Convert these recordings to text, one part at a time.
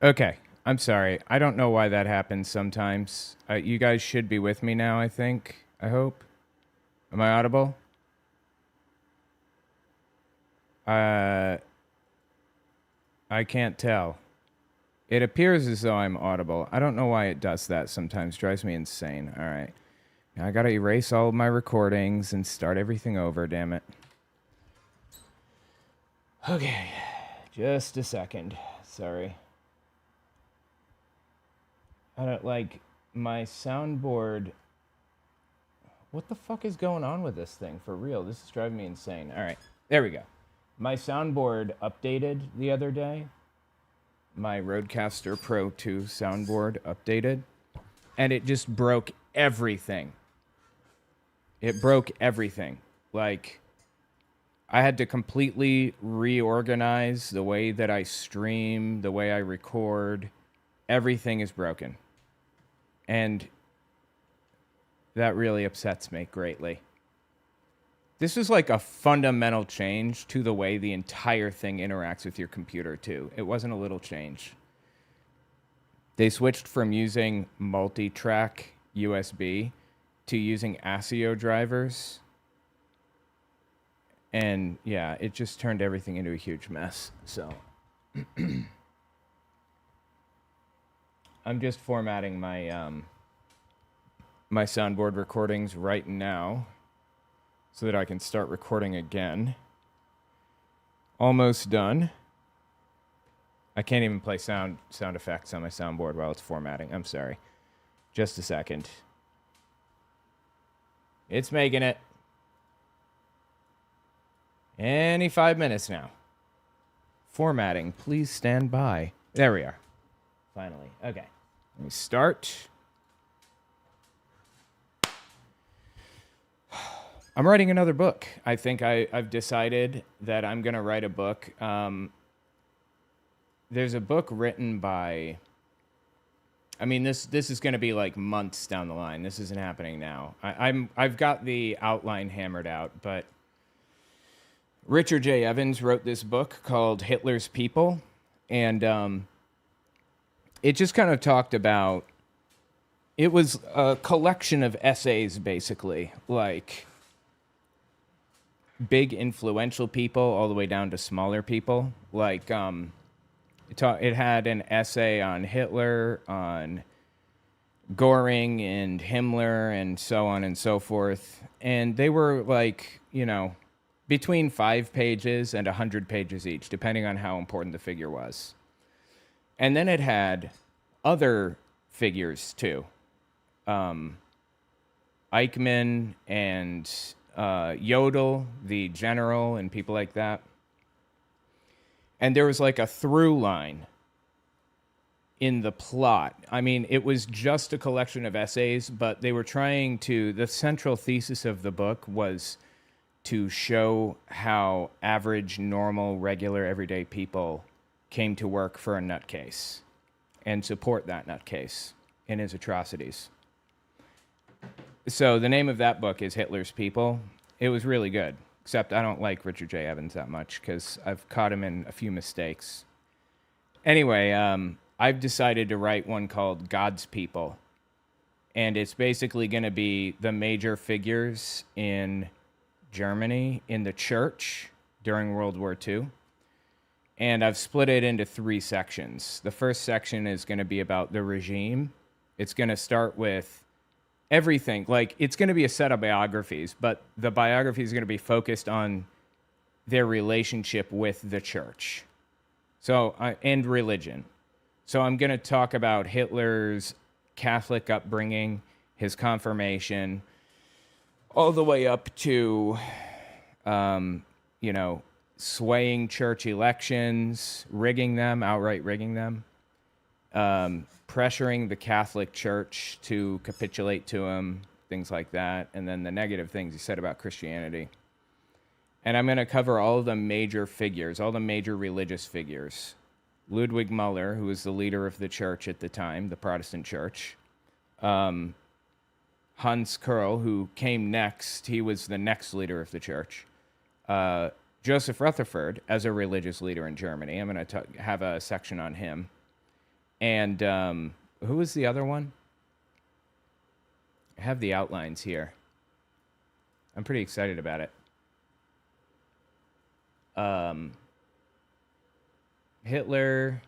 Okay, I'm sorry. I don't know why that happens sometimes. You guys should be with me now, I think. I hope. Am I audible? I can't tell. It appears as though I'm audible. I don't know why it does that sometimes. Drives me insane. All right. Now I gotta erase all of my recordings and start everything over, damn it. Okay. Just a second. Sorry. I don't like my soundboard. What the fuck is going on with this thing? For real, this is driving me insane. All right, there we go. My soundboard updated the other day. My Rodecaster Pro 2 soundboard updated, and it just broke everything. It broke everything. Like, I had to completely reorganize the way that I stream, the way I record. Everything is broken. And that really upsets me greatly. This is like a fundamental change to the way the entire thing interacts with your computer, too. It wasn't a little change. They switched from using multi-track USB to using ASIO drivers. And yeah, it just turned everything into a huge mess. So I'm just formatting my my soundboard recordings right now so that I can start recording again. Almost done. I can't even play sound effects on my soundboard while it's formatting. I'm sorry. Just a second. It's making it. Any 5 minutes now. Formatting. Please stand by. There we are. Finally. Okay. Let me start. I'm writing another book. I think I've decided that I'm going to write a book. There's a book written by... I mean, this is going to be like months down the line. This isn't happening now. I've got the outline hammered out, but Richard J. Evans wrote this book called Hitler's People, and it just kind of talked about... It was a collection of essays, basically, like big influential people all the way down to smaller people. Like, it had an essay on Hitler, on Goring and Himmler, and so on and so forth. And they were like, you know, between 5 pages and 100 pages each, depending on how important the figure was. And then it had other figures, too. Eichmann and Jodl, the general, and people like that. And there was like a through line in the plot. I mean, it was just a collection of essays, but they were trying to... The central thesis of the book was to show how average, normal, regular, everyday people came to work for a nutcase and support that nutcase in his atrocities. So the name of that book is Hitler's People. It was really good, except I don't like Richard J. Evans that much because I've caught him in a few mistakes. Anyway, I've decided to write one called God's People, and it's basically going to be the major figures in Germany, in the church during World War II. And I've split it into 3 sections. The first section is going to be about the regime. It's going to start with everything. Like, it's going to be a set of biographies, but the biography is going to be focused on their relationship with the church. So, and religion. So I'm going to talk about Hitler's Catholic upbringing, his confirmation, all the way up to, swaying church elections, rigging them, outright rigging them, pressuring the Catholic Church to capitulate to him, things like that, and then the negative things he said about Christianity. And I'm going to cover all of the major figures, all the major religious figures. Ludwig Müller, who was the leader of the church at the time, the Protestant church. Hans Kerl, who came next, he was the next leader of the church. Joseph Rutherford, as a religious leader in Germany. I'm going to have a section on him. And who was the other one? I have the outlines here. I'm pretty excited about it. Hitler,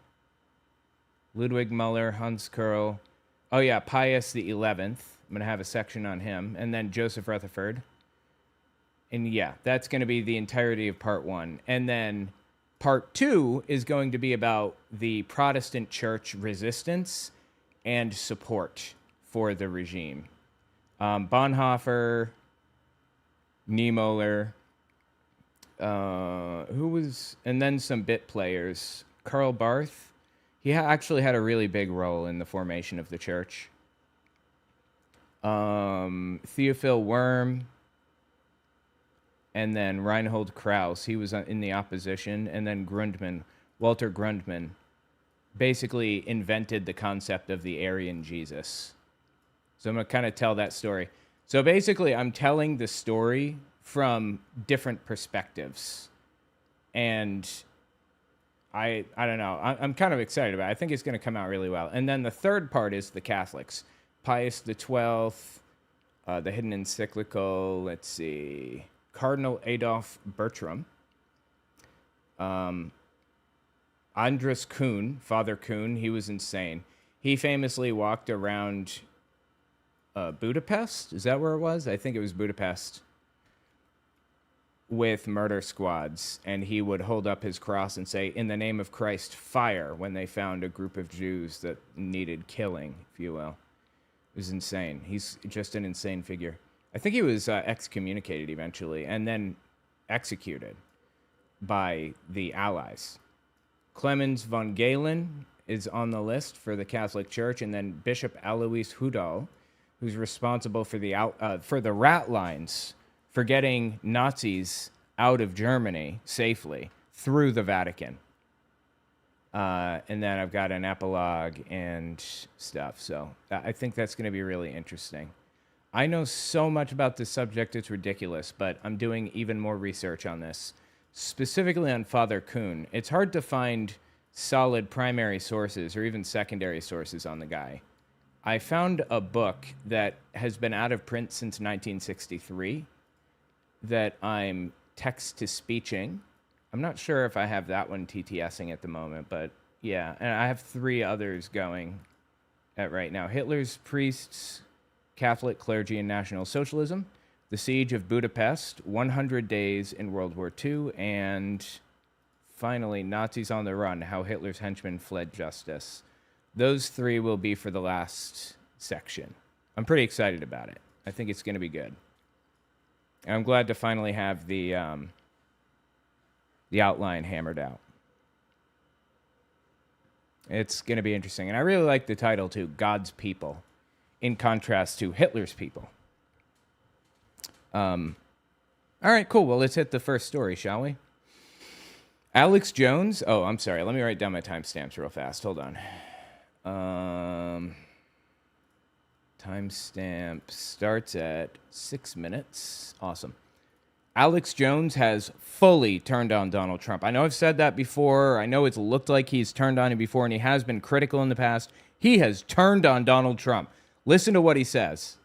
Ludwig Müller, Hans Kurl. Oh yeah, Pius the 11th. I'm going to have a section on him. And then Joseph Rutherford. And yeah, that's going to be the entirety of part 1. And then part 2 is going to be about the Protestant church resistance and support for the regime. Bonhoeffer, Niemöller, and then some bit players. Karl Barth, he actually had a really big role in the formation of the church. Theophil Worm, and then Reinhold Krauss, he was in the opposition, and then Grundmann, Walter Grundmann, basically invented the concept of the Aryan Jesus. So I'm going to kind of tell that story. So basically, I'm telling the story from different perspectives. And I don't know. I'm kind of excited about it. I think it's going to come out really well. And then the third part is the Catholics. Pius XII, the hidden encyclical, let's see, Cardinal Adolf Bertram, Andres Kuhn, Father Kuhn, he was insane. He famously walked around Budapest. Is that where it was? I think it was Budapest. With murder squads, and he would hold up his cross and say, "In the name of Christ, fire," when they found a group of Jews that needed killing, if you will. It was insane. He's just an insane figure. I think he was excommunicated eventually and then executed by the Allies. Clemens von Galen is on the list for the Catholic Church, and then Bishop Alois Hudal, who's responsible for the rat lines for getting Nazis out of Germany safely through the Vatican. And then I've got an epilogue and stuff. So I think that's going to be really interesting. I know so much about this subject, it's ridiculous, but I'm doing even more research on this, specifically on Father Kuhn. It's hard to find solid primary sources or even secondary sources on the guy. I found a book that has been out of print since 1963 that I'm text-to-speeching. I'm not sure if I have that one TTSing at the moment, but yeah. And I have 3 others going at right now. Hitler's Priests, Catholic Clergy, and National Socialism, The Siege of Budapest, 100 Days in World War II, and finally, Nazis on the Run, How Hitler's Henchmen Fled Justice. Those 3 will be for the last section. I'm pretty excited about it. I think it's going to be good. And I'm glad to finally have the outline hammered out. It's going to be interesting. And I really like the title, too, God's People, in contrast to Hitler's People. All right, cool. Well, let's hit the first story, shall we? Alex Jones. Oh, I'm sorry. Let me write down my timestamps real fast. Hold on. Timestamp starts at 6 minutes. Awesome. Alex Jones has fully turned on Donald Trump. I know I've said that before. I know it's looked like he's turned on him before, and he has been critical in the past. He has turned on Donald Trump. Listen to what he says.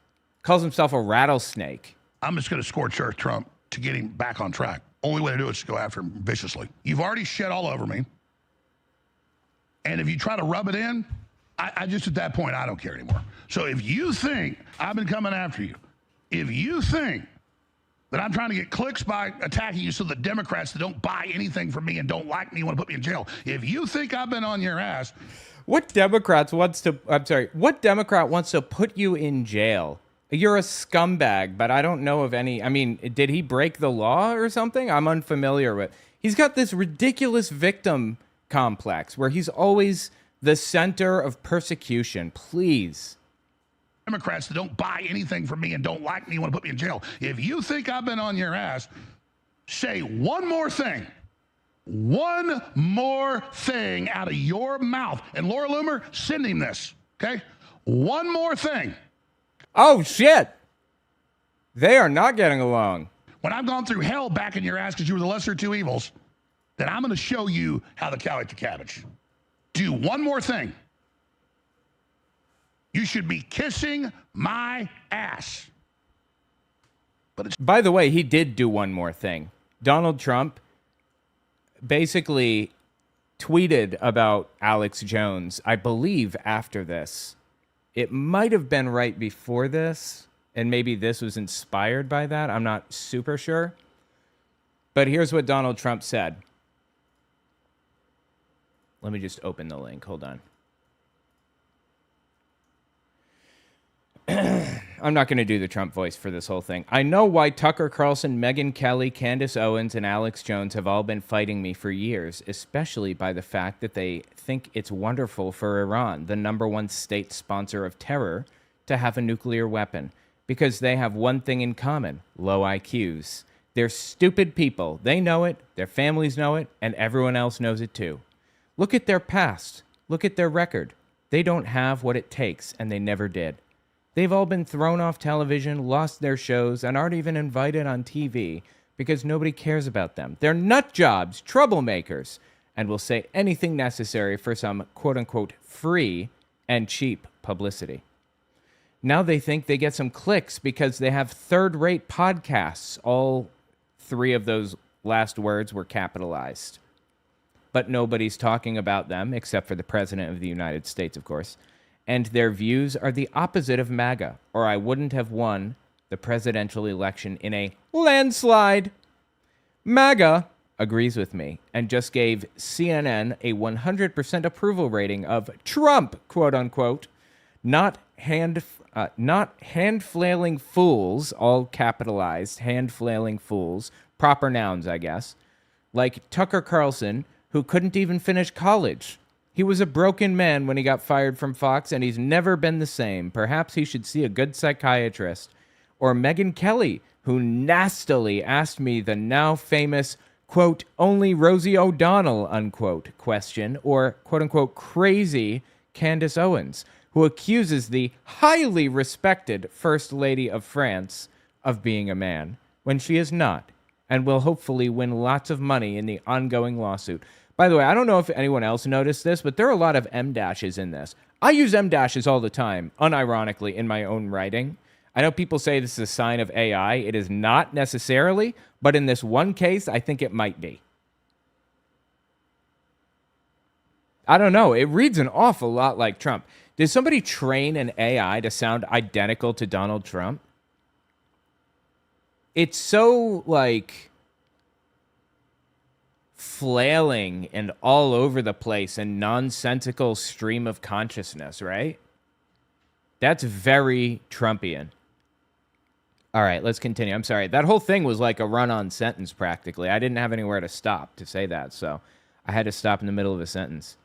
Calls himself a rattlesnake. I'm just going to scorch earth Trump to get him back on track. Only way to do it is to go after him viciously. You've already shed all over me. And if you try to rub it in, I just, at that point, I don't care anymore. So if you think I've been coming after you, if you think that I'm trying to get clicks by attacking you so the Democrats that don't buy anything from me and don't like me want to put me in jail, if you think I've been on your ass. What Democrat wants to put you in jail? You're a scumbag, but I don't know of any. I mean, did he break the law or something? I'm unfamiliar with. He's got this ridiculous victim complex where he's always the center of persecution. Please. Democrats that don't buy anything from me and don't like me want to put me in jail. If you think I've been on your ass, say one more thing. One more thing out of your mouth. And Laura Loomer, send him this, okay? One more thing. Oh, shit. They are not getting along. When I've gone through hell back in your ass because you were the lesser of 2 evils, then I'm going to show you how to cow eat the cabbage. Do one more thing. You should be kissing my ass. But it's By the way, he did do one more thing. Donald Trump basically tweeted about Alex Jones, I believe, after this. It might have been right before this, and maybe this was inspired by that. I'm not super sure. But here's what Donald Trump said. Let me just open the link. Hold on. I'm not going to do the Trump voice for this whole thing. I know why Tucker Carlson, Megyn Kelly, Candace Owens, and Alex Jones have all been fighting me for years, especially by the fact that they think it's wonderful for Iran, the #1 state sponsor of terror, to have a nuclear weapon. Because they have one thing in common, low IQs. They're stupid people. They know it, their families know it, and everyone else knows it too. Look at their past. Look at their record. They don't have what it takes, and they never did. They've all been thrown off television, lost their shows, and aren't even invited on TV because nobody cares about them. They're nut jobs, troublemakers, and will say anything necessary for some quote-unquote free and cheap publicity. Now they think they get some clicks because they have third-rate podcasts. All three of those last words were capitalized. But nobody's talking about them, except for the President of the United States, of course. And their views are the opposite of MAGA, or I wouldn't have won the presidential election in a landslide. MAGA agrees with me and just gave CNN a 100% approval rating of Trump, quote unquote, not hand-flailing fools, all capitalized, hand-flailing fools, proper nouns, I guess, like Tucker Carlson, who couldn't even finish college. He was a broken man when he got fired from Fox, and he's never been the same. Perhaps he should see a good psychiatrist. Or Megyn Kelly, who nastily asked me the now famous, quote, only Rosie O'Donnell, unquote, question, or, quote unquote, crazy Candace Owens, who accuses the highly respected First Lady of France of being a man, when she is not, and will hopefully win lots of money in the ongoing lawsuit. By the way, I don't know if anyone else noticed this, but there are a lot of M-dashes in this. I use M-dashes all the time, unironically, in my own writing. I know people say this is a sign of AI. It is not necessarily, but in this one case, I think it might be. I don't know. It reads an awful lot like Trump. Did somebody train an AI to sound identical to Donald Trump? It's so, like, flailing and all over the place and nonsensical stream of consciousness, right? That's very Trumpian. All right, let's continue. I'm sorry. That whole thing was like a run-on sentence, practically. I didn't have anywhere to stop to say that, so I had to stop in the middle of a sentence.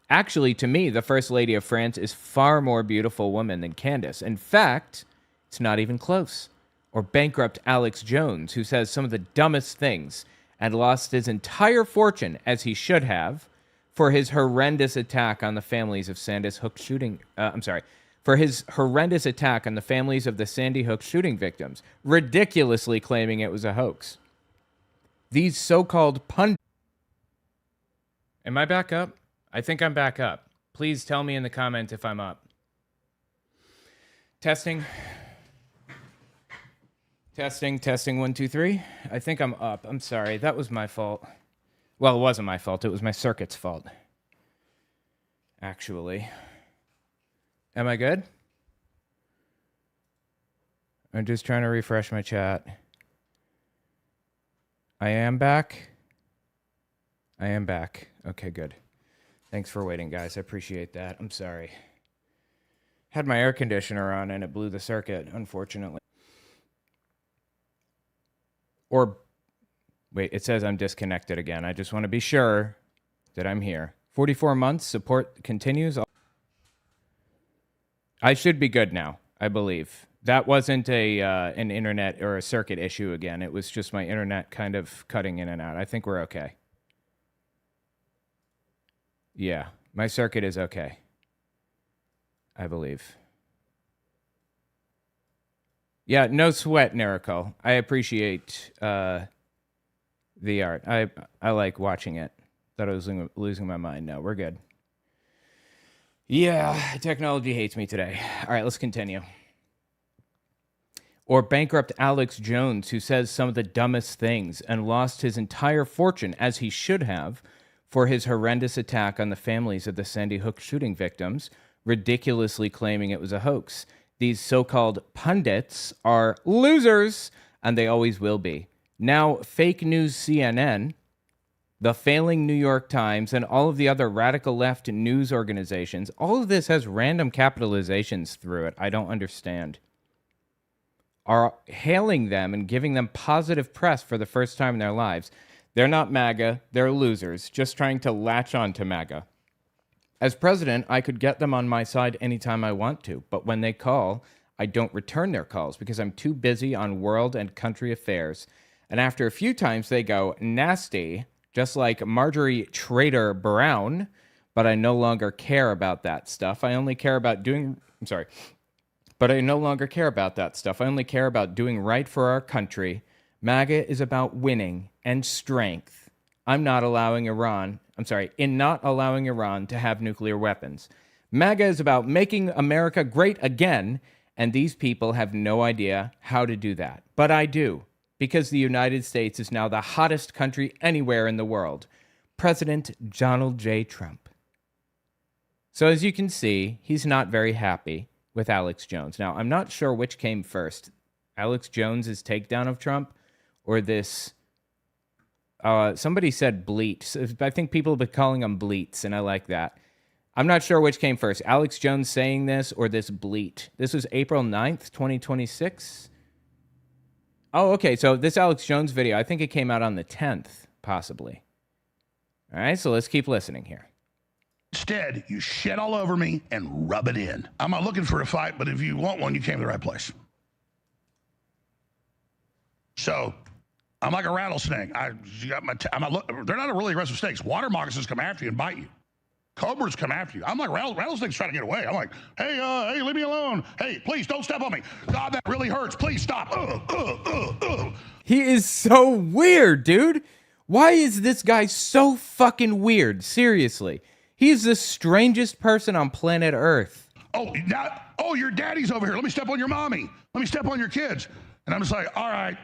Actually, to me, the First Lady of France is far more beautiful woman than Candace. In fact, it's not even close. Or bankrupt Alex Jones, who says some of the dumbest things and lost his entire fortune, as he should have, for his horrendous attack on the families of for his horrendous attack on the families of the Sandy Hook shooting victims, ridiculously claiming it was a hoax. These so-called pundits... Am I back up? I think I'm back up. Please tell me in the comments if I'm up. Testing. Testing, 1, 2, 3. I think I'm up. I'm sorry. That was my fault. Well, it wasn't my fault. It was my circuit's fault. Actually. Am I good? I'm just trying to refresh my chat. I am back. Okay, good. Thanks for waiting, guys. I appreciate that. I'm sorry. Had my air conditioner on and it blew the circuit, unfortunately. Or, wait, it says I'm disconnected again. I just want to be sure that I'm here. 44 months, support continues. I should be good now, I believe. That wasn't an internet or a circuit issue again. It was just my internet kind of cutting in and out. I think we're okay. Yeah, my circuit is okay, I believe. Yeah, no sweat, Nerico. I appreciate the art. I like watching it. Thought I was losing my mind. No, we're good. Yeah, technology hates me today. All right, let's continue. Or bankrupt Alex Jones, who says some of the dumbest things and lost his entire fortune, as he should have, for his horrendous attack on the families of the Sandy Hook shooting victims, ridiculously claiming it was a hoax. These so-called pundits are losers, and they always will be. Now, fake news CNN, the failing New York Times, and all of the other radical left news organizations, all of this has random capitalizations through it. I don't understand. Are hailing them and giving them positive press for the first time in their lives. They're not MAGA, they're losers, just trying to latch on to MAGA. As president, I could get them on my side anytime I want to, but when they call, I don't return their calls because I'm too busy on world and country affairs. And after a few times, they go nasty, just like Marjorie Trader Brown, but I no longer care about that stuff. I only care about doing... But I no longer care about that stuff. I only care about doing right for our country. MAGA is about winning and strength. In not allowing Iran to have nuclear weapons. MAGA is about making America great again, and these people have no idea how to do that. But I do, because the United States is now the hottest country anywhere in the world. President Donald J. Trump. So as you can see, he's not very happy with Alex Jones. Now, I'm not sure which came first, Alex Jones's takedown of Trump or this, somebody said bleat. I think people have been calling them bleats, and I like that. I'm not sure which came first, Alex Jones saying this or this bleat. This was April 9th, 2026. Oh, okay, so this Alex Jones video, I think it came out on the 10th, possibly. All right, so let's keep listening here. Instead, you shit all over me and rub it in. I'm not looking for a fight, but if you want one, you came to the right place. So, I'm like a rattlesnake. They're not really aggressive snakes. Water moccasins come after you and bite you. Cobras come after you. I'm like rattlesnakes trying to get away. I'm like, hey, leave me alone. Hey, please don't step on me. God, that really hurts. Please stop. He is so weird, dude. Why is this guy so fucking weird? Seriously. He's the strangest person on planet Earth. Your daddy's over here. Let me step on your mommy. Let me step on your kids. And I'm just like, all right.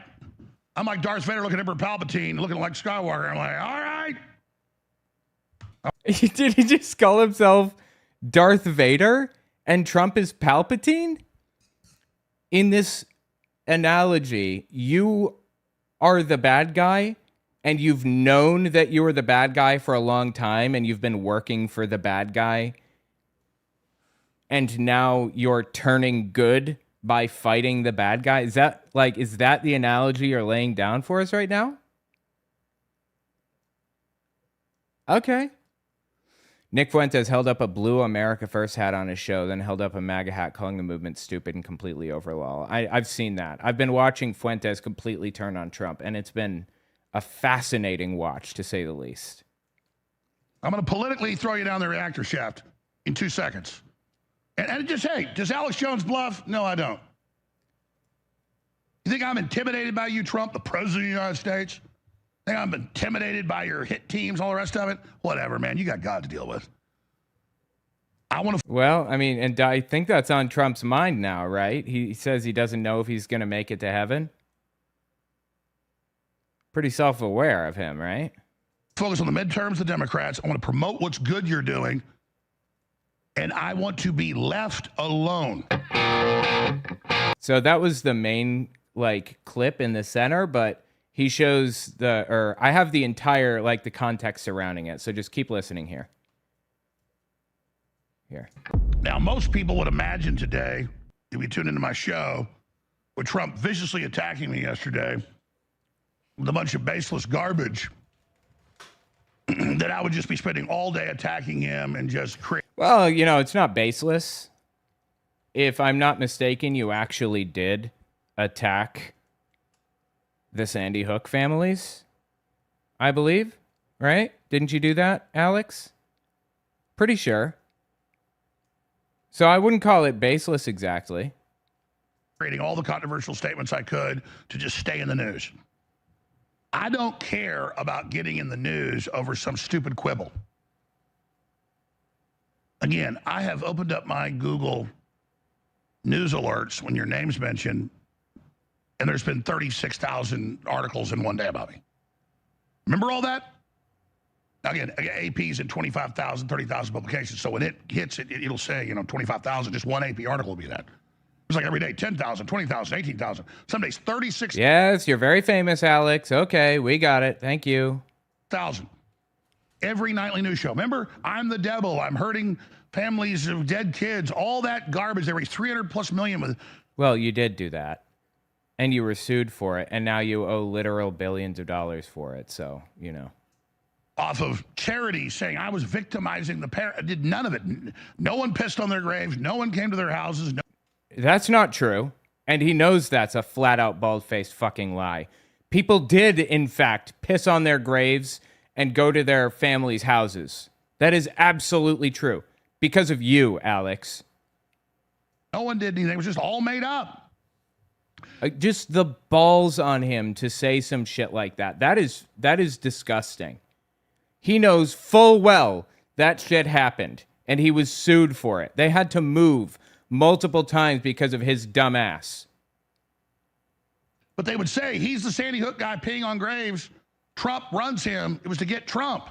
I'm like Darth Vader looking at Emperor Palpatine, looking like Skywalker. I'm like, all right. Did he just call himself Darth Vader and Trump is Palpatine? In this analogy, you are the bad guy, and you've known that you were the bad guy for a long time, and you've been working for the bad guy, and now you're turning good by fighting the bad guy? Is that the analogy you're laying down for us right now? Okay. Nick Fuentes held up a blue America First hat on his show, then held up a MAGA hat calling the movement stupid and completely overlaw. I've seen that. I've been watching Fuentes completely turn on Trump, and it's been a fascinating watch, to say the least. I'm going to politically throw you down the reactor shaft in 2 seconds. And just, hey, does Alex Jones bluff? No, I don't. You think I'm intimidated by you, Trump, the president of the United States? Think I'm intimidated by your hit teams, all the rest of it? Whatever, man. You got God to deal with. Well, I mean, and I think that's on Trump's mind now, right? He says he doesn't know if he's going to make it to heaven. Pretty self-aware of him, right? Focus on the midterms, the Democrats. I want to promote what's good you're doing. And I want to be left alone. So that was the main, clip in the center, but he shows I have the entire, the context surrounding it. So just keep listening here. Now, most people would imagine today, if you tune into my show, with Trump viciously attacking me yesterday, with a bunch of baseless garbage, that I would just be spending all day attacking him and just Well, it's not baseless. If I'm not mistaken, you actually did attack the Sandy Hook families, I believe, right? Didn't you do that, Alex? Pretty sure. So I wouldn't call it baseless exactly. Creating all the controversial statements I could to just stay in the news. I don't care about getting in the news over some stupid quibble. Again, I have opened up my Google news alerts when your name's mentioned, and there's been 36,000 articles in one day about me. Remember all that? Again, AP's in 25,000, 30,000 publications. So when it hits, it'll say, 25,000, just one AP article will be that. It's like every day, 10,000, 20,000, 18,000. Some days, 36,000. Yes, you're very famous, Alex. Okay, we got it. Thank you. Every nightly news show. Remember, I'm the devil. I'm hurting families of dead kids. All that garbage. There was 300 plus million with. Well, you did do that. And you were sued for it. And now you owe literal billions of dollars for it. So, Off of charity saying I was victimizing the parent. I did none of it. No one pissed on their graves. No one came to their houses. That's not true. And he knows that's a flat out bald-faced fucking lie. People did, in fact, piss on their graves and go to their families' houses. That is absolutely true. Because of you, Alex. No one did anything. It was just all made up. Just the balls on him to say some shit like that. That is disgusting. He knows full well that shit happened, and he was sued for it. They had to move multiple times because of his dumb ass. But they would say, he's the Sandy Hook guy peeing on graves. Trump runs him. It was to get Trump.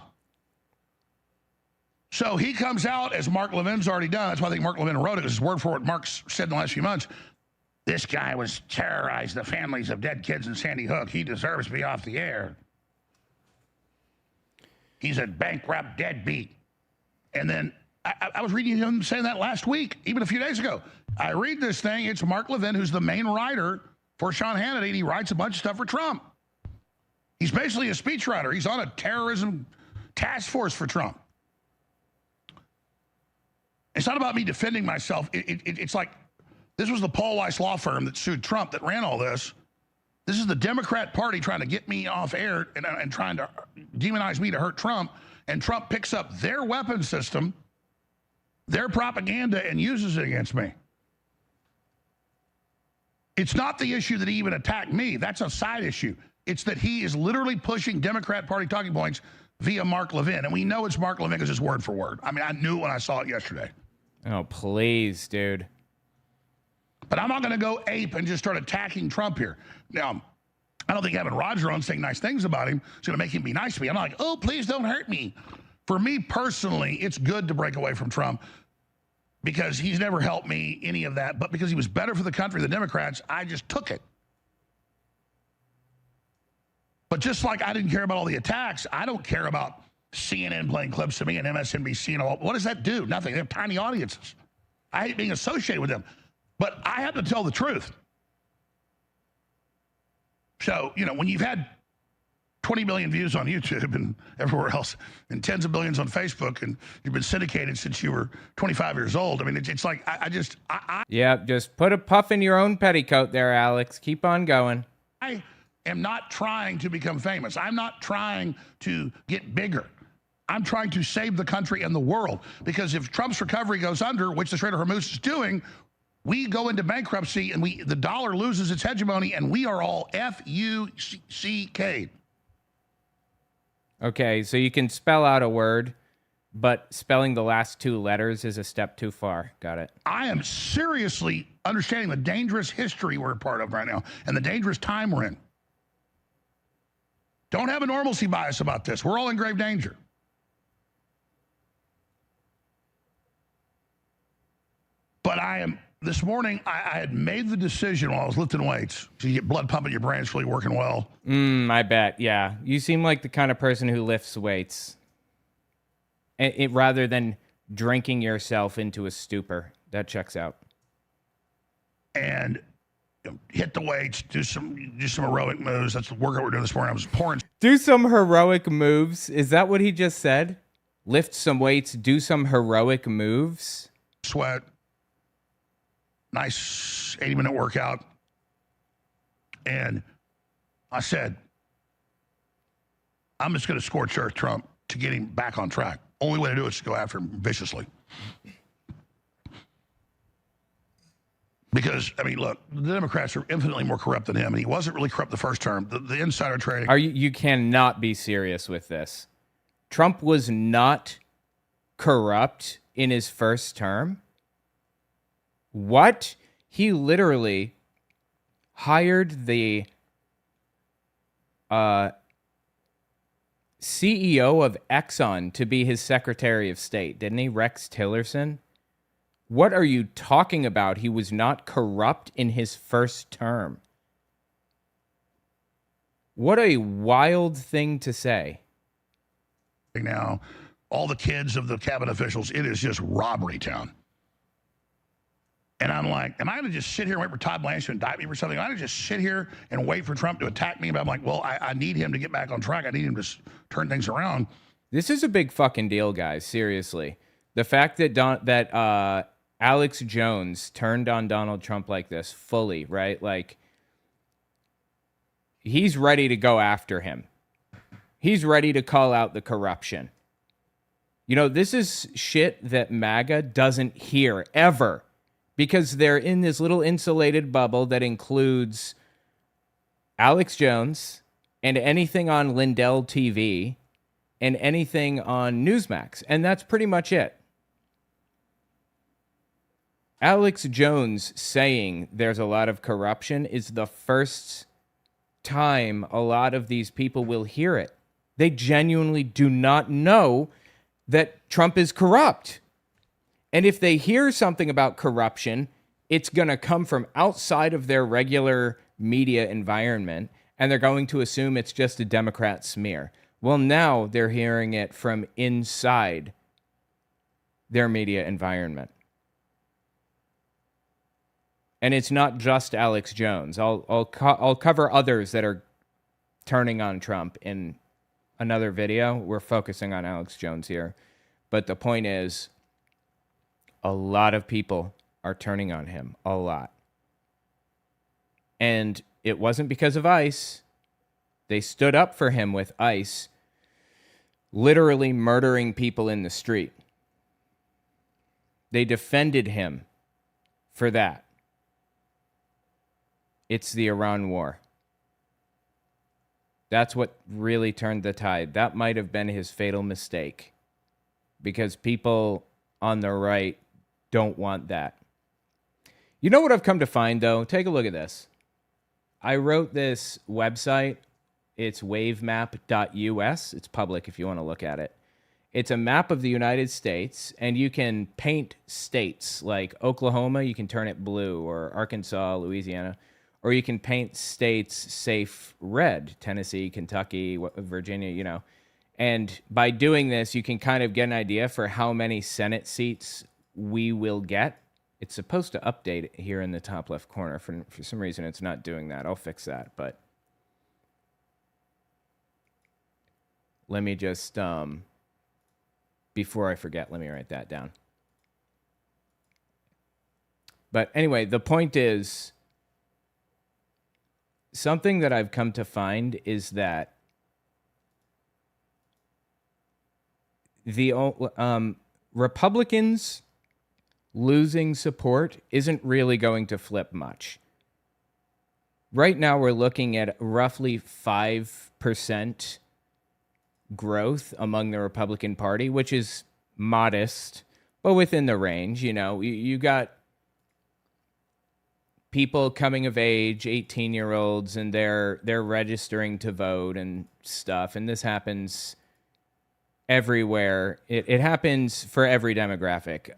So he comes out, as Mark Levin's already done. That's why I think Mark Levin wrote it. It's word for what Mark's said in the last few months. This guy was terrorized the families of dead kids in Sandy Hook. He deserves to be off the air. He's a bankrupt deadbeat. And then I was reading him saying that last week, even a few days ago. I read this thing. It's Mark Levin, who's the main writer for Sean Hannity, and he writes a bunch of stuff for Trump. He's basically a speechwriter. He's on a terrorism task force for Trump. It's not about me defending myself. It's like this was the Paul Weiss law firm that sued Trump that ran all this. This is the Democrat Party trying to get me off air and trying to demonize me to hurt Trump. And Trump picks up their weapon system, their propaganda, and uses it against me. It's not the issue that he even attacked me. That's a side issue. It's that he is literally pushing Democrat Party talking points via Mark Levin. And we know it's Mark Levin because it's word for word. I mean, I knew it when I saw it yesterday. Oh, please, dude. But I'm not going to go ape and just start attacking Trump here. Now, I don't think having Roger on saying nice things about him is going to make him be nice to me. I'm not like, oh, please don't hurt me. For me personally, it's good to break away from Trump because he's never helped me, any of that. But because he was better for the country, the Democrats, I just took it. But just like I didn't care about all the attacks, I don't care about CNN playing clips of me and MSNBC and all. What does that do? Nothing. They have tiny audiences. I hate being associated with them. But I have to tell the truth. So, when you've had 20 million views on YouTube and everywhere else, and tens of billions on Facebook, and you've been syndicated since you were 25 years old, I mean, it's like, Yeah, just put a puff in your own petticoat there, Alex. Keep on going. I am not trying to become famous. I'm not trying to get bigger. I'm trying to save the country and the world. Because if Trump's recovery goes under, which the Strait of Hormuz is doing, we go into bankruptcy and the dollar loses its hegemony and we are all F-U-C-K. Okay, so you can spell out a word, but spelling the last two letters is a step too far. Got it. I am seriously understanding the dangerous history we're a part of right now and the dangerous time we're in. Don't have a normalcy bias about this. We're all in grave danger. But this morning, I had made the decision while I was lifting weights. So you get blood pumping your brain, it's really working well. I bet, yeah. You seem like the kind of person who lifts weights. Rather than drinking yourself into a stupor. That checks out. And hit the weights, do some heroic moves. That's the workout we're doing this morning. I was pouring. Do some heroic moves? Is that what he just said? Lift some weights, do some heroic moves? Sweat. Nice 80-minute workout. And I said, I'm just going to scorch earth Trump to get him back on track. Only way to do it is to go after him viciously. Because, I mean, look, the Democrats are infinitely more corrupt than him, and he wasn't really corrupt the first term. The insider trading. You cannot be serious with this. Trump was not corrupt in his first term? What? He literally hired the CEO of Exxon to be his Secretary of State, didn't he? Rex Tillerson? What are you talking about? He was not corrupt in his first term. What a wild thing to say. Now, all the kids of the cabinet officials, it is just robbery town. And I'm like, am I going to just sit here and wait for Todd Blanche to indict me for something? Am I going to just sit here and wait for Trump to attack me? But I'm like, well, I need him to get back on track. I need him to turn things around. This is a big fucking deal, guys. Seriously. The fact that Alex Jones turned on Donald Trump like this fully, right? Like, he's ready to go after him. He's ready to call out the corruption. You know, this is shit that MAGA doesn't hear ever, because they're in this little insulated bubble that includes Alex Jones and anything on Lindell TV and anything on Newsmax. And that's pretty much it. Alex Jones saying there's a lot of corruption is the first time a lot of these people will hear it. They genuinely do not know that Trump is corrupt. And if they hear something about corruption, it's going to come from outside of their regular media environment, and they're going to assume it's just a Democrat smear. Well, now they're hearing it from inside their media environment. And it's not just Alex Jones. I'll cover others that are turning on Trump in another video. We're focusing on Alex Jones here. But the point is, a lot of people are turning on him. A lot. And it wasn't because of ICE. They stood up for him with ICE literally murdering people in the street. They defended him for that. It's the Iran war. That's what really turned the tide. That might have been his fatal mistake, because people on the right don't want that. You know what I've come to find, though? Take a look at this. I wrote this website. It's wavemap.us. It's public if you want to look at it. It's a map of the United States, and you can paint states like Oklahoma. You can turn it blue, or Arkansas, Louisiana. Or you can paint states safe red, Tennessee, Kentucky, Virginia, you know. And by doing this, you can kind of get an idea for how many Senate seats we will get. It's supposed to update here in the top left corner. For some reason, it's not doing that. I'll fix that. But let me just, before I forget, let me write that down. But anyway, the point is, something that I've come to find is that the Republicans losing support isn't really going to flip much. Right now, we're looking at roughly 5% growth among the Republican Party, which is modest, but within the range. You know, you got people coming of age, 18-year-olds, and they're registering to vote and stuff. And this happens everywhere. It happens for every demographic.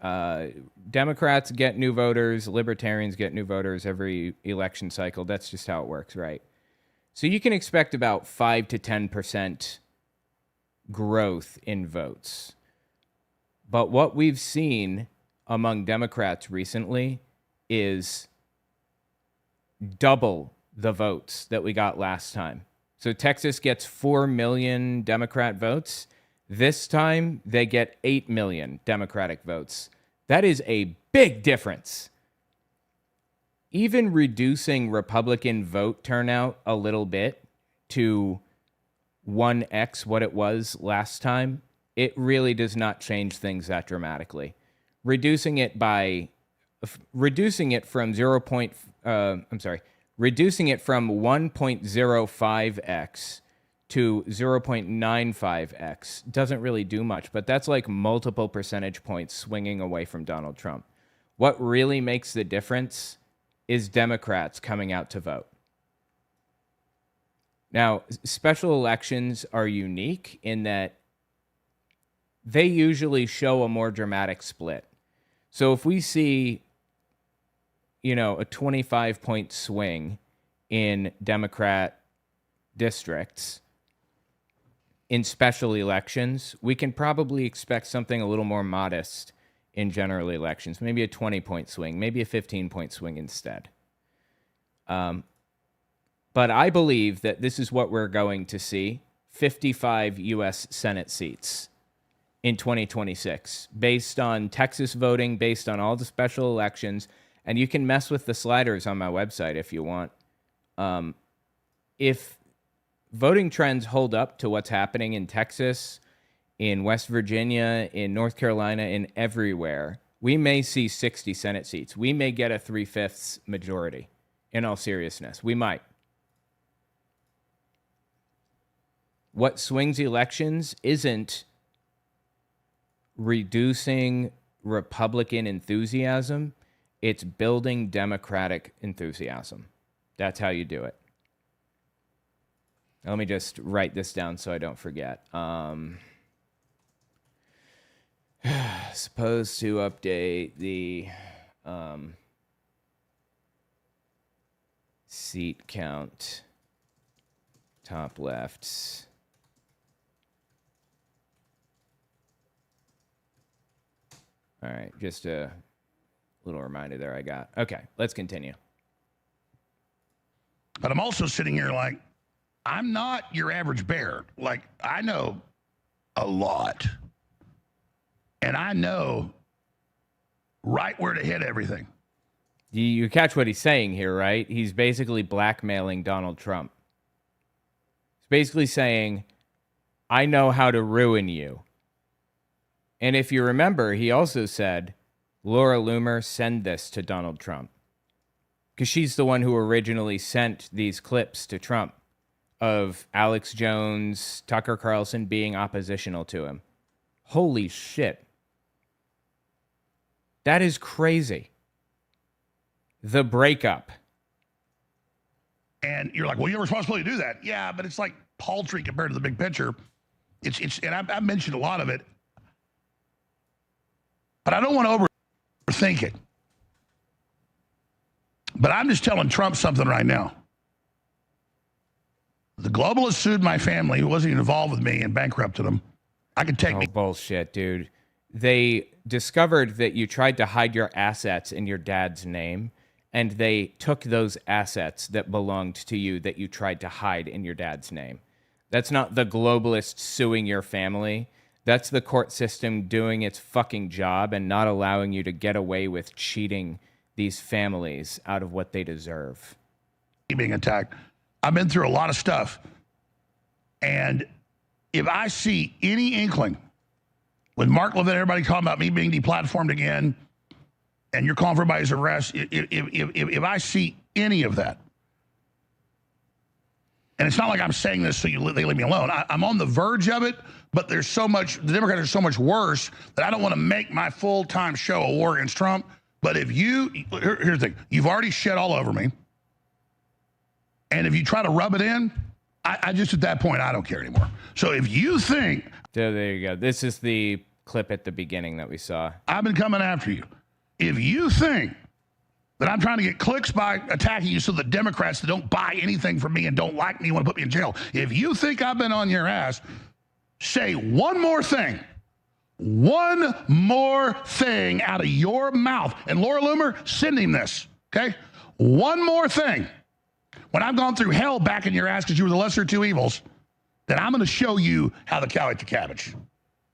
Democrats get new voters. Libertarians get new voters every election cycle. That's just how it works, right? So you can expect about 5 to 10% growth in votes. But what we've seen among Democrats recently is double the votes that we got last time. So Texas gets 4 million Democrat votes. This time, they get 8 million Democratic votes. That is a big difference. Even reducing Republican vote turnout a little bit to 1x what it was last time, it really does not change things that dramatically. Reducing it from reducing it from 1.05x to 0.95x doesn't really do much, but that's like multiple percentage points swinging away from Donald Trump. What really makes the difference is Democrats coming out to vote. Now, special elections are unique in that they usually show a more dramatic split. So if we see, a 25-point swing in Democrat districts in special elections, we can probably expect something a little more modest in general elections, maybe a 20-point swing, maybe a 15-point swing instead. But I believe that this is what we're going to see, 55 U.S. Senate seats in 2026, based on Texas voting, based on all the special elections. And you can mess with the sliders on my website if you want. If voting trends hold up to what's happening in Texas, in West Virginia, in North Carolina, in everywhere, we may see 60 Senate seats. We may get a 3/5 majority, in all seriousness. We might. What swings elections isn't reducing Republican enthusiasm. It's building Democratic enthusiasm. That's how you do it. Let me just write this down so I don't forget. Supposed to update the seat count. Top left. All right, just a little reminder there I got. Okay, let's continue. But I'm also sitting here like, I'm not your average bear. Like, I know a lot. And I know right where to hit everything. You catch what he's saying here, right? He's basically blackmailing Donald Trump. He's basically saying, I know how to ruin you. And if you remember, he also said, Laura Loomer, send this to Donald Trump. Because she's the one who originally sent these clips to Trump of Alex Jones, Tucker Carlson being oppositional to him. Holy shit. That is crazy. The breakup. And you're like, well, you have a responsibility to do that. Yeah, but it's like paltry compared to the big picture. And I've mentioned a lot of it. But I don't want to overthink it. But I'm just telling Trump something right now. The globalists sued my family, who wasn't even involved with me, and bankrupted them. I could take me. Bullshit, dude. They discovered that you tried to hide your assets in your dad's name, and they took those assets that belonged to you that you tried to hide in your dad's name. That's not the globalists suing your family. That's the court system doing its fucking job and not allowing you to get away with cheating these families out of what they deserve. Being attacked. I've been through a lot of stuff. And if I see any inkling, with Mark Levin, everybody calling about me being deplatformed again, and you're calling for everybody's arrest, if I see any of that, and it's not like I'm saying this so they leave me alone. I'm on the verge of it, but there's so much, the Democrats are so much worse that I don't want to make my full-time show a war against Trump. But if here's the thing, you've already shed all over me. And if you try to rub it in, I just, at that point, I don't care anymore. So if you think... So there you go. This is the clip at the beginning that we saw. I've been coming after you. If you think that I'm trying to get clicks by attacking you so the Democrats that don't buy anything from me and don't like me want to put me in jail, if you think I've been on your ass, say one more thing. One more thing out of your mouth. And Laura Loomer, send him this, okay? One more thing. When I've gone through hell back in your ass because you were the lesser of two evils, then I'm going to show you how the cow ate the cabbage.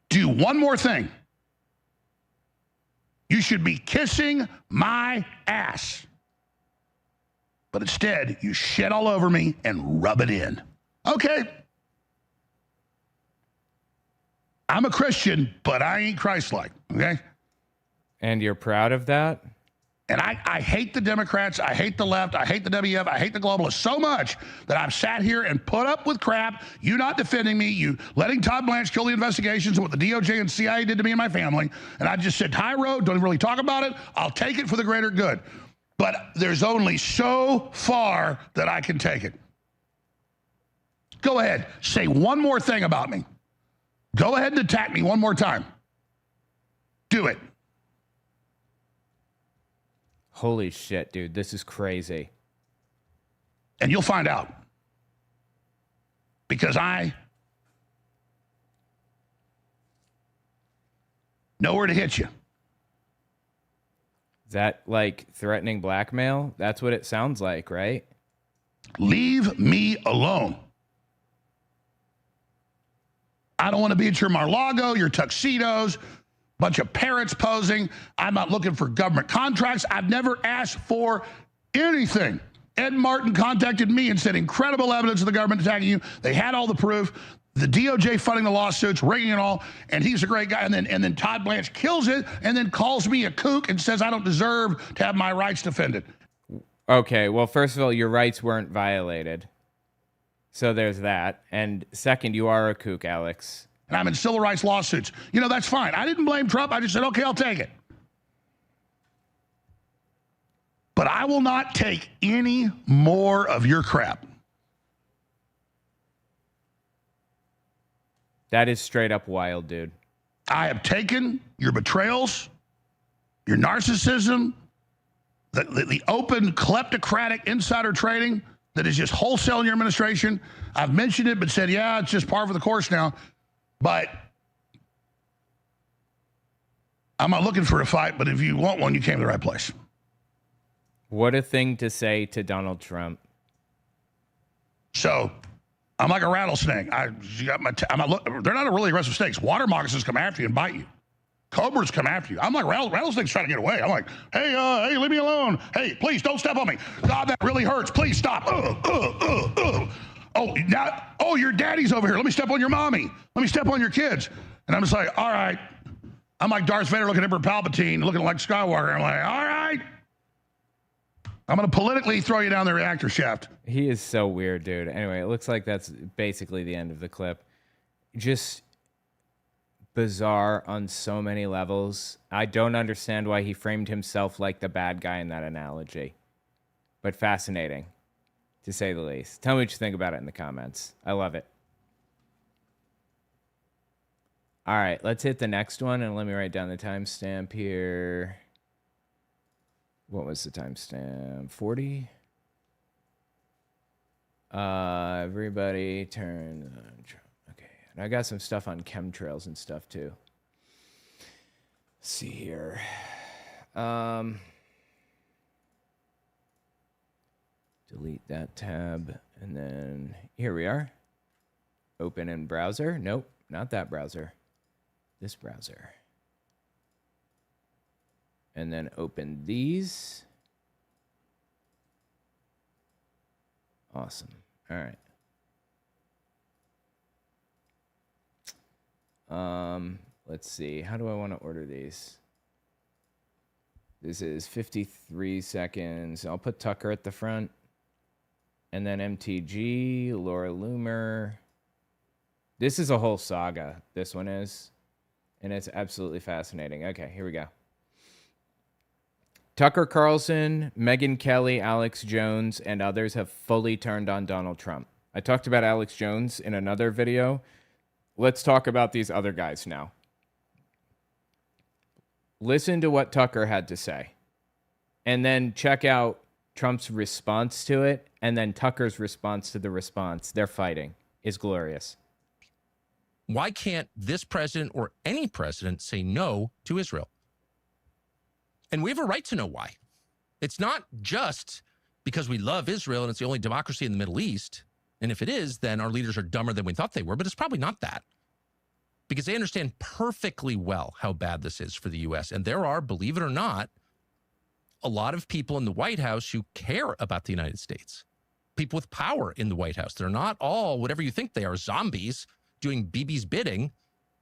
Do one more thing. You should be kissing my ass. But instead, you shed all over me and rub it in. Okay. I'm a Christian, but I ain't Christ-like, okay? And you're proud of that? And I hate the Democrats, I hate the left, I hate the WF, I hate the globalists so much that I've sat here and put up with crap, you not defending me, you letting Todd Blanche kill the investigations of what the DOJ and CIA did to me and my family. And I just said, high road, don't really talk about it. I'll take it for the greater good. But there's only so far that I can take it. Go ahead, say one more thing about me. Go ahead and attack me one more time. Do it. Holy shit, dude. This is crazy. And you'll find out. Because I know where to hit you. Is that like threatening blackmail? That's what it sounds like, right? Leave me alone. I don't want to be at your Mar-a-Lago, your tuxedos, bunch of parrots posing. I'm not looking for government contracts. I've never asked for anything. Ed Martin contacted me and said incredible evidence of the government attacking you. They had all the proof. The DOJ funding the lawsuits, rigging it all, and he's a great guy. And then Todd Blanche kills it and then calls me a kook and says I don't deserve to have my rights defended. Okay, well, first of all, your rights weren't violated. So there's that. And second, you are a kook, Alex. And I'm in civil rights lawsuits. You know, that's fine. I didn't blame Trump. I just said, okay, I'll take it. But I will not take any more of your crap. That is straight up wild, dude. I have taken your betrayals, your narcissism, the open kleptocratic insider trading that is just wholesale in your administration. I've mentioned it, but said, yeah, it's just par for the course now. But I'm not looking for a fight, but if you want one, you came to the right place. What a thing to say to Donald Trump. So I'm like a rattlesnake. They're not really aggressive snakes. Water moccasins come after you and bite you. Cobras come after you. I'm like rattlesnakes trying to get away. I'm like, hey, leave me alone. Hey, please don't step on me. God, that really hurts. Please stop. Oh, your daddy's over here. Let me step on your mommy. Let me step on your kids. And I'm just like, all right. I'm like Darth Vader looking at Emperor Palpatine, looking like Skywalker. I'm like, all right. I'm going to politically throw you down the reactor shaft. He is so weird, dude. Anyway, it looks like that's basically the end of the clip. Just bizarre on so many levels. I don't understand why he framed himself like the bad guy in that analogy. But fascinating, to say the least. Tell me what you think about it in the comments. I love it. All right, let's hit the next one, and let me write down the timestamp here. What was the timestamp? 40? Everybody turn on. Okay, and I got some stuff on chemtrails and stuff too. Let's see here. Delete that tab, and then here we are. Open in browser. Nope, not that browser. This browser. And then open these. Awesome. All right. Let's see. How do I want to order these? This is 53 seconds. I'll put Tucker at the front. And then MTG, Laura Loomer. This is a whole saga, this one is. And it's absolutely fascinating. Okay, here we go. Tucker Carlson, Megyn Kelly, Alex Jones, and others have fully turned on Donald Trump. I talked about Alex Jones in another video. Let's talk about these other guys now. Listen to what Tucker had to say. And then check out Trump's response to it, and then Tucker's response to the response. They're fighting. Is glorious. Why can't this president or any president say no to Israel? And we have a right to know why. It's not just because we love Israel and it's the only democracy in the Middle East. And if it is, then our leaders are dumber than we thought they were. But it's probably not that. Because they understand perfectly well how bad this is for the U.S. And there are, believe it or not, a lot of people in the White House who care about the United States. People with power in the White House. They're not all whatever you think they are, zombies doing Bibi's bidding.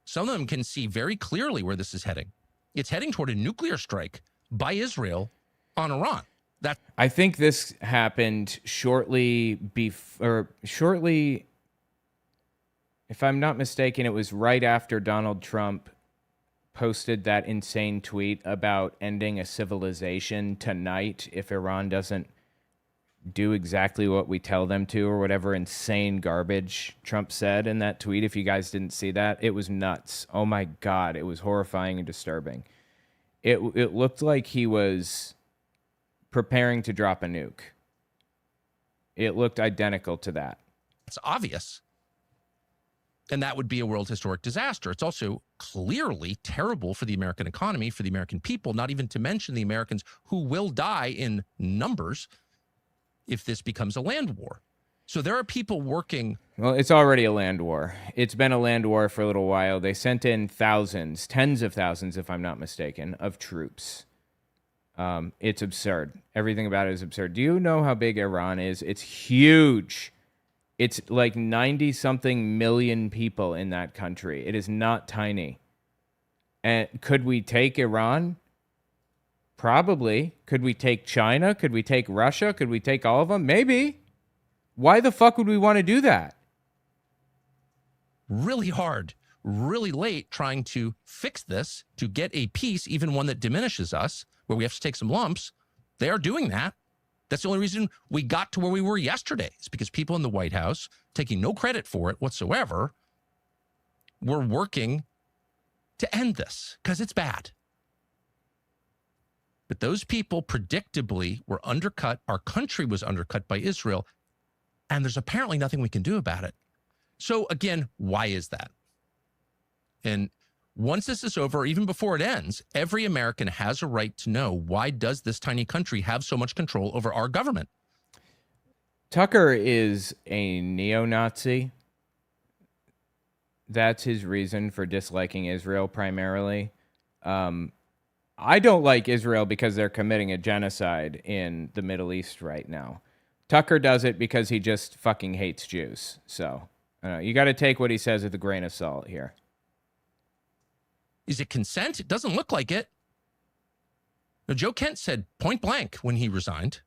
Some of them can see very clearly where this is heading. It's heading toward a nuclear strike by Israel on Iran. I think this happened shortly, if I'm not mistaken, it was right after Donald Trump posted that insane tweet about ending a civilization tonight if Iran doesn't do exactly what we tell them to, or whatever insane garbage Trump said in that tweet. If you guys didn't see that, it was nuts. Oh my God, it was horrifying and disturbing. It looked like he was preparing to drop a nuke. It looked identical to that. It's obvious. And that would be a world historic disaster. It's also clearly terrible for the American economy, for the American people, not even to mention the Americans who will die in numbers if this becomes a land war. So there are people working. Well, it's already a land war. It's been a land war for a little while. They sent in thousands, tens of thousands, if I'm not mistaken, of troops. It's absurd. Everything about it is absurd. Do you know how big Iran is? It's huge. It's like 90-something million people in that country. It is not tiny. And could we take Iran? Probably. Could we take China? Could we take Russia? Could we take all of them? Maybe. Why the fuck would we want to do that? Really hard, really late trying to fix this, to get a peace, even one that diminishes us, where we have to take some lumps. They are doing that. That's the only reason we got to where we were yesterday. It's because people in the White House, taking no credit for it whatsoever, were working to end this because it's bad. But those people predictably were undercut. Our country was undercut by Israel, and there's apparently nothing we can do about it. So again, why is that? And once this is over, even before it ends, every American has a right to know, why does this tiny country have so much control over our government? Tucker is a neo-Nazi. That's his reason for disliking Israel primarily. I don't like Israel because they're committing a genocide in the Middle East right now. Tucker does it because he just fucking hates Jews. So you got to take what he says with a grain of salt here. Is it consent? It doesn't look like it. Now, Joe Kent said point blank when he resigned.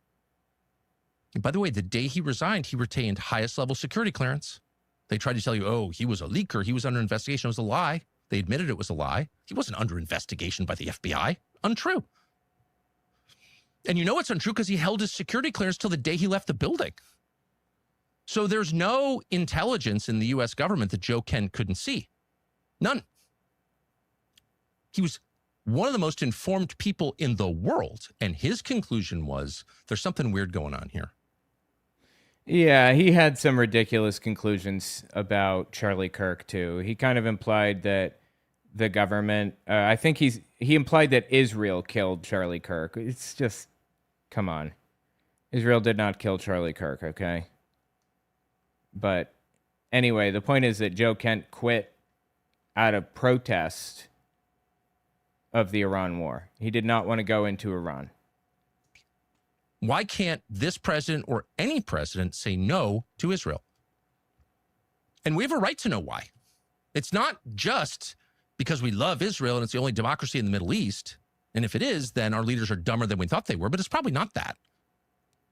And by the way, the day he resigned, he retained highest level security clearance. They tried to tell you, oh, he was a leaker. He was under investigation. It was a lie. They admitted it was a lie. He wasn't under investigation by the FBI. Untrue. And you know it's untrue because he held his security clearance till the day he left the building. So there's no intelligence in the U.S. government that Joe Kent couldn't see. None. He was one of the most informed people in the world. And his conclusion was, there's something weird going on here. Yeah, he had some ridiculous conclusions about Charlie Kirk, too. He kind of implied that the government, I think he implied that Israel killed Charlie Kirk. It's just, come on. Israel did not kill Charlie Kirk, okay? But anyway, the point is that Joe Kent quit out of protest of the Iran war. He did not want to go into Iran. Why can't this president or any president say no to Israel? And we have a right to know why. It's not just because we love Israel and it's the only democracy in the Middle East. And if it is, then our leaders are dumber than we thought they were. But it's probably not that.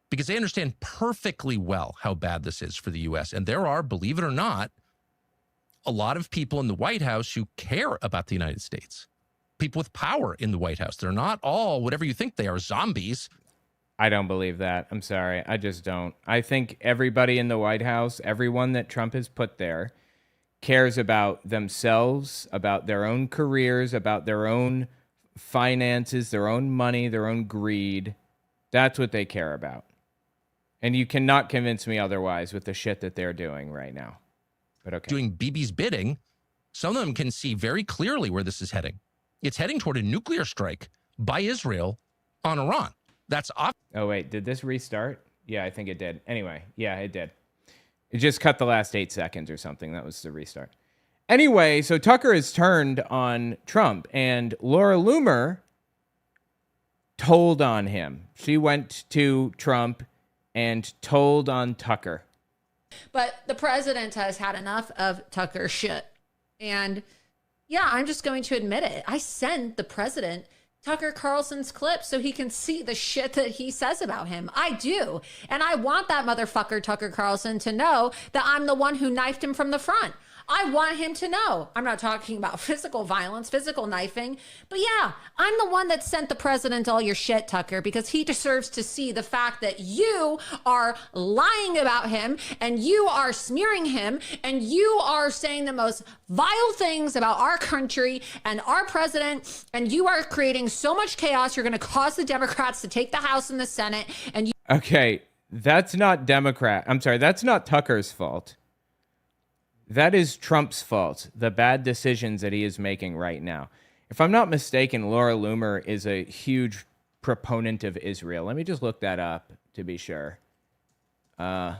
Because they understand perfectly well how bad this is for the U.S. And there are, believe it or not, a lot of people in the White House who care about the United States. People with power in the White House. They're not all whatever you think they are, zombies. I don't believe that. I'm sorry. I just don't. I think everybody in the White House, everyone that Trump has put there, cares about themselves, about their own careers, about their own finances, their own money, their own greed. That's what they care about. And you cannot convince me otherwise with the shit that they're doing right now. But okay. Doing Bibi's bidding, some of them can see very clearly where this is heading. It's heading toward a nuclear strike by Israel on Iran. That's obvious. Oh, wait. Did this restart? Yeah, I think it did. Anyway, yeah, it did. It just cut the last 8 seconds or something. That was the restart. Anyway, so Tucker has turned on Trump, and Laura Loomer told on him. She went to Trump and told on Tucker. But the president has had enough of Tucker shit. And yeah, I'm just going to admit it. I sent the president Tucker Carlson's clip so he can see the shit that he says about him. I do. And I want that motherfucker Tucker Carlson to know that I'm the one who knifed him from the front. I want him to know. I'm not talking about physical violence, physical knifing, but yeah, I'm the one that sent the president all your shit, Tucker, because he deserves to see the fact that you are lying about him and you are smearing him and you are saying the most vile things about our country and our president, and you are creating so much chaos. You're going to cause the Democrats to take the House and the Senate. And you. Okay, that's not that's not Tucker's fault. That is Trump's fault, the bad decisions that he is making right now. If I'm not mistaken, Laura Loomer is a huge proponent of Israel. Let me just look that up to be sure. Hang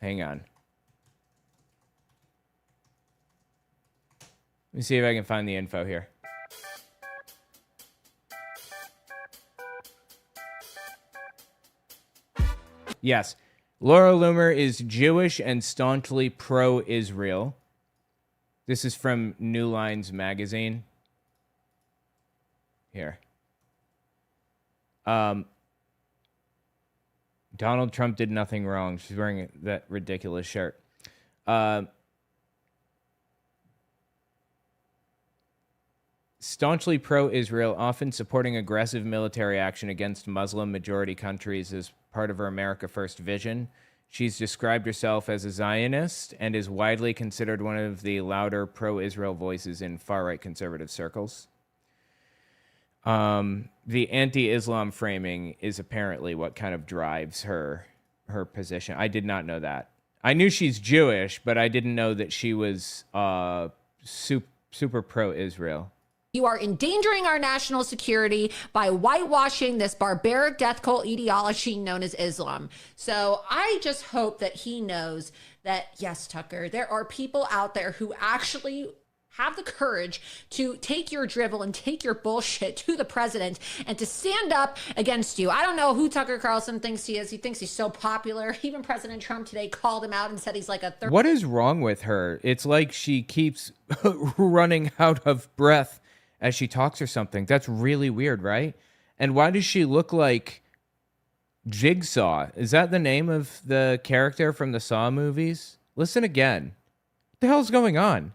on. Let me see if I can find the info here. Yes. Laura Loomer is Jewish and staunchly pro-Israel. This is from New Lines magazine. Here. Donald Trump did nothing wrong. She's wearing that ridiculous shirt. Staunchly pro-Israel, often supporting aggressive military action against Muslim-majority countries as part of her America First vision. She's described herself as a Zionist and is widely considered one of the louder pro-Israel voices in far-right conservative circles. The anti-Islam framing is apparently what kind of drives her position. I did not know that. I knew she's Jewish, but I didn't know that she was super pro-Israel. You are endangering our national security by whitewashing this barbaric death cult ideology known as Islam. So I just hope that he knows that, yes, Tucker, there are people out there who actually have the courage to take your drivel and take your bullshit to the president and to stand up against you. I don't know who Tucker Carlson thinks he is. He thinks he's so popular. Even President Trump today called him out and said he's like a third. What is wrong with her? It's like she keeps running out of breath as she talks or something. That's really weird, right? And why does she look like Jigsaw? Is that the name of the character from the Saw movies? Listen again. What the hell's going on?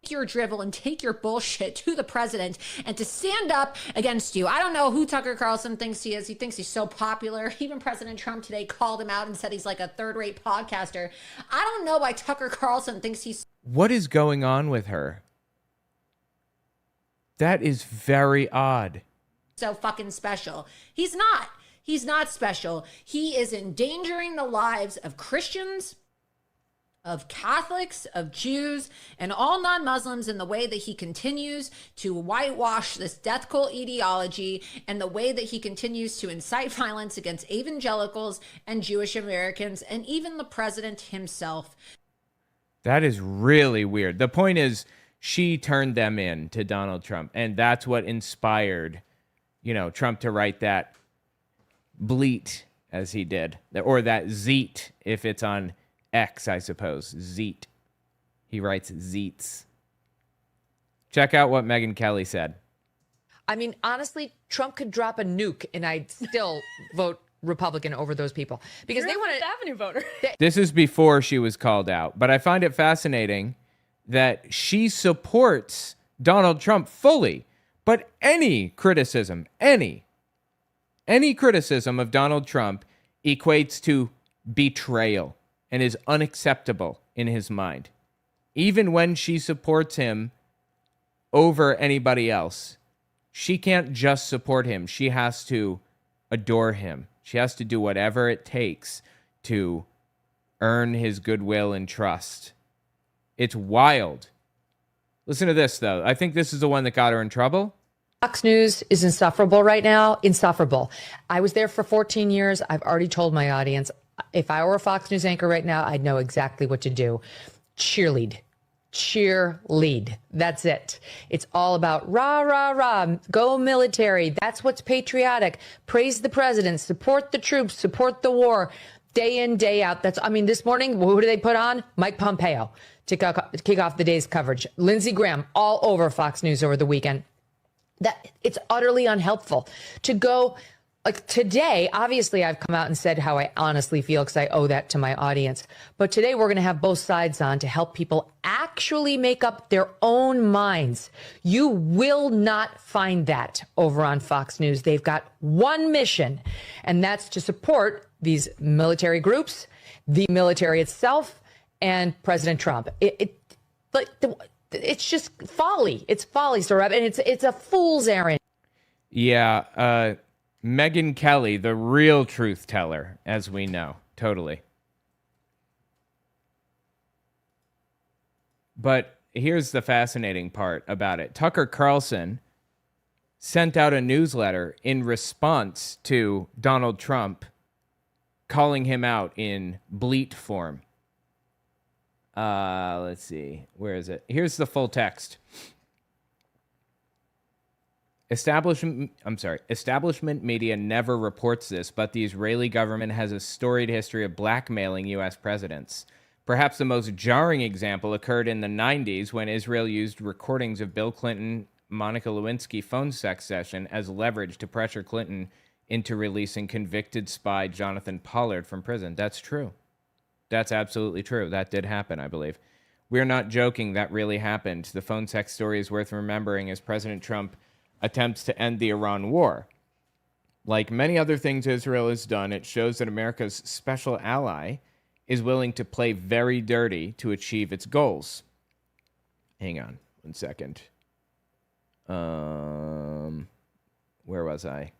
Your drivel and take your bullshit to the president and to stand up against you. I don't know who Tucker Carlson thinks he is. He thinks he's so popular. Even President Trump today called him out and said he's like a third-rate podcaster. I don't know why Tucker Carlson thinks he's... What is going on with her? That is very odd. So fucking special. He's not. He's not special. He is endangering the lives of Christians, of Catholics, of Jews, and all non-Muslims in the way that he continues to whitewash this death cult ideology and the way that he continues to incite violence against evangelicals and Jewish Americans and even the president himself. That is really weird. The point is, she turned them in to Donald Trump, and that's what inspired, Trump to write that bleat as he did, or that zeet if it's on X, I suppose. Zeet. He writes zeets. Check out what Megyn Kelly said. I mean, honestly, Trump could drop a nuke and I'd still vote Republican over those people because they want to Avenue voter. This is before she was called out, but I find it fascinating that she supports Donald Trump fully, but any criticism of Donald Trump equates to betrayal and is unacceptable in his mind. Even when she supports him over anybody else, she can't just support him. She has to adore him. She has to do whatever it takes to earn his goodwill and trust. It's wild. Listen to this, though. I think this is the one that got her in trouble. Fox News is insufferable right now. Insufferable. I was there for 14 years. I've already told my audience, if I were a Fox News anchor right now, I'd know exactly what to do. Cheerlead. That's it. It's all about rah, rah, rah, go military. That's what's patriotic. Praise the president, support the troops, support the war, day in, day out. This morning, who do they put on? Mike Pompeo to kick off the day's coverage. Lindsey Graham all over Fox News over the weekend. that it's utterly unhelpful to go. Like today, obviously, I've come out and said how I honestly feel because I owe that to my audience. But today, we're going to have both sides on to help people actually make up their own minds. You will not find that over on Fox News. They've got one mission, and that's to support these military groups, the military itself, and President Trump. It's just folly. It's folly, Sarab, and it's a fool's errand. Yeah, Megyn Kelly, the real truth teller, as we know. Totally. But here's the fascinating part about it. Tucker Carlson sent out a newsletter in response to Donald Trump calling him out in bleat form. Let's see. Where is it? Here's the full text. Establishment media never reports this, but the Israeli government has a storied history of blackmailing U.S. presidents. Perhaps the most jarring example occurred in the 90s when Israel used recordings of Bill Clinton, Monica Lewinsky phone sex session as leverage to pressure Clinton into releasing convicted spy Jonathan Pollard from prison. That's true. That's absolutely true. That did happen, I believe. We're not joking. That really happened. The phone sex story is worth remembering as President Trump attempts to end the Iran war. Like many other things Israel has done, it shows that America's special ally is willing to play very dirty to achieve its goals. Hang on 1 second. Where was I?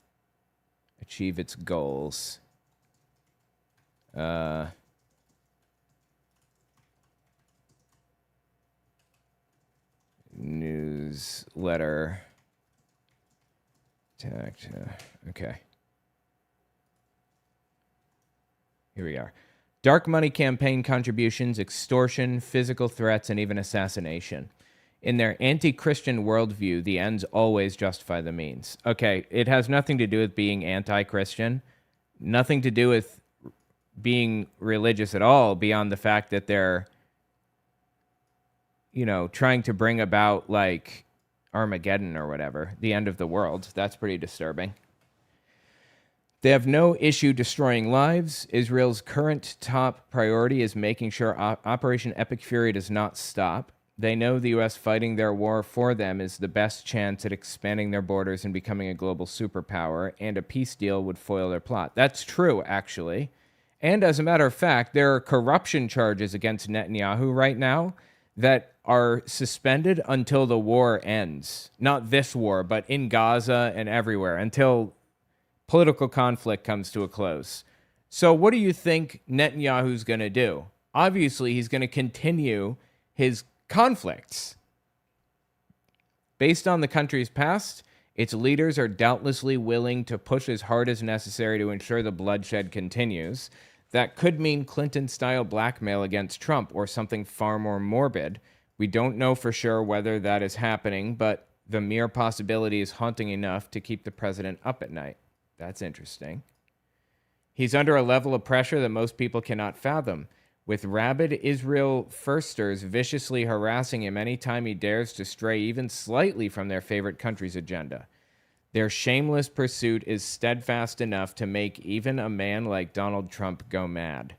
Achieve its goals. Newsletter. Okay. Here we are. Dark money campaign contributions, extortion, physical threats, and even assassination. In their anti-Christian worldview, the ends always justify the means. Okay, it has nothing to do with being anti-Christian, nothing to do with being religious at all, beyond the fact that they're, trying to bring about, like, Armageddon or whatever, the end of the world. That's pretty disturbing. They have no issue destroying lives. Israel's current top priority is making sure Operation Epic Fury does not stop. They know the U.S. fighting their war for them is the best chance at expanding their borders and becoming a global superpower, and a peace deal would foil their plot. That's true, actually. And as a matter of fact, there are corruption charges against Netanyahu right now that are suspended until the war ends. Not this war, but in Gaza and everywhere, until political conflict comes to a close. So what do you think Netanyahu's going to do? Obviously, he's going to continue his conflicts. Based on the country's past, its leaders are doubtlessly willing to push as hard as necessary to ensure the bloodshed continues. That could mean Clinton-style blackmail against Trump or something far more morbid. We don't know for sure whether that is happening, but the mere possibility is haunting enough to keep the president up at night. That's interesting. He's under a level of pressure that most people cannot fathom, with rabid Israel firsters viciously harassing him anytime he dares to stray even slightly from their favorite country's agenda. Their shameless pursuit is steadfast enough to make even a man like Donald Trump go mad.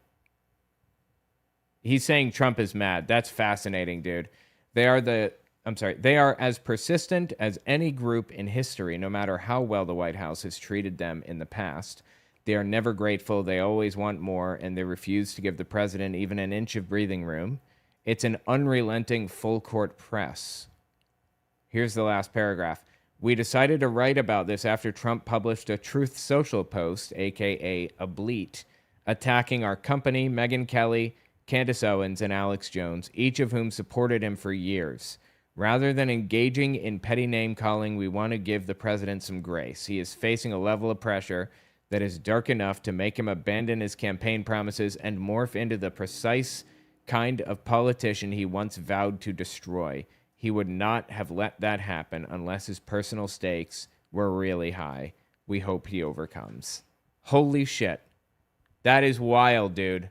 He's saying Trump is mad. That's fascinating, dude. They are as persistent as any group in history, no matter how well the White House has treated them in the past. They are never grateful. They always want more, and they refuse to give the president even an inch of breathing room. It's an unrelenting full-court press. Here's the last paragraph. We decided to write about this after Trump published a Truth Social post, a.k.a. a bleat, attacking our company, Megyn Kelly, Candace Owens, and Alex Jones, each of whom supported him for years. Rather than engaging in petty name-calling, we want to give the president some grace. He is facing a level of pressure that is dark enough to make him abandon his campaign promises and morph into the precise kind of politician he once vowed to destroy. He would not have let that happen unless his personal stakes were really high. We hope he overcomes. Holy shit. That is wild, dude.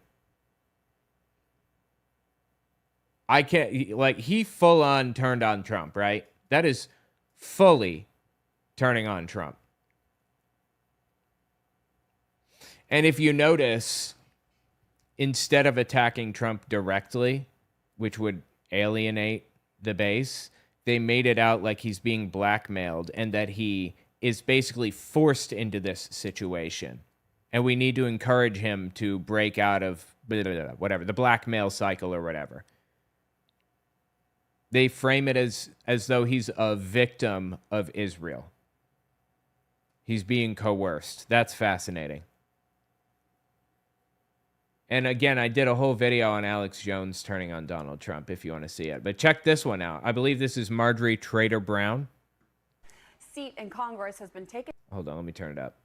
I can't, like, he full on turned on Trump, right? That is fully turning on Trump. And if you notice, instead of attacking Trump directly, which would alienate the base, they made it out like he's being blackmailed and that he is basically forced into this situation. And we need to encourage him to break out of whatever, the blackmail cycle or whatever. They frame it as though he's a victim of Israel. He's being coerced. That's fascinating. And again, I did a whole video on Alex Jones turning on Donald Trump, if you want to see it. But check this one out. I believe this is Marjorie Trader Brown. Seat in Congress has been taken. Hold on, let me turn it up.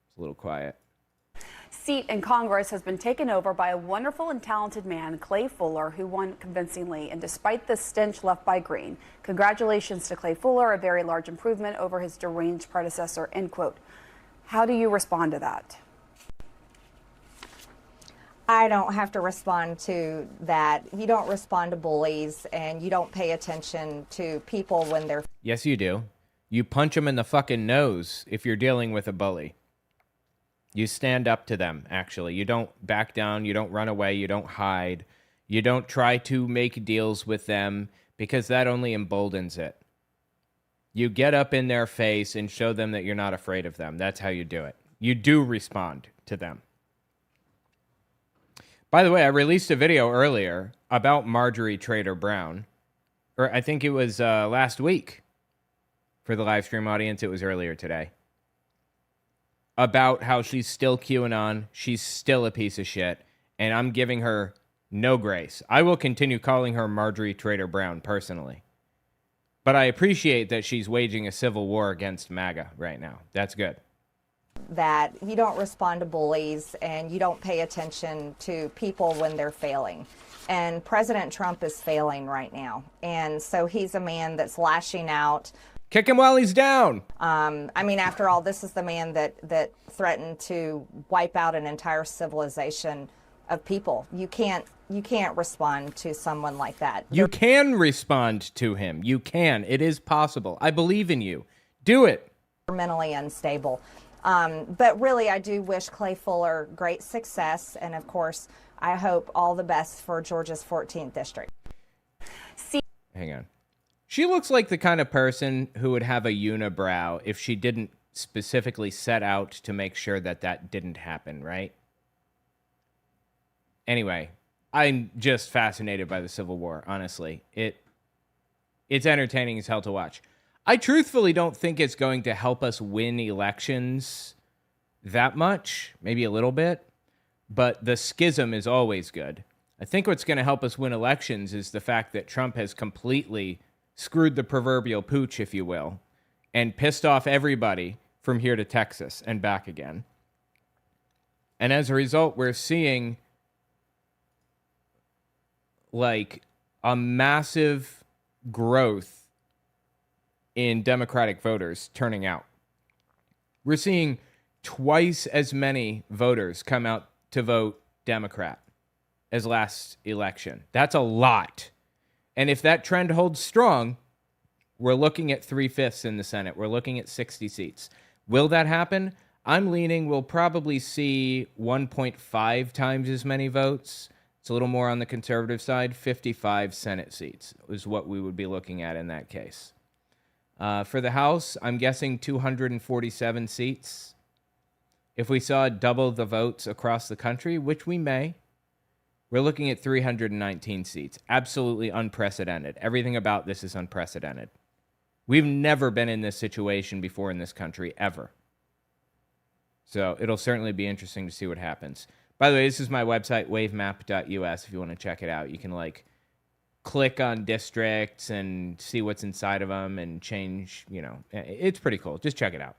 It's a little quiet. Seat in Congress has been taken over by a wonderful and talented man, Clay Fuller, who won convincingly. And despite the stench left by Green, congratulations to Clay Fuller, a very large improvement over his deranged predecessor, end quote. How do you respond to that? I don't have to respond to that. You don't respond to bullies, and you don't pay attention to people when they're... Yes, you do. You punch them in the fucking nose if you're dealing with a bully. You stand up to them, actually. You don't back down. You don't run away. You don't hide. You don't try to make deals with them because that only emboldens it. You get up in their face and show them that you're not afraid of them. That's how you do it. You do respond to them. By the way, I released a video earlier about Marjorie Trader Brown, or I think it was last week. For the live stream audience, it was earlier today. About how she's still QAnon, she's still a piece of shit, and I'm giving her no grace. I will continue calling her Marjorie Trader Brown personally. But I appreciate that she's waging a civil war against MAGA right now. That's good. That you don't respond to bullies, and you don't pay attention to people when they're failing. And President Trump is failing right now. And so he's a man that's lashing out. Kick him while he's down. I mean, after all, this is the man that threatened to wipe out an entire civilization of people. You can't respond to someone like that. You can respond to him. You can. It is possible. I believe in you. Do it. They're mentally unstable. But really, I do wish Clay Fuller great success. And of course, I hope all the best for Georgia's 14th district. Hang on. She looks like the kind of person who would have a unibrow if she didn't specifically set out to make sure that that didn't happen, right? Anyway, I'm just fascinated by the Civil War, honestly. It's entertaining as hell to watch. I truthfully don't think it's going to help us win elections that much, maybe a little bit, but the schism is always good. I think what's going to help us win elections is the fact that Trump has completely screwed the proverbial pooch, if you will, and pissed off everybody from here to Texas and back again. And as a result, we're seeing like a massive growth in Democratic voters turning out. We're seeing twice as many voters come out to vote Democrat as last election. That's a lot. And if that trend holds strong, we're looking at 3/5 in the Senate. We're looking at 60 seats. Will that happen? I'm leaning we'll probably see 1.5 times as many votes. It's a little more on the conservative side. 55 Senate seats is what we would be looking at in that case. For the House, I'm guessing 247 seats. If we saw double the votes across the country, which we may, we're looking at 319 seats. Absolutely unprecedented. Everything about this is unprecedented. We've never been in this situation before in this country, ever. So it'll certainly be interesting to see what happens. By the way, this is my website, wavemap.us, if you want to check it out. You can, like, click on districts and see what's inside of them and change, you know. It's pretty cool. Just check it out.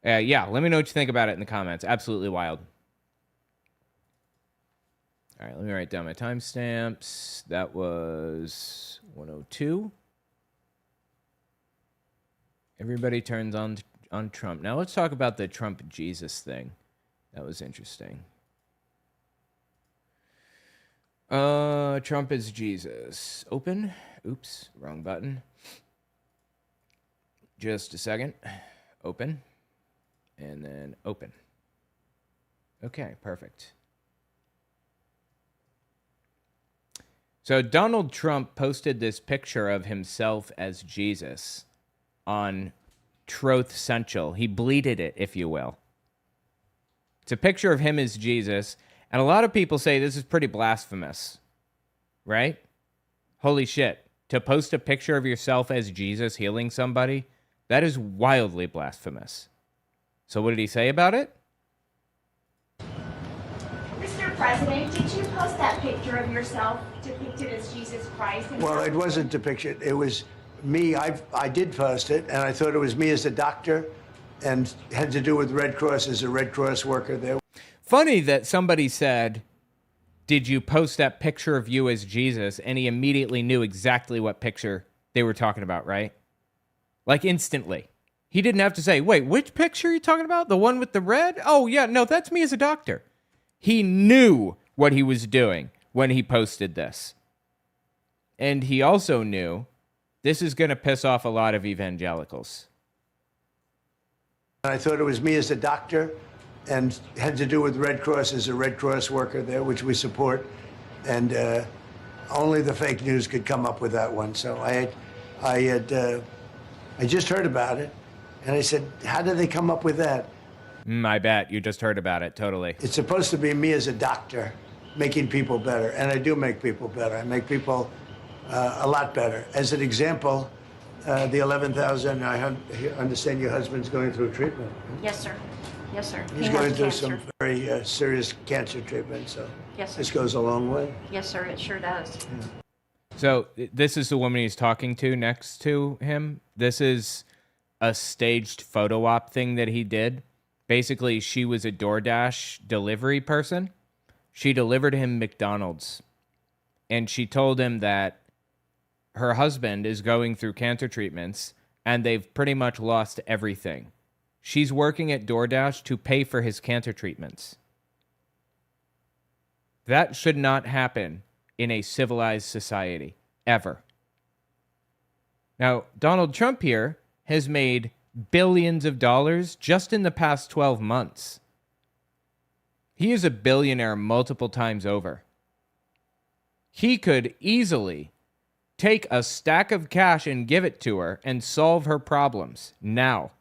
Yeah, let me know what you think about it in the comments. Absolutely wild. All right, let me write down my timestamps. That was 102. Everybody turns on Trump. Now let's talk about the Trump Jesus thing. That was interesting. Trump is Jesus. Open. Oops, wrong button. Just a second. Open. And then open. Okay, perfect. So Donald Trump posted this picture of himself as Jesus on Truth Central. He bleated it, if you will. It's a picture of him as Jesus, and a lot of people say this is pretty blasphemous, right? Holy shit. To post a picture of yourself as Jesus healing somebody, that is wildly blasphemous. So what did he say about it? Mr. President, did you post that picture of yourself depicted as Jesus Christ? Well, it wasn't depicted. It was me. I did post it, and I thought it was me as a doctor, and had to do with Red Cross as a Red Cross worker there. Funny that somebody said, did you post that picture of you as Jesus? And he immediately knew exactly what picture they were talking about, right? Like instantly. He didn't have to say, wait, which picture are you talking about? The one with the red? Oh, yeah, no, that's me as a doctor. He knew what he was doing when he posted this. And he also knew this is going to piss off a lot of evangelicals. I thought it was me as a doctor, and had to do with Red Cross as a Red Cross worker there, which we support. And only the fake news could come up with that one. So I just heard about it, and I said, how did they come up with that? I bet you just heard about it, totally. It's supposed to be me as a doctor making people better, and I do make people better. I make people a lot better. As an example, the 11,000, I understand your husband's going through treatment. Yes, sir. Yes, sir. He's going through some very serious cancer treatment, so yes, sir. This goes a long way. Yes, sir, it sure does. Yeah. So this is the woman he's talking to next to him. This is a staged photo op thing that he did. Basically, she was a DoorDash delivery person. She delivered him McDonald's. And she told him that her husband is going through cancer treatments and they've pretty much lost everything. She's working at DoorDash to pay for his cancer treatments. That should not happen in a civilized society, ever. Now, Donald Trump here has made billions of dollars just in the past 12 months. He is a billionaire multiple times over. He could easily take a stack of cash and give it to her and solve her problems now.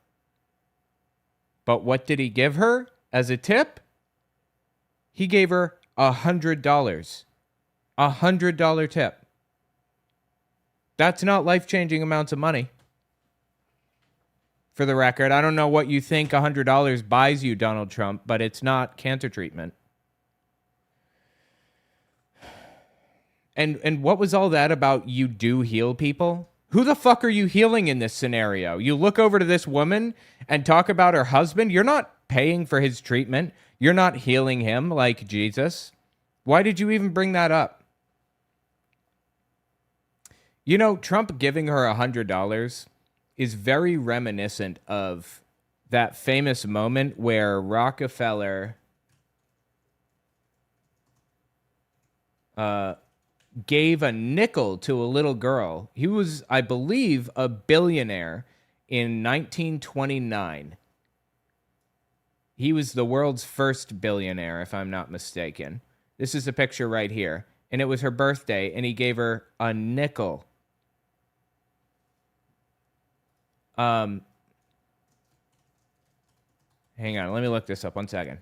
But what did he give her as a tip? He gave her $100. $100 tip. That's not life-changing amounts of money. For the record, I don't know what you think $100 buys you, Donald Trump, but it's not cancer treatment. And what was all that about you do heal people? Who the fuck are you healing in this scenario? You look over to this woman and talk about her husband. You're not paying for his treatment. You're not healing him like Jesus. Why did you even bring that up? You know, Trump giving her $100 is very reminiscent of that famous moment where Rockefeller gave a nickel to a little girl. He was, I believe, a billionaire in 1929. He was the world's first billionaire, if I'm not mistaken. This is a picture right here. And it was her birthday, and he gave her a nickel. Hang on, let me look this up 1 second.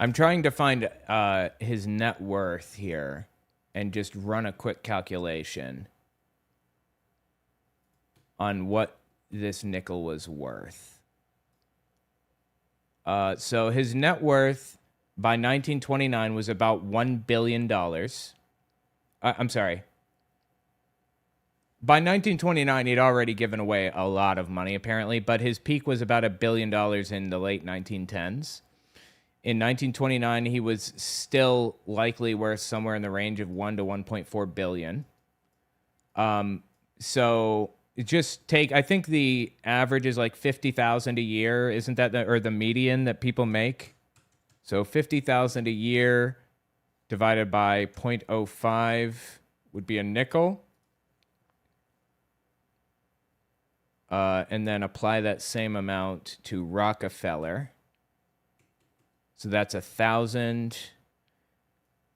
I'm trying to find his net worth here and just run a quick calculation on what this nickel was worth. So his net worth by 1929 was about $1 billion. I'm sorry. By 1929, he'd already given away a lot of money, apparently, but his peak was about $1 billion in the late 1910s. In 1929, he was still likely worth somewhere in the range of 1 to 1.4 billion. So just take, I think the average is like 50,000 a year. Isn't that or the median that people make? So 50,000 a year divided by 0.05 would be a nickel. And then apply that same amount to Rockefeller. So that's 1,000.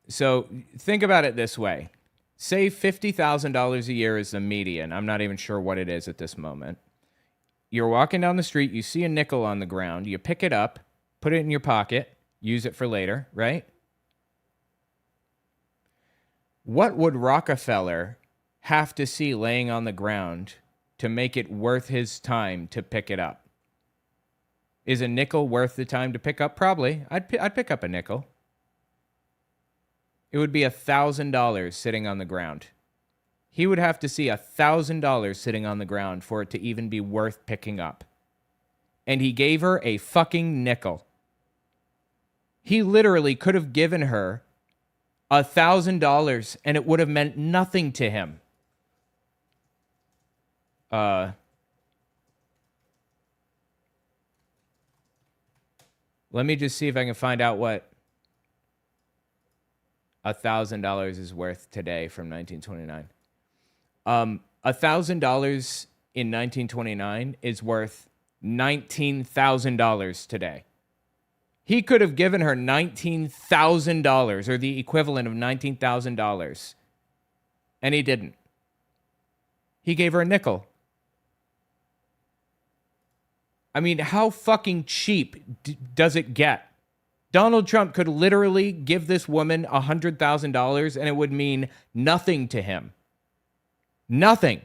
So think about it this way. Say $50,000 a year is the median. I'm not even sure what it is at this moment. You're walking down the street, you see a nickel on the ground, you pick it up, put it in your pocket, use it for later, right? What would Rockefeller have to see laying on the ground to make it worth his time to pick it up? Is a nickel worth the time to pick up? Probably. I'd pick up a nickel. It would be $1,000 sitting on the ground. He would have to see $1,000 sitting on the ground for it to even be worth picking up. And he gave her a fucking nickel. He literally could have given her $1,000 and it would have meant nothing to him. Let me just see if I can find out what $1,000 is worth today from 1929. $1,000 in 1929 is worth $19,000 today. He could have given her $19,000 or the equivalent of $19,000, and he didn't. He gave her a nickel. I mean, how fucking cheap does it get? Donald Trump could literally give this woman $100,000 and it would mean nothing to him. Nothing.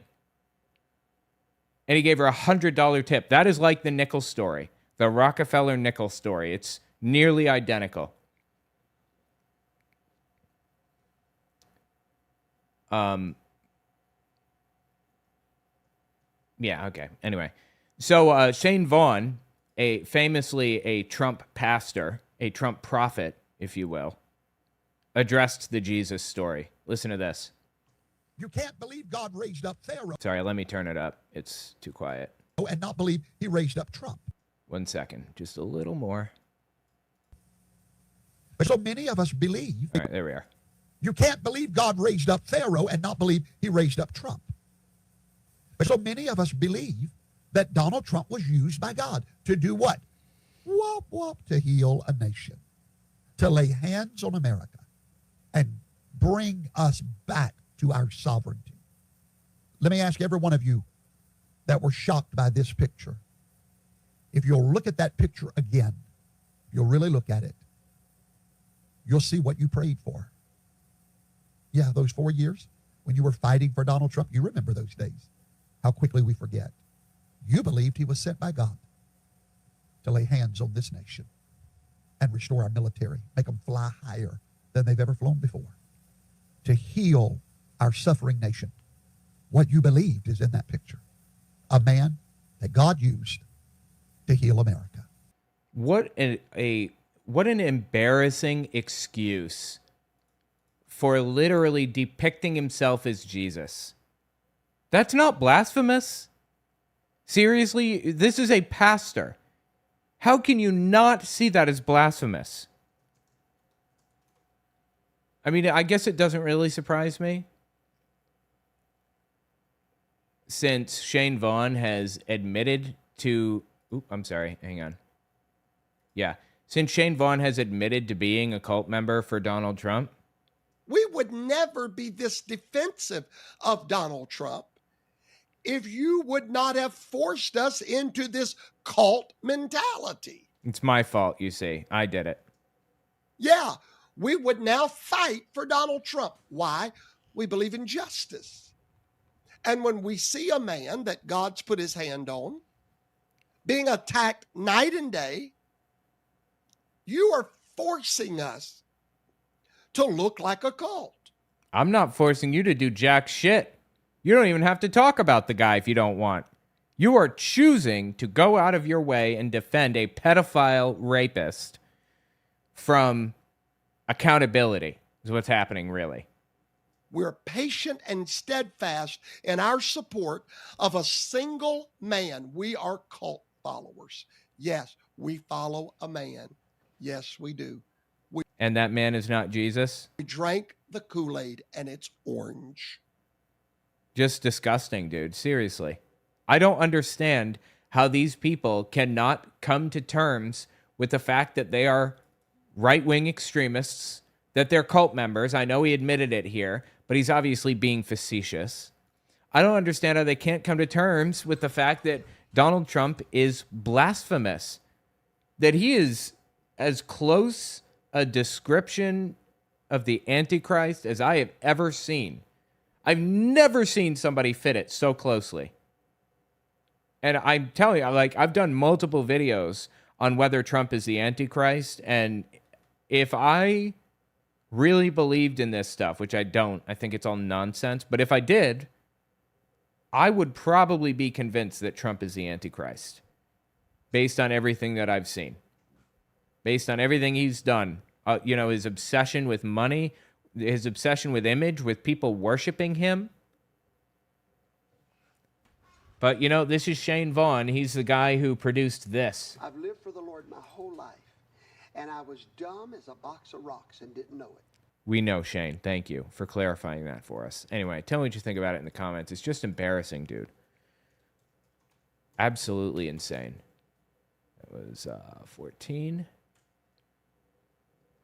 And he gave her a $100 tip. That is like the nickel story, the Rockefeller nickel story. It's nearly identical. Yeah, okay. Anyway. So Shane Vaughn, famously a Trump pastor, a Trump prophet, if you will, addressed the Jesus story. Listen to this. You can't believe God raised up Pharaoh. Sorry, let me turn it up. It's too quiet. And not believe he raised up Trump. 1 second. Just a little more. But so many of us believe. All right, there we are. You can't believe God raised up Pharaoh and not believe he raised up Trump. But so many of us believe that Donald Trump was used by God to do what? Whoop, whoop, to heal a nation, to lay hands on America and bring us back to our sovereignty. Let me ask every one of you that were shocked by this picture. If you'll look at that picture again, you'll really look at it. You'll see what you prayed for. Yeah, those 4 years when you were fighting for Donald Trump, you remember those days. How quickly we forget. You believed he was sent by God to lay hands on this nation and restore our military, make them fly higher than they've ever flown before, to heal our suffering nation. What you believed is in that picture. A man that God used to heal America. What an embarrassing excuse for literally depicting himself as Jesus. That's not blasphemous. Seriously, this is a pastor. How can you not see that as blasphemous? I mean, I guess it doesn't really surprise me, since Shane Vaughn has admitted to... I'm sorry, hang on. Yeah, since Shane Vaughn has admitted to being a cult member for Donald Trump. We would never be this defensive of Donald Trump if you would not have forced us into this cult mentality. It's my fault, you see. I did it. Yeah, we would now fight for Donald Trump. Why? We believe in justice. And when we see a man that God's put his hand on being attacked night and day, You are forcing us to look like a cult. I'm not forcing you to do jack shit. You don't even have to talk about the guy if you don't want. You are choosing to go out of your way and defend a pedophile rapist from accountability is what's happening, really. We're patient and steadfast in our support of a single man. We are cult followers. Yes, we follow a man. Yes, we do. And that man is not Jesus? We drank the Kool-Aid and it's orange. Just disgusting, dude. Seriously. I don't understand how these people cannot come to terms with the fact that they are right-wing extremists, that they're cult members. I know he admitted it here, but he's obviously being facetious. I don't understand how they can't come to terms with the fact that Donald Trump is blasphemous, that he is as close a description of the Antichrist as I have ever seen. I've never seen somebody fit it so closely. And I'm telling you, like, I've done multiple videos on whether Trump is the Antichrist. And if I really believed in this stuff, which I don't, I think it's all nonsense. But if I did, I would probably be convinced that Trump is the Antichrist based on everything that I've seen, based on everything he's done. His obsession with money, his obsession with image, with people worshiping him. But, this is Shane Vaughn. He's the guy who produced this. I've lived for the Lord my whole life, and I was dumb as a box of rocks and didn't know it. We know, Shane. Thank you for clarifying that for us. Anyway, tell me what you think about it in the comments. It's just embarrassing, dude. Absolutely insane. That was 14.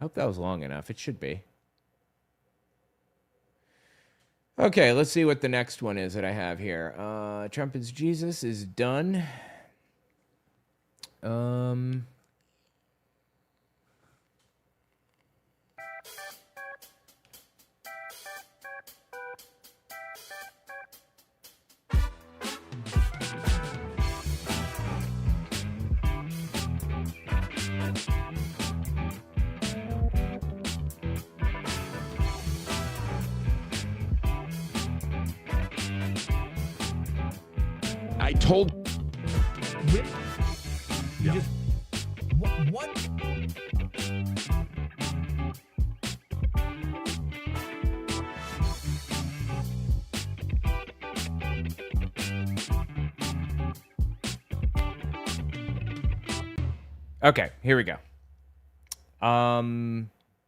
I hope that was long enough. It should be. Okay, let's see what the next one is that I have here. Trump is Jesus is done. I told. Yeah. What? Okay, here we go.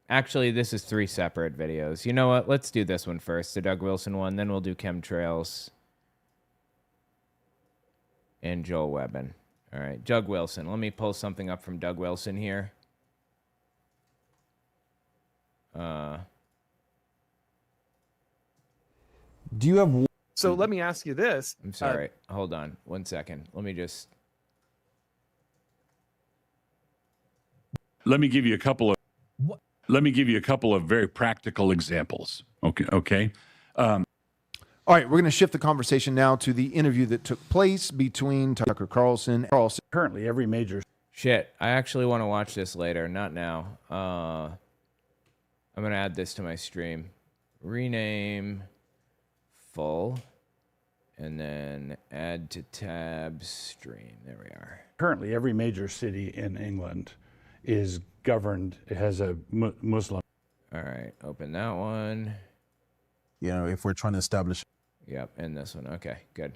Actually, this is 3 separate videos. You know what? Let's do this one first, the Doug Wilson one. Then we'll do chemtrails and Joel Webbin. All right, Doug Wilson. Let me pull something up from Doug Wilson here. Do you have... So let me ask you this. I'm sorry. Hold on 1 second. Let me just... Let me give you a couple of... Let me give you a couple of very practical examples. Okay. All right, we're going to shift the conversation now to the interview that took place between Tucker Carlson. Currently, every major... Shit, I actually want to watch this later, not now. I'm going to add this to my stream. Rename full, and then add to tabs stream. There we are. Currently, every major city in England is governed, it has a Muslim. All right, open that one. If we're trying to establish... Yep, and this one. Okay, good.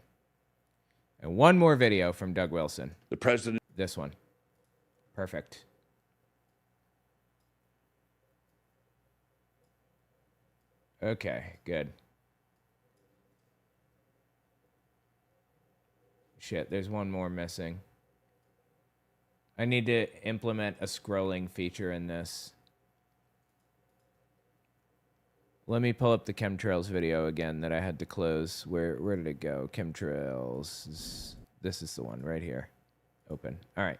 And one more video from Doug Wilson. The president... This one. Perfect. Okay, good. Shit, there's one more missing. I need to implement a scrolling feature in this. Let me pull up the chemtrails video again that I had to close. Where did it go? Chemtrails. This is the one right here. Open. All right.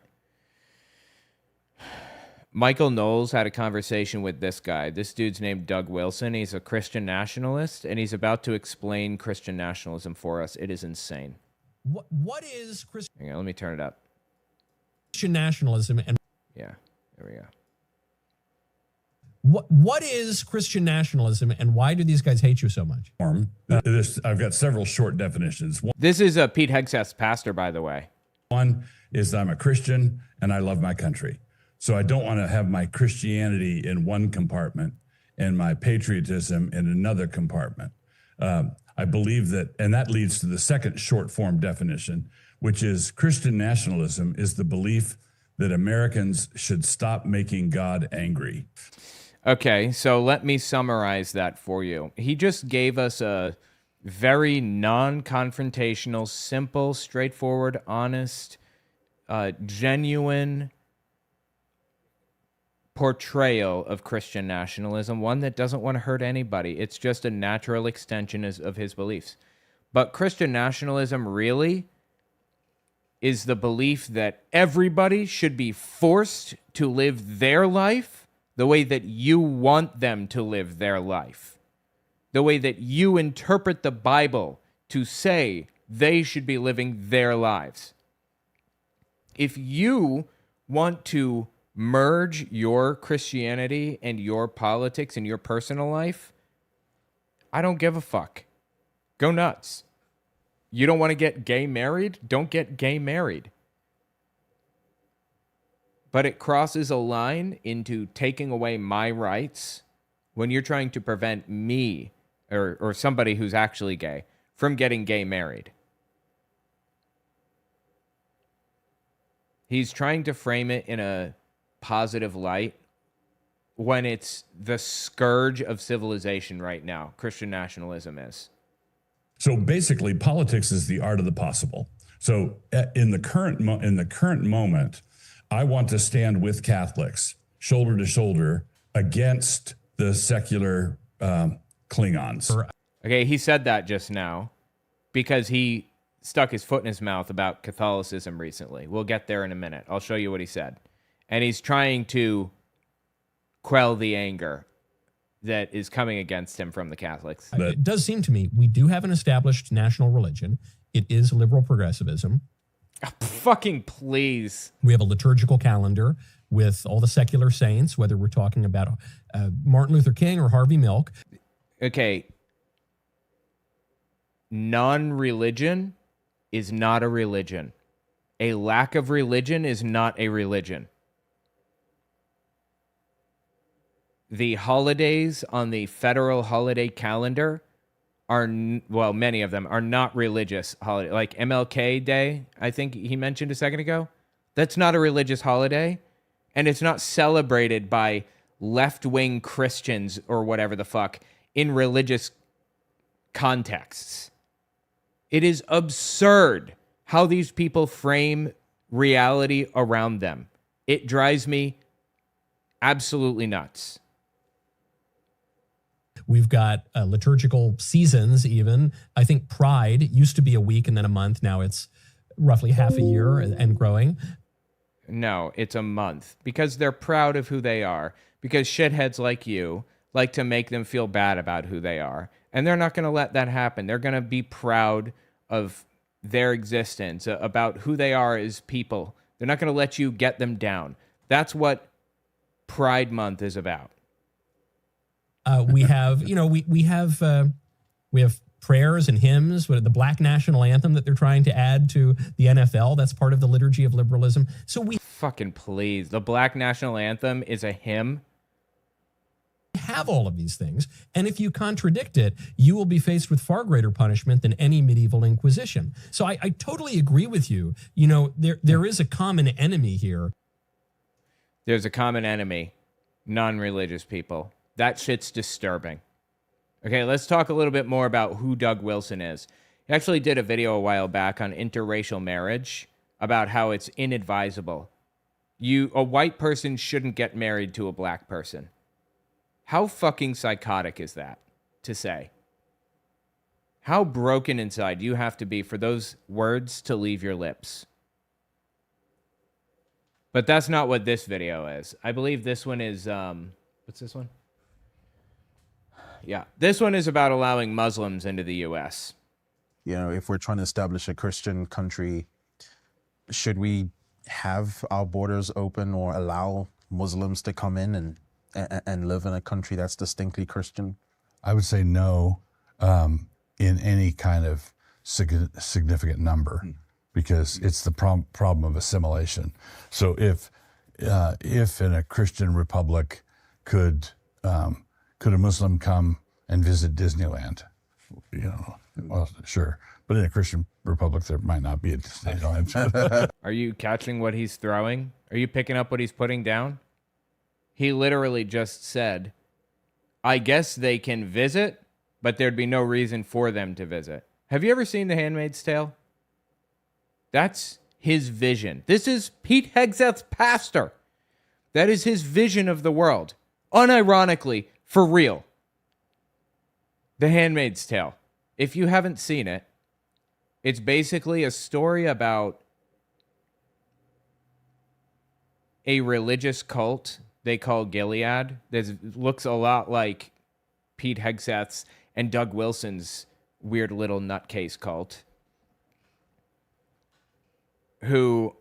Michael Knowles had a conversation with this guy. This dude's named Doug Wilson. He's a Christian nationalist, and he's about to explain Christian nationalism for us. It is insane. What is Christian... Hang on, let me turn it up. Nationalism and... Yeah, there we go. What is Christian nationalism, and why do these guys hate you so much? I've got several short definitions. This is Pete Hegseth's pastor, by the way. One is I'm a Christian and I love my country. So I don't want to have my Christianity in one compartment and my patriotism in another compartment. I believe that, and that leads to the second short form definition, which is Christian nationalism is the belief that Americans should stop making God angry. Okay, so let me summarize that for you. He just gave us a very non-confrontational, simple, straightforward, honest, genuine portrayal of Christian nationalism, one that doesn't want to hurt anybody. It's just a natural extension of his beliefs. But Christian nationalism really is the belief that everybody should be forced to live their life the way that you want them to live their life, the way that you interpret the Bible to say they should be living their lives. If you want to merge your Christianity and your politics and your personal life, I don't give a fuck. Go nuts. You don't want to get gay married? Don't get gay married. But it crosses a line into taking away my rights when you're trying to prevent me or somebody who's actually gay from getting gay married. He's trying to frame it in a positive light when it's the scourge of civilization right now. Christian nationalism is. So basically, politics is the art of the possible. So in the current moment, I want to stand with Catholics, shoulder to shoulder, against the secular Klingons. Okay, he said that just now because he stuck his foot in his mouth about Catholicism recently. We'll get there in a minute. I'll show you what he said. And he's trying to quell the anger that is coming against him from the Catholics. It does seem to me we do have an established national religion. It is liberal progressivism. Oh, fucking please. We have a liturgical calendar with all the secular saints, whether we're talking about Martin Luther King or Harvey Milk. Okay. Non-religion is not a religion. A lack of religion is not a religion. The holidays on the federal holiday calendar are, well, many of them are not religious holidays. Like MLK Day, I think he mentioned a second ago. That's not a religious holiday. And it's not celebrated by left-wing Christians or whatever the fuck in religious contexts. It is absurd how these people frame reality around them. It drives me absolutely nuts. We've got liturgical seasons even. I think Pride used to be a week and then a month. Now it's roughly half a year and growing. No, it's a month because they're proud of who they are. Because shitheads like you like to make them feel bad about who they are. And they're not going to let that happen. They're going to be proud of their existence, about who they are as people. They're not going to let you get them down. That's what Pride Month is about. We have, we have prayers and hymns. The Black national anthem that they're trying to add to the NFL. That's part of the liturgy of liberalism. So we fucking please. The Black national anthem is a hymn. Have all of these things, and if you contradict it, you will be faced with far greater punishment than any medieval inquisition. So I totally agree with you. There is a common enemy here. There's a common enemy, non-religious people. That shit's disturbing. Okay, let's talk a little bit more about who Doug Wilson is. He actually did a video a while back on interracial marriage about how it's inadvisable. A white person shouldn't get married to a black person. How fucking psychotic is that to say? How broken inside you have to be for those words to leave your lips? But that's not what this video is. I believe this one is, what's this one? Yeah, this one is about allowing Muslims into the U.S. If we're trying to establish a Christian country, should we have our borders open or allow Muslims to come in and and live in a country that's distinctly Christian? I would say no in any kind of significant number, because it's the problem of assimilation. So if in a Christian republic could a Muslim come and visit Disneyland? Well, sure. But in a Christian republic, there might not be a Disneyland. Are you catching what he's throwing? Are you picking up what he's putting down? He literally just said, I guess they can visit, but there'd be no reason for them to visit. Have you ever seen The Handmaid's Tale? That's his vision. This is Pete Hegseth's pastor. That is his vision of the world. Unironically, for real. The Handmaid's Tale. If you haven't seen it, it's basically a story about a religious cult they call Gilead. That looks a lot like Pete Hegseth's and Doug Wilson's weird little nutcase cult, who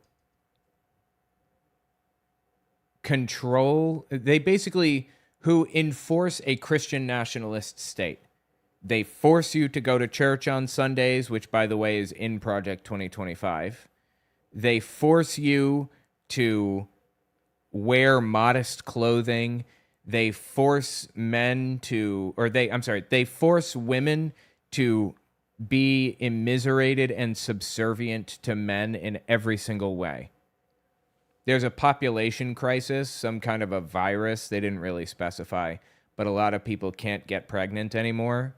who enforce a Christian nationalist state. They force you to go to church on Sundays, which, by the way, is in Project 2025. They force you to wear modest clothing. They force they force women to be immiserated and subservient to men in every single way. There's a population crisis, some kind of a virus. They didn't really specify, but a lot of people can't get pregnant anymore.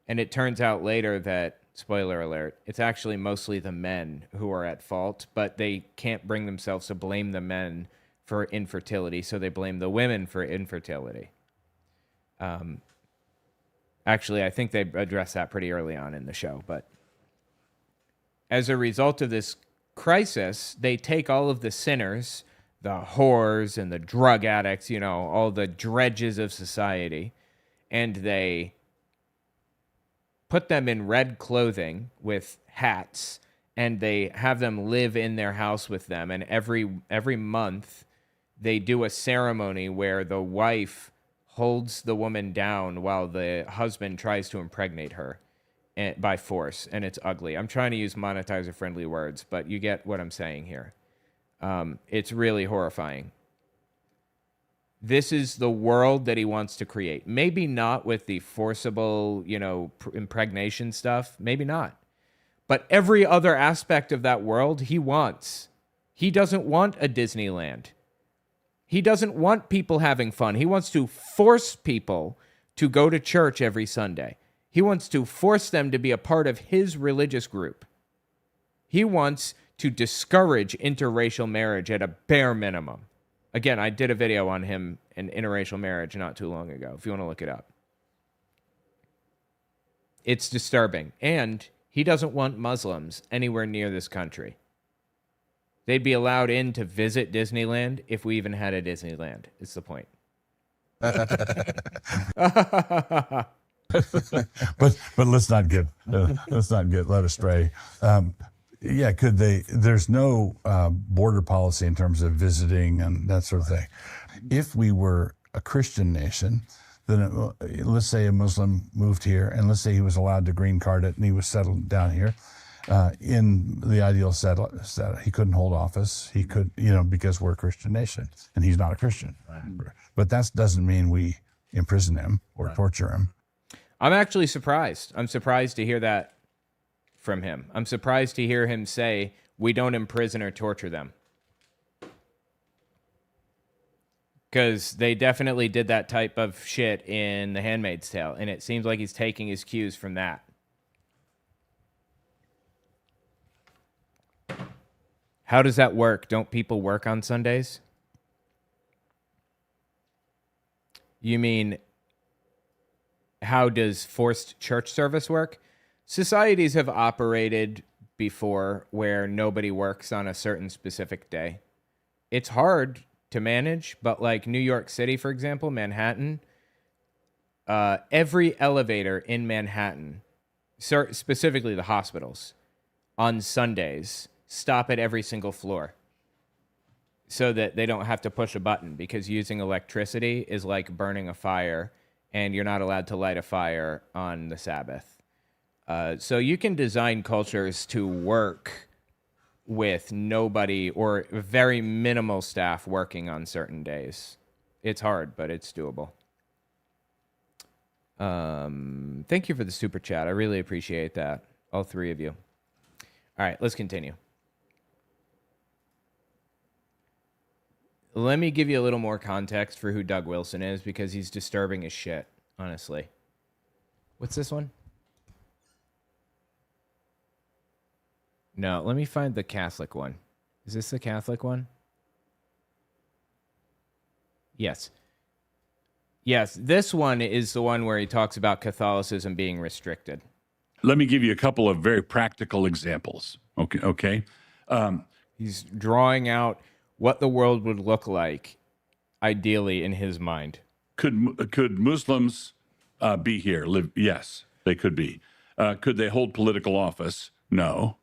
And it turns out later that, spoiler alert, it's actually mostly the men who are at fault, but they can't bring themselves to blame the men for infertility, so they blame the women for infertility. Actually, I think they addressed that pretty early on in the show, but as a result of this crisis, they take all of the sinners, the whores and the drug addicts, all the dredges of society, and they put them in red clothing with hats, and they have them live in their house with them. And every month, they do a ceremony where the wife holds the woman down while the husband tries to impregnate her by force, and it's ugly. I'm trying to use monetizer-friendly words, but you get what I'm saying here. It's really horrifying. This is the world that he wants to create. Maybe not with the forcible, impregnation stuff. Maybe not. But every other aspect of that world he wants. He doesn't want a Disneyland. He doesn't want people having fun. He wants to force people to go to church every Sunday. He wants to force them to be a part of his religious group. He wants to discourage interracial marriage at a bare minimum. Again, I did a video on him and interracial marriage not too long ago, if you want to look it up. It's disturbing. And he doesn't want Muslims anywhere near this country. They'd be allowed in to visit Disneyland if we even had a Disneyland, is the point. but let's not get led astray. Yeah, could they? There's no border policy in terms of visiting and that sort of thing. If we were a Christian nation, then let's say a Muslim moved here, and let's say he was allowed to green card it, and he was settled down here. In the ideal setup, he couldn't hold office. He could, because we're a Christian nation, and he's not a Christian. Right. But that doesn't mean we imprison him or torture him. I'm actually surprised. I'm surprised to hear that from him. I'm surprised to hear him say, we don't imprison or torture them. Because they definitely did that type of shit in The Handmaid's Tale, and it seems like he's taking his cues from that. How does that work? Don't people work on Sundays? You mean, how does forced church service work? Societies have operated before where nobody works on a certain specific day. It's hard to manage, but like New York City, for example, Manhattan, every elevator in Manhattan, specifically the hospitals, on Sundays, stop at every single floor. so that they don't have to push a button, because using electricity is like burning a fire, and you're not allowed to light a fire on the Sabbath. So you can design cultures to work with nobody or very minimal staff working on certain days. It's hard, but it's doable. Thank you for the super chat. I really appreciate that. All three of you. All right, let's continue. Let me give you a little more context for who Doug Wilson is, because he's disturbing as shit, honestly. What's this one? No, let me find the Catholic one. Is this the Catholic one? Yes. Yes, this one is the one where he talks about Catholicism being restricted. Let me give you a couple of very practical examples. Okay. He's drawing out what the world would look like, ideally, in his mind. Could Muslims be here? Live? Yes, they could be. Could they hold political office? No.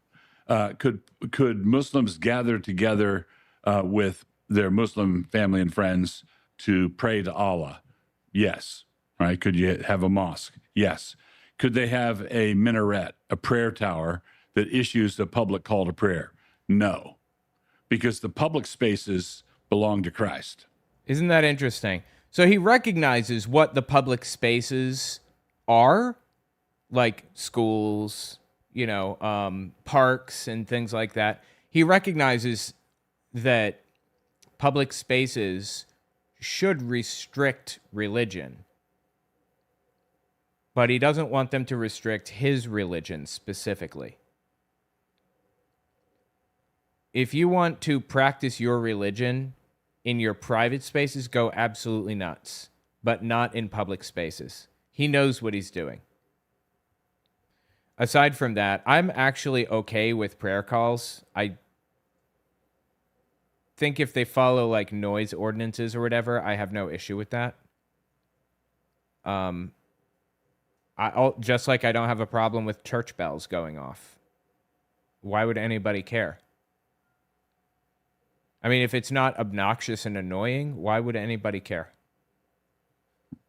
Could Muslims gather together with their Muslim family and friends to pray to Allah? Yes. Right? Could you have a mosque? Yes. Could they have a minaret, a prayer tower that issues a public call to prayer? No, because the public spaces belong to Christ. Isn't that interesting? So he recognizes what the public spaces are, like schools, parks and things like that. He recognizes that public spaces should restrict religion, but he doesn't want them to restrict his religion specifically. If you want to practice your religion in your private spaces, go absolutely nuts, but not in public spaces. He knows what he's doing. Aside from that, I'm actually okay with prayer calls. I think if they follow like noise ordinances or whatever, I have no issue with that. Just like I don't have a problem with church bells going off. Why would anybody care? I mean, if it's not obnoxious and annoying, why would anybody care?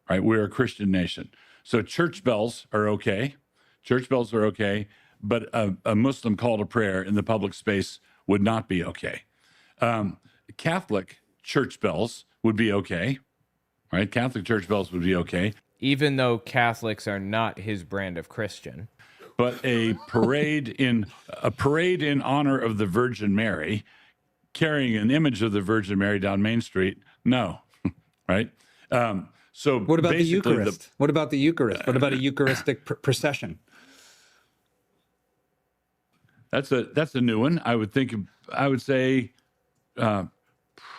Right, we're a Christian nation. So church bells are okay. Church bells are okay, but a Muslim call to prayer in the public space would not be okay. Catholic church bells would be okay, right? Catholic church bells would be okay. Even though Catholics are not his brand of Christian. But a parade in honor of the Virgin Mary, carrying an image of the Virgin Mary down Main Street, no, right? So what about the Eucharist? What about the Eucharist? What about a Eucharistic procession? That's a new one. I would say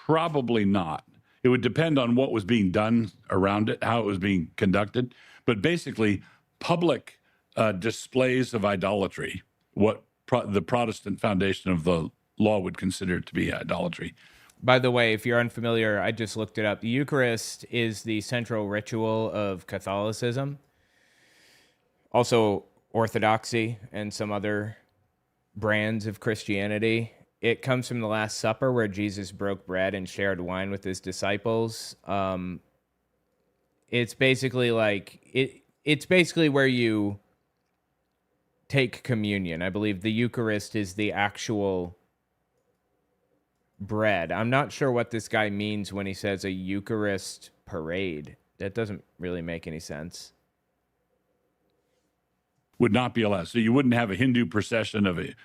probably not. It would depend on what was being done around it, how it was being conducted. But basically, public displays of idolatry, what the Protestant foundation of the law would consider to be idolatry. By the way, if you're unfamiliar, I just looked it up. The Eucharist is the central ritual of Catholicism. Also, Orthodoxy and some other brands of Christianity. It comes from the Last Supper, where Jesus broke bread and shared wine with his disciples. It's basically it's basically where you take communion. I believe the Eucharist is the actual bread. I'm not sure what this guy means when he says a Eucharist parade. That doesn't really make any sense. Would not be allowed. So you wouldn't have a Hindu procession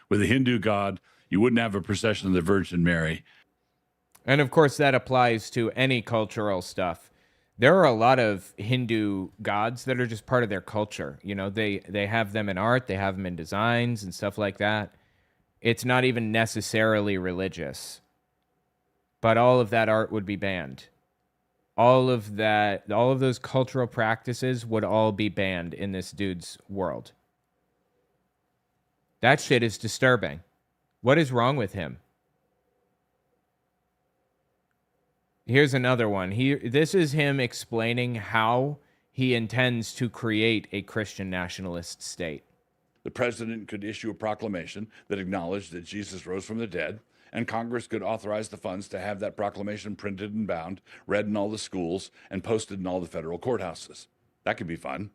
with a Hindu god. You wouldn't have a procession of the Virgin Mary. And of course, that applies to any cultural stuff. There are a lot of Hindu gods that are just part of their culture. They have them in art, they have them in designs and stuff like that. It's not even necessarily religious. But all of that art would be banned. All of those cultural practices would all be banned in this dude's world. That shit is disturbing. What is wrong with him? Here's another one. This is him explaining how he intends to create a Christian nationalist state. The president could issue a proclamation that acknowledged that Jesus rose from the dead, and Congress could authorize the funds to have that proclamation printed and bound, read in all the schools, and posted in all the federal courthouses. That could be fun.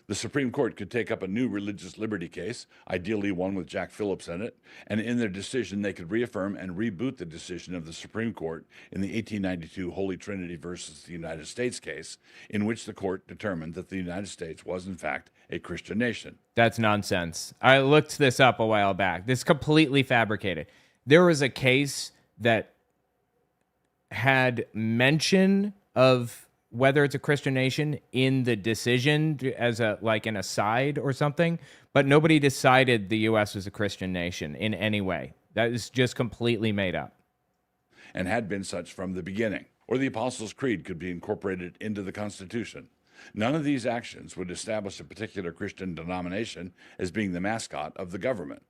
The Supreme Court could take up a new religious liberty case, ideally one with Jack Phillips in it, and in their decision they could reaffirm and reboot the decision of the Supreme Court in the 1892 Holy Trinity versus the United States case, in which the court determined that the United States was in fact a Christian nation. That's nonsense. I looked this up a while back. This is completely fabricated. There was a case that had mention of whether it's a Christian nation in the decision as a like an aside or something, but nobody decided the U.S. was a Christian nation in any way. That is just completely made up. And had been such from the beginning. Or the Apostles' Creed could be incorporated into the Constitution. None of these actions would establish a particular Christian denomination as being the mascot of the government.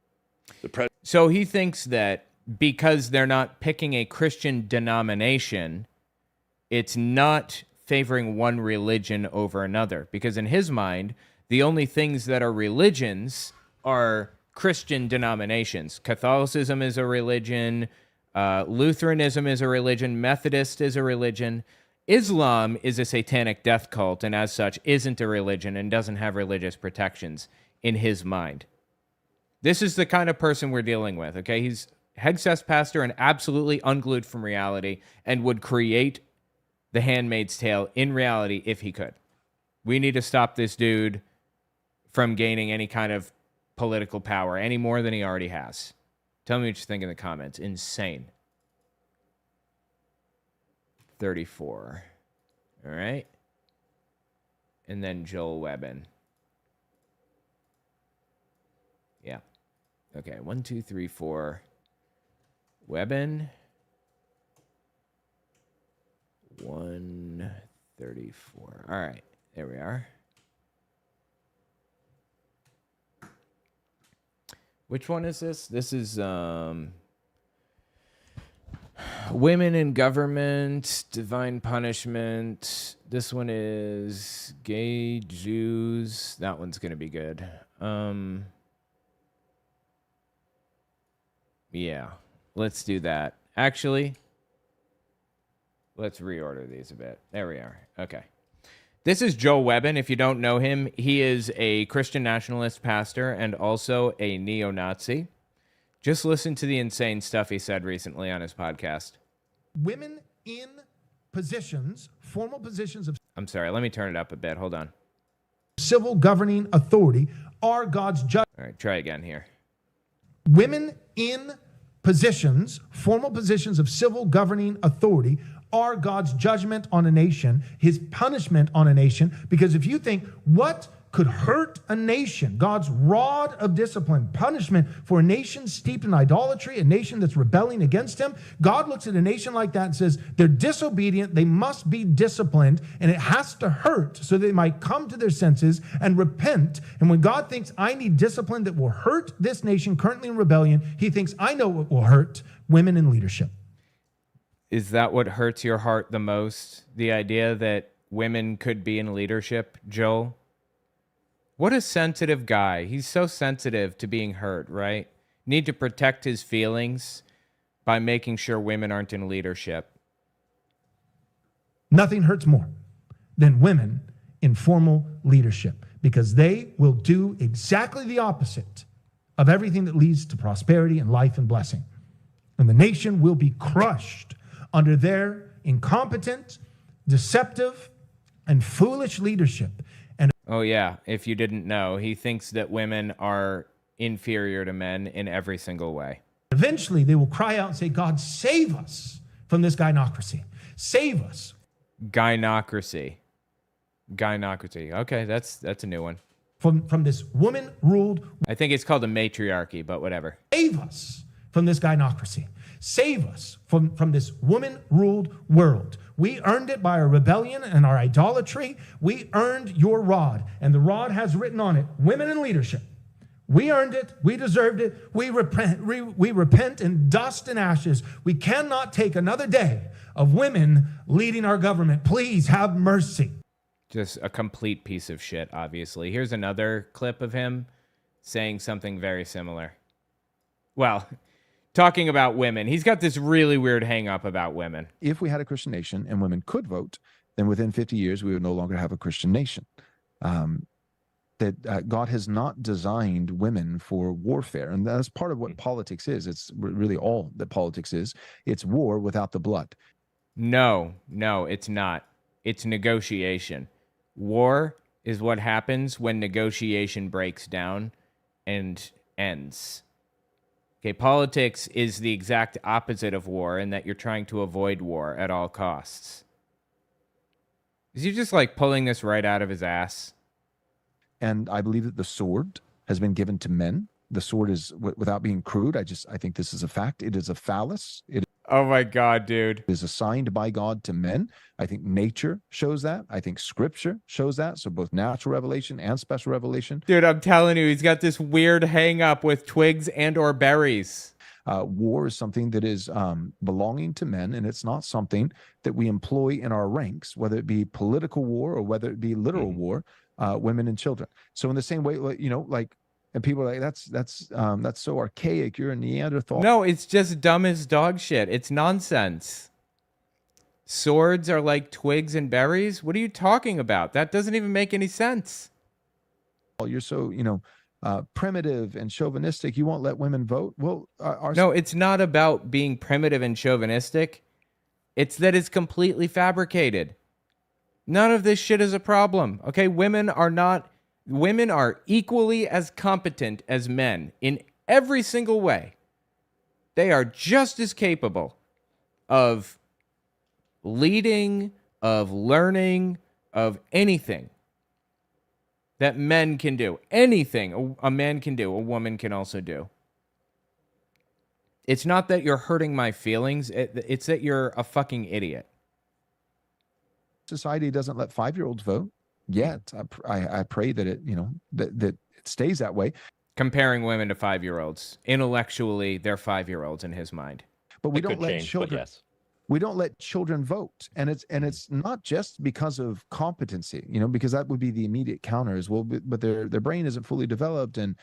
So he thinks that because they're not picking a Christian denomination, it's not favoring one religion over another, because in his mind, the only things that are religions are Christian denominations. Catholicism is a religion, Lutheranism is a religion, Methodist is a religion. Islam is a satanic death cult, and as such isn't a religion and doesn't have religious protections in his mind. This is the kind of person we're dealing with, okay? He's Hegseth's pastor and absolutely unglued from reality and would create The Handmaid's Tale in reality if he could. We need to stop this dude from gaining any kind of political power any more than he already has. Tell me what you think in the comments. Insane. 34. All right. And then Joel Webbin. Yeah. Okay. 1, 2, 3, 4. Webbin. 134. All right, there we are. Which one is this? This is Women in Government, Divine Punishment. This one is Gay Jews. That one's going to be good. Yeah, let's do that. Actually, let's reorder these a bit. There we are. Okay. This is Joel Webbin. If you don't know him, he is a Christian nationalist pastor and also a neo-Nazi. Just listen to the insane stuff he said recently on his podcast. Women in positions, formal positions of... I'm sorry, let me turn it up a bit. Hold on. ...civil governing authority are God's judge. All right, try again here. Women in positions, formal positions of civil governing authority are God's judgment on a nation, his punishment on a nation. Because if you think, what could hurt a nation? God's rod of discipline, punishment for a nation steeped in idolatry, a nation that's rebelling against him. God looks at a nation like that and says, they're disobedient, they must be disciplined, and it has to hurt so they might come to their senses and repent. And when God thinks, I need discipline that will hurt this nation currently in rebellion, he thinks, I know what will hurt women in leadership. Is that what hurts your heart the most? The idea that women could be in leadership, Joel? What a sensitive guy. He's so sensitive to being hurt, right? Need to protect his feelings by making sure women aren't in leadership. Nothing hurts more than women in formal leadership, because they will do exactly the opposite of everything that leads to prosperity and life and blessing. And the nation will be crushed under their incompetent, deceptive, and foolish leadership. And oh, yeah. If you didn't know, he thinks that women are inferior to men in every single way. Eventually, they will cry out and say, God, save us from this gynocracy. Save us. Gynocracy. Okay, that's a new one. From this woman-ruled... I think it's called a matriarchy, but whatever. Save us from this gynocracy. Save us from this woman-ruled world. We earned it by our rebellion and our idolatry. We earned your rod, and the rod has written on it, women in leadership. We earned it. We deserved it. We repent in dust and ashes. We cannot take another day of women leading our government. Please have mercy. Just a complete piece of shit, obviously. Here's another clip of him saying something very similar. Well, talking about women. He's got this really weird hang up about women. If we had a Christian nation and women could vote, then within 50 years, we would no longer have a Christian nation. God has not designed women for warfare. And that's part of what politics is. It's really all that politics is. It's war without the blood. No, it's not. It's negotiation. War is what happens when negotiation breaks down and ends. Okay, politics is the exact opposite of war in that you're trying to avoid war at all costs. Is he just like pulling this right out of his ass? And I believe that the sword has been given to men. The sword is, without being crude, I think this is a fact. It is a phallus. Oh my God, dude. Is assigned by God to men. I think nature shows that. I think scripture shows that. So both natural revelation and special revelation. Dude, I'm telling you, he's got this weird hang up with twigs and or berries. War is something that is belonging to men, and it's not something that we employ in our ranks, whether it be political war or whether it be literal war, women and children. So in the same way, and people are like, that's so archaic. You're a Neanderthal. No, it's just dumb as dog shit. It's nonsense. Swords are like twigs and berries? What are you talking about? That doesn't even make any sense. You're so, primitive and chauvinistic. You won't let women vote. Well, no, it's not about being primitive and chauvinistic. It's that it's completely fabricated. None of this shit is a problem. Okay, women are equally as competent as men in every single way. They are just as capable of leading, of learning, of anything that men can do. Anything a man can do, a woman can also do. It's not that you're hurting my feelings. It's that you're a fucking idiot. Society doesn't let 5-year-olds vote yet. I pray that it, that it stays that way. Comparing women to 5-year-olds. Intellectually, they're 5-year-olds in his mind. But we don't let children. Yes. We don't let children vote, and it's not just because of competency, because that would be the immediate counter as well. But their brain isn't fully developed, and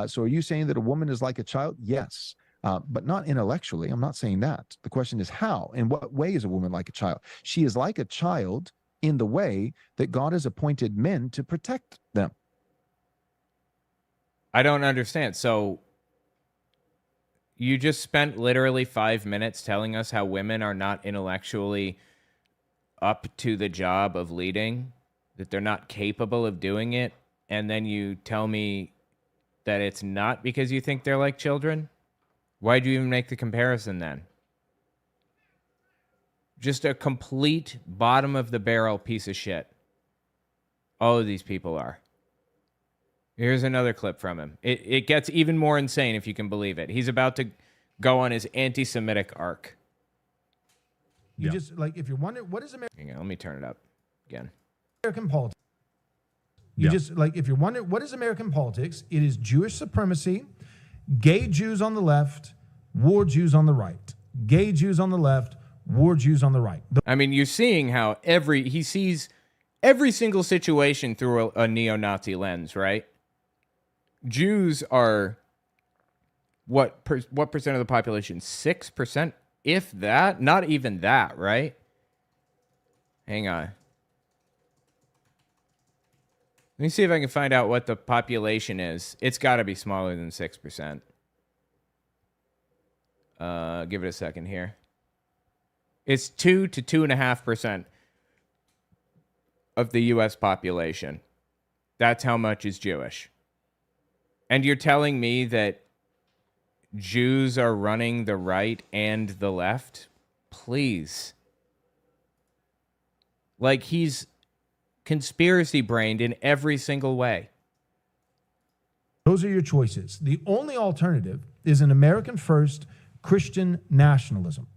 so are you saying that a woman is like a child? Yes, but not intellectually. I'm not saying that. The question is how. In what way is a woman like a child? She is like a child in the way that God has appointed men to protect them. I don't understand. So you just spent literally 5 minutes telling us how women are not intellectually up to the job of leading, that they're not capable of doing it, and then you tell me that it's not because you think they're like children? Why'd you even make the comparison then? Just a complete bottom of the barrel piece of shit. All of these people are. Here's another clip from him. It gets even more insane if you can believe it. He's about to go on his anti-Semitic arc. You just, if you're wondering, what is American? Hang on, let me turn it up again. American politics. You just, if you're wondering, what is American politics? It is Jewish supremacy, gay Jews on the left, war Jews on the right. Gay Jews on the left, war Jews on the right. I mean, you're seeing how he sees every single situation through a neo-Nazi lens, right? Jews are what percent of the population? 6%, if that. Not even that, right? Hang on. Let me see if I can find out what the population is. It's got to be smaller than 6%. Give it a second here. It's 2 to 2.5% of the U.S. population. That's how much is Jewish. And you're telling me that Jews are running the right and the left? Please. He's conspiracy brained in every single way. Those are your choices. The only alternative is an American first Christian nationalism.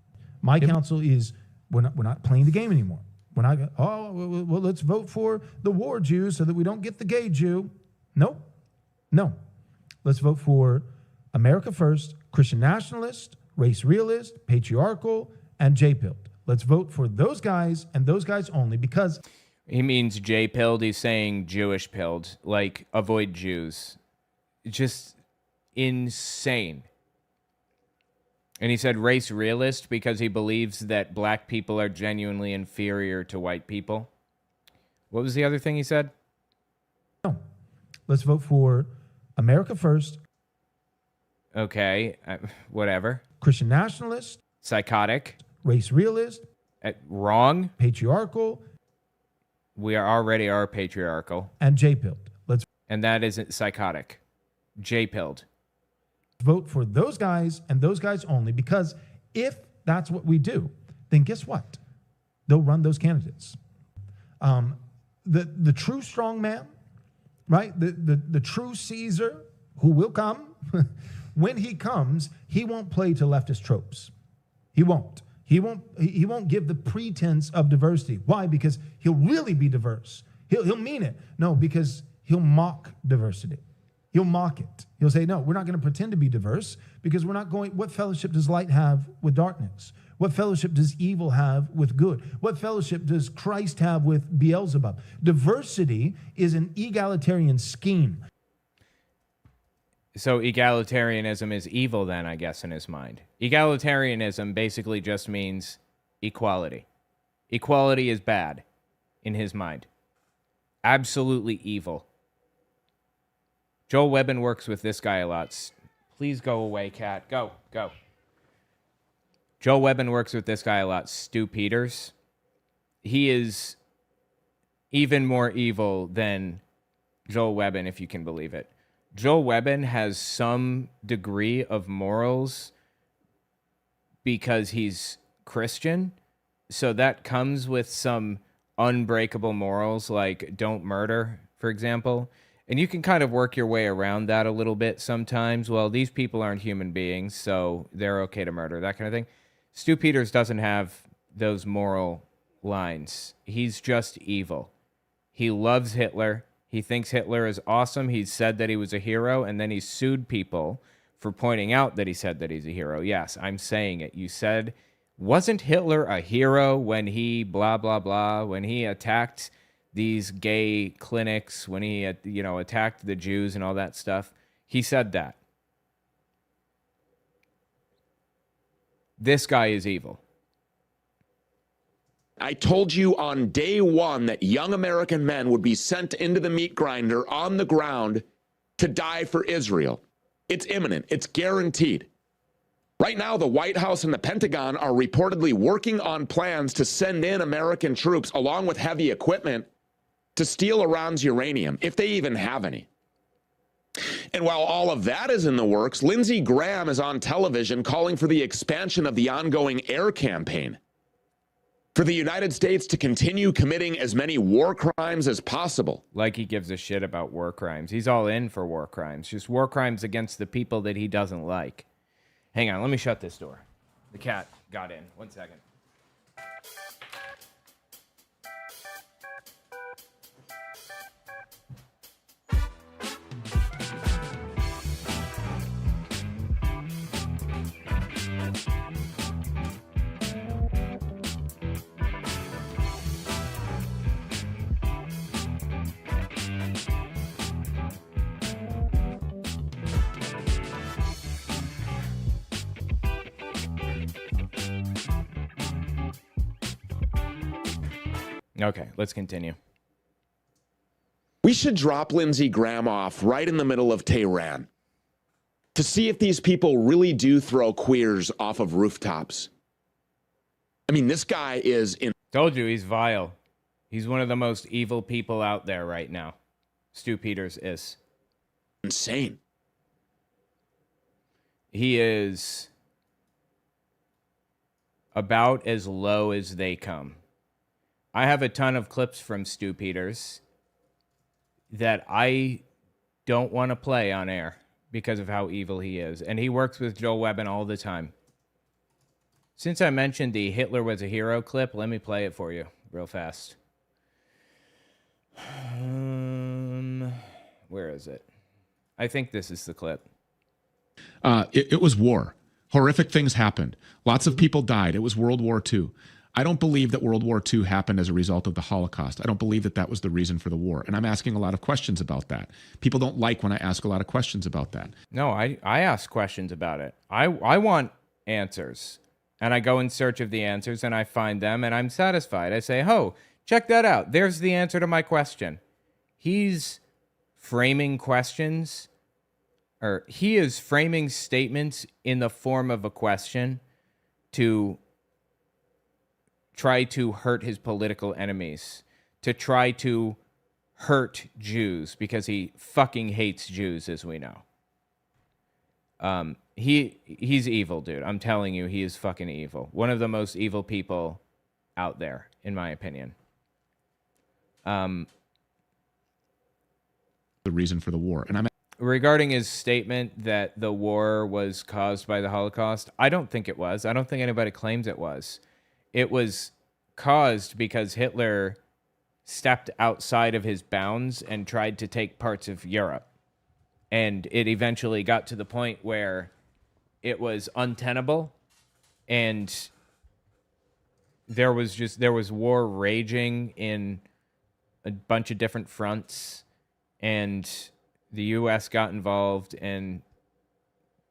My counsel is we're not playing the game anymore. We're not, well, let's vote for the war Jew so that we don't get the gay Jew. No. Let's vote for America first, Christian nationalist, race realist, patriarchal, and J-pilled. Let's vote for those guys and those guys only because... He means J-pilled. He's saying Jewish-pilled, avoid Jews. just insane. And he said race realist because he believes that black people are genuinely inferior to white people. What was the other thing he said? Let's vote for America First. Okay, whatever. Christian nationalist. Psychotic. Race realist. Wrong. Patriarchal. We already are patriarchal. And J-pilled. And that isn't psychotic. J-pilled. Vote for those guys and those guys only, because if that's what we do, then guess what? They'll run those candidates. The true strong man, right? The true Caesar who will come, when he comes, he won't play to leftist tropes. He won't. He won't give the pretense of diversity. Why? Because he'll really be diverse. He'll mean it. No, because he'll mock diversity. He'll mock it. He'll say, no, we're not going to pretend to be diverse because we're not going. What fellowship does light have with darkness? What fellowship does evil have with good? What fellowship does Christ have with Beelzebub? Diversity is an egalitarian scheme. So egalitarianism is evil then, I guess, in his mind. Egalitarianism basically just means equality. Equality is bad in his mind. Absolutely evil. Joel Webbin works with this guy a lot. Please go away, cat. Go. Joel Webbin works with this guy a lot. Stu Peters. He is even more evil than Joel Webbin, if you can believe it. Joel Webbin has some degree of morals because he's Christian. So that comes with some unbreakable morals, like don't murder, for example. And you can kind of work your way around that a little bit sometimes. Well, these people aren't human beings, so they're okay to murder, that kind of thing. Stu Peters doesn't have those moral lines. He's just evil. He loves Hitler. He thinks Hitler is awesome. He's said that he was a hero, and then he sued people for pointing out that he said that he's a hero. Yes, I'm saying it. You said, wasn't Hitler a hero when he blah, blah, blah, when he attacked these gay clinics, when he, attacked the Jews and all that stuff? He said that. This guy is evil. I told you on day one that young American men would be sent into the meat grinder on the ground to die for Israel. It's imminent. It's guaranteed. Right now, the White House and the Pentagon are reportedly working on plans to send in American troops along with heavy equipment to steal Iran's uranium, if they even have any. And while all of that is in the works, Lindsey Graham is on television calling for the expansion of the ongoing air campaign, for the United States to continue committing as many war crimes as possible. Like he gives a shit about war crimes. He's all in for war crimes. Just war crimes against the people that he doesn't like. Hang on, let me shut this door. The cat got in. 1 second. Okay, let's continue. We should drop Lindsey Graham off right in the middle of Tehran to see if these people really do throw queers off of rooftops. I mean, this guy is in. Told you, he's vile. He's one of the most evil people out there right now. Stu Peters is. Insane. He is about as low as they come. I have a ton of clips from Stu Peters that I don't want to play on air because of how evil he is. And he works with Joel Webbin all the time. Since I mentioned the Hitler was a hero clip, let me play it for you real fast. Where is it? I think this is the clip. It was war. Horrific things happened. Lots of people died. It was World War II. I don't believe that World War II happened as a result of the Holocaust. I don't believe that that was the reason for the war. And I'm asking a lot of questions about that. People don't like when I ask a lot of questions about that. No, I ask questions about it. I want answers. And I go in search of the answers and I find them and I'm satisfied. I say, oh, check that out. There's the answer to my question. He's framing questions, or he is framing statements in the form of a question to try to hurt his political enemies, to try to hurt Jews because he fucking hates Jews, as we know. He's evil, dude. I'm telling you, he is fucking evil. One of the most evil people out there, in my opinion. The reason for the war. And I'm regarding his statement that the war was caused by the Holocaust, I don't think it was. I don't think anybody claims it was. It was caused because Hitler stepped outside of his bounds and tried to take parts of Europe. And it eventually got to the point where it was untenable and there was war raging in a bunch of different fronts, and the US got involved, and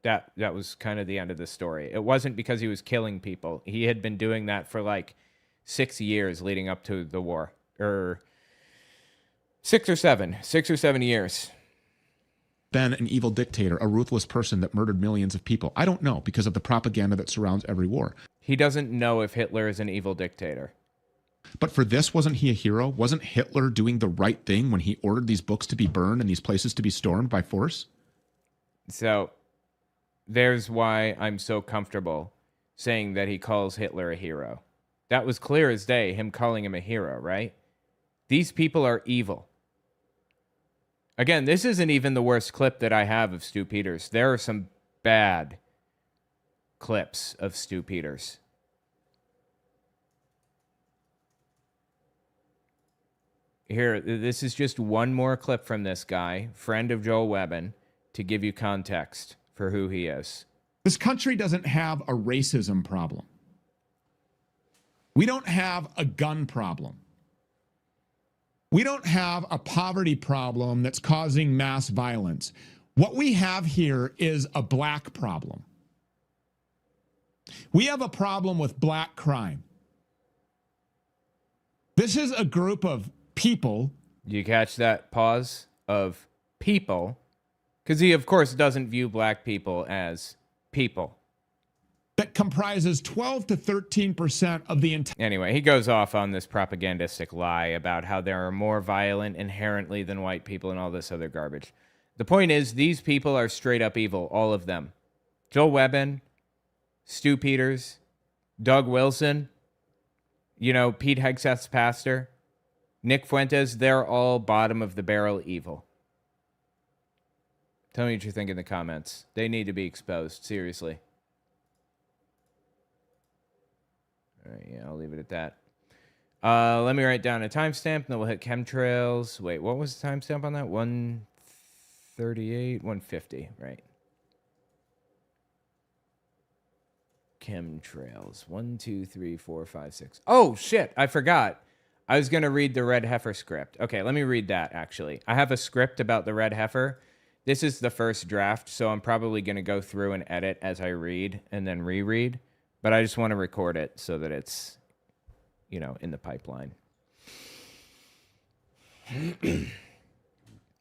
that was kind of the end of the story. It wasn't because he was killing people. He had been doing that for like 6 years leading up to the war, or 6 or 7 years. Been an evil dictator, a ruthless person that murdered millions of people. I don't know, because of the propaganda that surrounds every war. He doesn't know if Hitler is an evil dictator. But for this, wasn't he a hero? Wasn't Hitler doing the right thing when he ordered these books to be burned and these places to be stormed by force? So there's why I'm so comfortable saying that he calls Hitler a hero. That was clear as day, him calling him a hero, right? These people are evil. Again, this isn't even the worst clip that I have of Stu Peters. There are some bad clips of Stu Peters. Here, this is just one more clip from this guy, friend of Joel Webben, to give you context for who he is. This country doesn't have a racism problem. We don't have a gun problem. We don't have a poverty problem that's causing mass violence. What we have here is a black problem. We have a problem with black crime. This is a group of people. You catch that pause of people? Because he, of course, doesn't view black people as people. That comprises 12 to 13% of the entire... Anyway, he goes off on this propagandistic lie about how there are more violent inherently than white people and all this other garbage. The point is, these people are straight up evil, all of them. Joel Webben, Stu Peters, Doug Wilson, you know, Pete Hegseth's pastor, Nick Fuentes, they're all bottom of the barrel evil. Tell me what you think in the comments. They need to be exposed, seriously. All right, yeah, I'll leave it at that. Let me write down a timestamp, and then we'll hit chemtrails. Wait, what was the timestamp on that? 138, 150, right? Chemtrails. 1, 2, 3, 4, 5, 6. Oh, shit, I forgot. I was going to read the Red Heifer script. Okay, let me read that, actually. I have a script about the Red Heifer. This is the first draft, so I'm probably going to go through and edit as I read and then reread. But I just want to record it so that it's, you know, in the pipeline.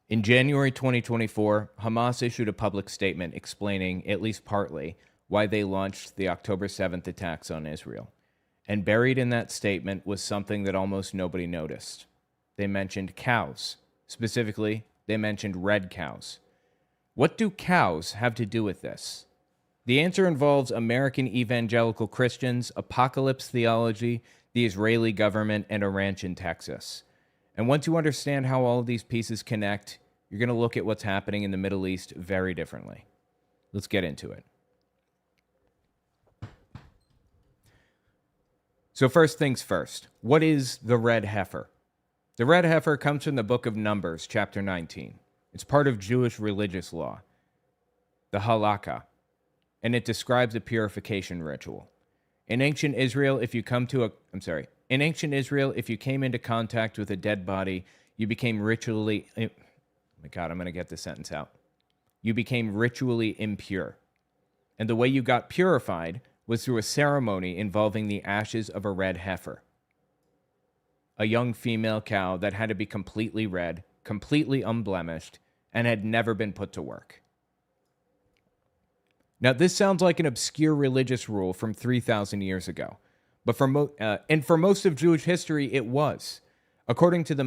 In January 2024, Hamas issued a public statement explaining, at least partly, why they launched the October 7th attacks on Israel. And buried in that statement was something that almost nobody noticed. They mentioned cows. Specifically, they mentioned red cows. What do cows have to do with this? The answer involves American evangelical Christians, apocalypse theology, the Israeli government, and a ranch in Texas. And once you understand how all of these pieces connect, you're going to look at what's happening in the Middle East very differently. Let's get into it. So first things first, what is the Red Heifer? The Red Heifer comes from the book of Numbers, chapter 19. It's part of Jewish religious law, the halakha, and it describes a purification ritual. In ancient Israel, if you came into contact with a dead body, you became ritually, oh my God, I'm going to get this sentence out. You became ritually impure. And the way you got purified was through a ceremony involving the ashes of a red heifer, a young female cow that had to be completely red, completely unblemished, and had never been put to work. Now, this sounds like an obscure religious rule from 3,000 years ago, but for most of Jewish history, it was. According to the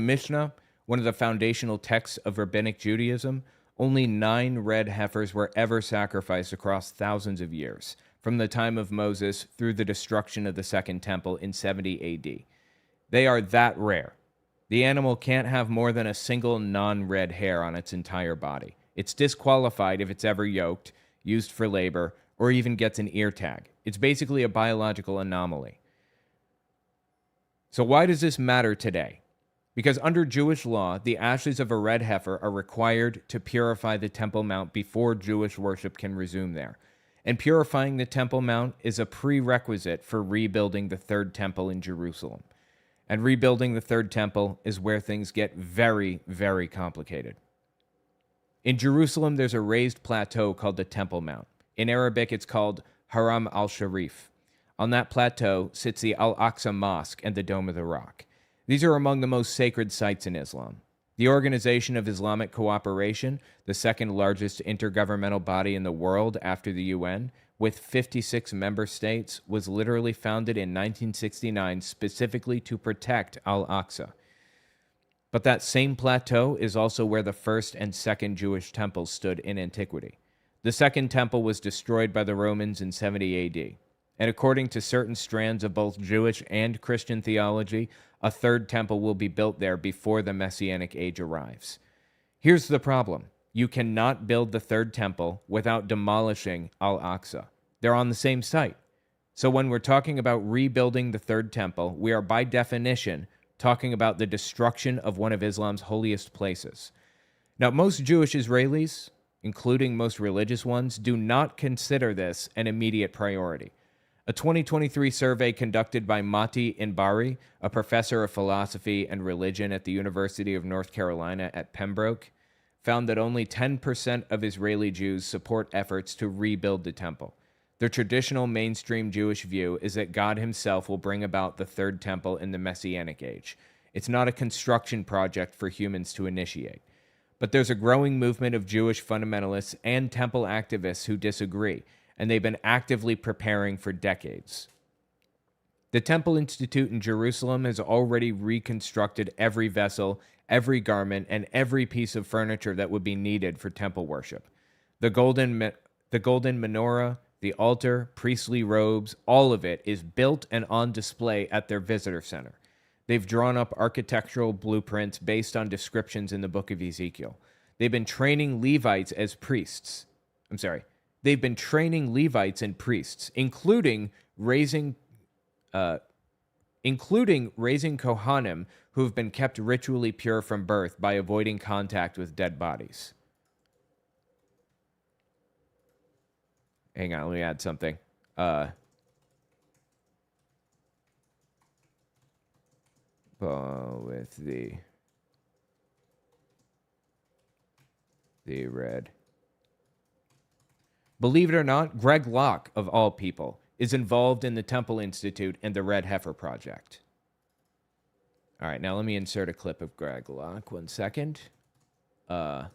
Mishnah, one of the foundational texts of rabbinic Judaism, only 9 red heifers were ever sacrificed across thousands of years, from the time of Moses through the destruction of the Second Temple in 70 AD. They are that rare. The animal can't have more than a single non-red hair on its entire body. It's disqualified if it's ever yoked, used for labor, or even gets an ear tag. It's basically a biological anomaly. So why does this matter today? Because under Jewish law, the ashes of a red heifer are required to purify the Temple Mount before Jewish worship can resume there. And purifying the Temple Mount is a prerequisite for rebuilding the Third Temple in Jerusalem. And rebuilding the Third Temple is where things get very, very complicated. In Jerusalem, there's a raised plateau called the Temple Mount. In Arabic, it's called Haram al-Sharif. On that plateau sits the Al-Aqsa Mosque and the Dome of the Rock. These are among the most sacred sites in Islam. The Organization of Islamic Cooperation, the second largest intergovernmental body in the world after the UN, with 56 member states, was literally founded in 1969 specifically to protect Al-Aqsa. But that same plateau is also where the first and second Jewish temples stood in antiquity. The second temple was destroyed by the Romans in 70 AD. And according to certain strands of both Jewish and Christian theology, a third temple will be built there before the Messianic age arrives. Here's the problem. You cannot build the third temple without demolishing Al-Aqsa. They're on the same site. So when we're talking about rebuilding the third temple, we are by definition talking about the destruction of one of Islam's holiest places. Now, most Jewish Israelis, including most religious ones, do not consider this an immediate priority. A 2023 survey conducted by Mati Inbari, a professor of philosophy and religion at the University of North Carolina at Pembroke, found that only 10% of Israeli Jews support efforts to rebuild the temple. The traditional mainstream Jewish view is that God himself will bring about the third temple in the Messianic age. It's not a construction project for humans to initiate. But there's a growing movement of Jewish fundamentalists and temple activists who disagree, and they've been actively preparing for decades. The Temple Institute in Jerusalem has already reconstructed every vessel, every garment, and every piece of furniture that would be needed for temple worship. The golden menorah, the altar, priestly robes, all of it is built and on display at their visitor center. They've drawn up architectural blueprints based on descriptions in the book of Ezekiel. They've been training Levites as priests. They've been training Levites and priests, including raising Kohanim who have been kept ritually pure from birth by avoiding contact with dead bodies. Hang on, let me add something. With the red. Believe it or not, Greg Locke, of all people, is involved in the Temple Institute and the Red Heifer Project. All right, now let me insert a clip of Greg Locke. 1 second. 1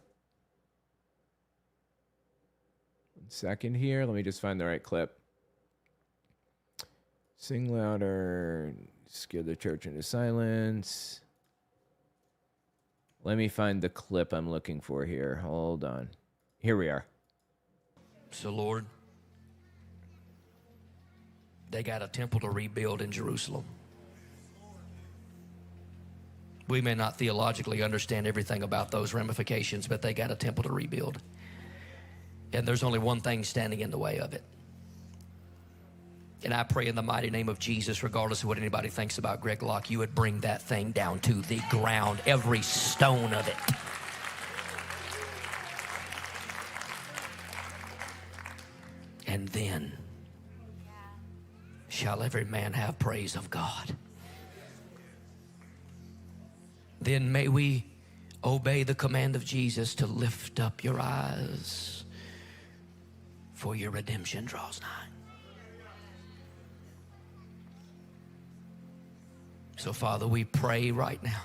second here. Let me just find the right clip. Sing louder. Scare the church into silence. Let me find the clip I'm looking for here. Hold on. Here we are. So, Lord, they got a temple to rebuild in Jerusalem. We may not theologically understand everything about those ramifications, but they got a temple to rebuild. And there's only one thing standing in the way of it. And I pray in the mighty name of Jesus, regardless of what anybody thinks about Greg Locke, you would bring that thing down to the ground, every stone of it. And then shall every man have praise of God. Then may we obey the command of Jesus to lift up your eyes, for your redemption draws nigh. So, Father, we pray right now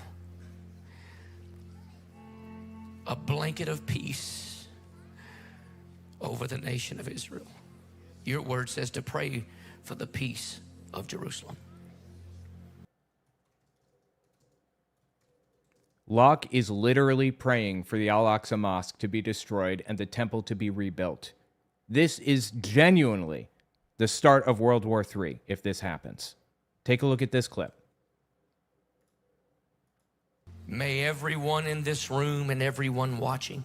a blanket of peace over the nation of Israel. Your word says to pray for the peace of Jerusalem. Locke is literally praying for the Al-Aqsa Mosque to be destroyed and the temple to be rebuilt. This is genuinely the start of World War III if this happens. Take a look at this clip. May everyone in this room and everyone watching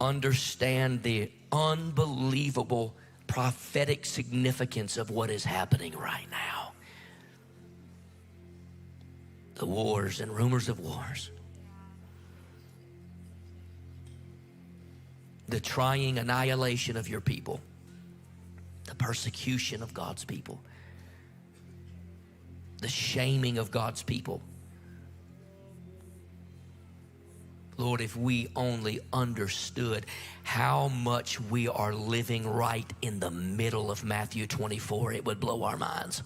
understand the unbelievable prophetic significance of what is happening right now. The wars and rumors of wars. The trying annihilation of your people. The persecution of God's people. The shaming of God's people. Lord, if we only understood how much we are living right in the middle of Matthew 24, it would blow our minds.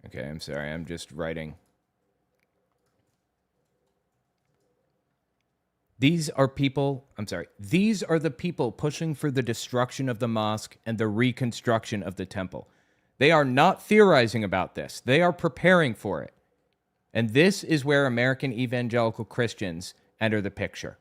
Okay, I'm sorry. I'm just writing. These are the people pushing for the destruction of the mosque and the reconstruction of the temple. They are not theorizing about this. They are preparing for it. And this is where American evangelical Christians enter the picture.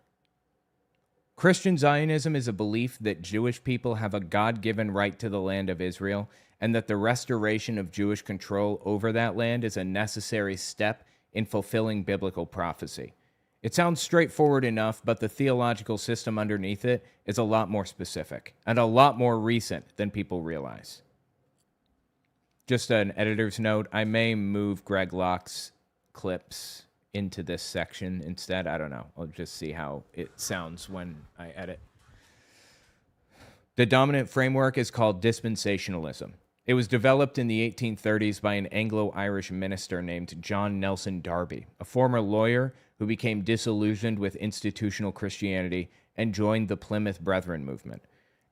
Christian Zionism is a belief that Jewish people have a God-given right to the land of Israel, and that the restoration of Jewish control over that land is a necessary step in fulfilling biblical prophecy. It sounds straightforward enough, but the theological system underneath it is a lot more specific and a lot more recent than people realize. Just an editor's note, I may move Greg Locke's clips into this section instead. I don't know. I'll just see how it sounds when I edit. The dominant framework is called dispensationalism. It was developed in the 1830s by an Anglo-Irish minister named John Nelson Darby, a former lawyer who became disillusioned with institutional Christianity and joined the Plymouth Brethren movement.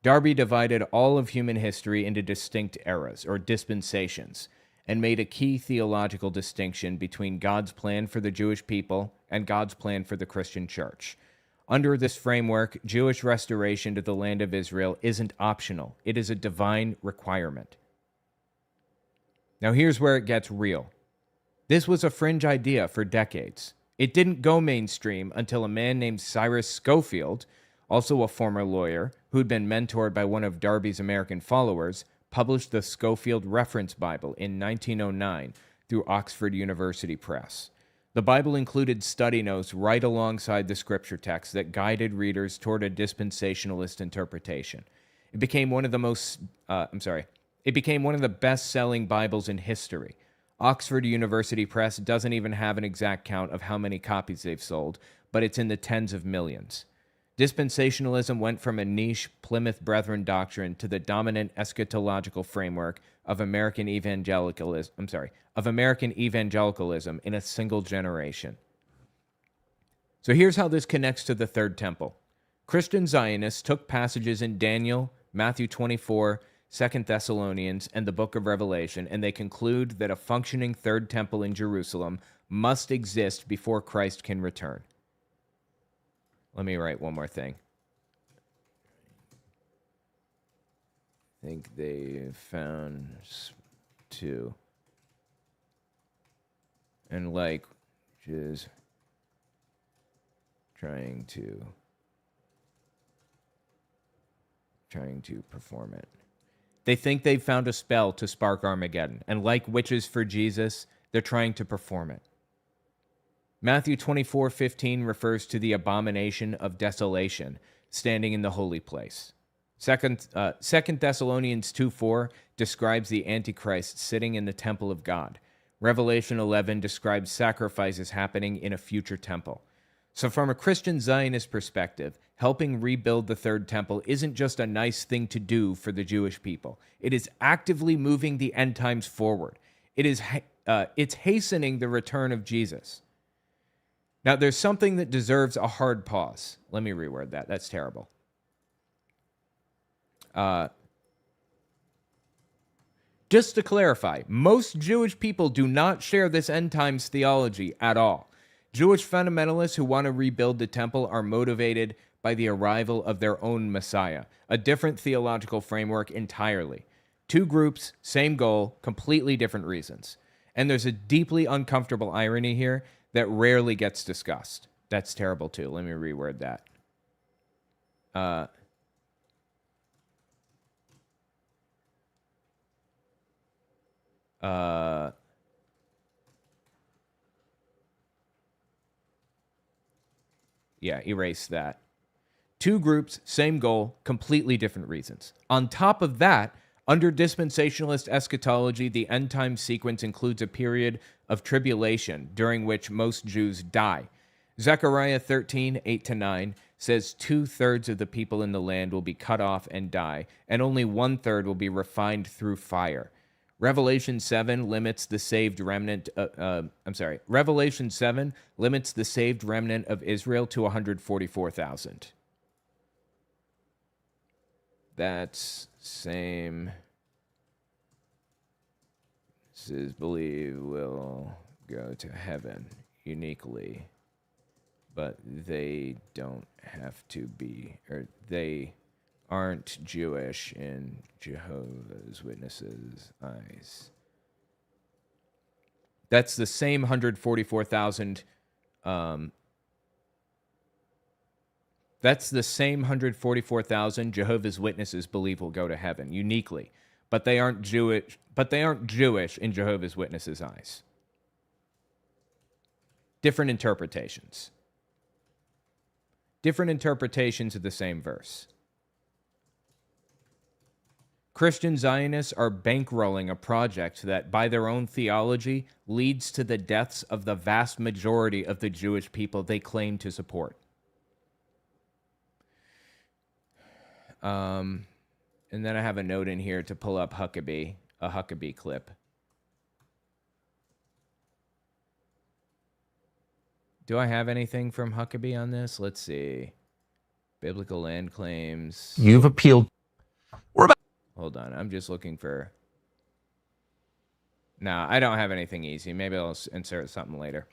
Darby divided all of human history into distinct eras, or dispensations, and made a key theological distinction between God's plan for the Jewish people and God's plan for the Christian church. Under this framework, Jewish restoration to the land of Israel isn't optional. It is a divine requirement. Now here's where it gets real. This was a fringe idea for decades. It didn't go mainstream until a man named Cyrus Scofield, also a former lawyer, who'd been mentored by one of Darby's American followers, published the Scofield Reference Bible in 1909 through Oxford University Press. The Bible included study notes right alongside the scripture text that guided readers toward a dispensationalist interpretation. It became one of the best-selling Bibles in history. Oxford University Press doesn't even have an exact count of how many copies they've sold, but it's in the tens of millions. Dispensationalism went from a niche Plymouth Brethren doctrine to the dominant eschatological framework of American evangelicalism in a single generation. So here's how this connects to the Third Temple. Christian Zionists took passages in Daniel, Matthew 24, 2 Thessalonians, and the book of Revelation, and they conclude that a functioning Third Temple in Jerusalem must exist before Christ can return. Let me write one more thing. I think they found two. And just trying to perform it. They think they've found a spell to spark Armageddon, and like witches for Jesus, they're trying to perform it. Matthew 24:15 refers to the abomination of desolation standing in the holy place. 2 Thessalonians 2:4 describes the Antichrist sitting in the temple of God. Revelation 11 describes sacrifices happening in a future temple. So from a Christian Zionist perspective, helping rebuild the Third Temple isn't just a nice thing to do for the Jewish people. It is actively moving the end times forward. It's hastening the return of Jesus. Now, there's something that deserves a hard pause. Let me reword that. That's terrible. Just to clarify, most Jewish people do not share this end times theology at all. Jewish fundamentalists who want to rebuild the temple are motivated by the arrival of their own Messiah, a different theological framework entirely. Two groups, same goal, completely different reasons. And there's a deeply uncomfortable irony here that rarely gets discussed. That's terrible too. Let me reword that. Yeah, erase that. Two groups, same goal, completely different reasons. On top of that, under dispensationalist eschatology, the end time sequence includes a period of tribulation during which most Jews die. Zechariah 13, 8-9 says 2/3 of the people in the land will be cut off and die, and only 1/3 will be refined through fire. Revelation 7 limits the saved remnant. Revelation 7 limits the saved remnant of Israel to 144,000. That's same. Says believe will go to heaven uniquely, but they don't have to be, or they aren't Jewish in Jehovah's Witnesses' eyes. That's the same 144,000. That's the same 144,000 Jehovah's Witnesses believe will go to heaven uniquely, but they aren't Jewish. But they aren't Jewish in Jehovah's Witnesses' eyes. Different interpretations. Different interpretations of the same verse. Christian Zionists are bankrolling a project that, by their own theology, leads to the deaths of the vast majority of the Jewish people they claim to support. And then I have a note in here to pull up Huckabee, a Huckabee clip. Do I have anything from Huckabee on this? Let's see. Biblical land claims. You've appealed. Hold on, I'm just looking for... Nah, I don't have anything easy. Maybe I'll insert something later.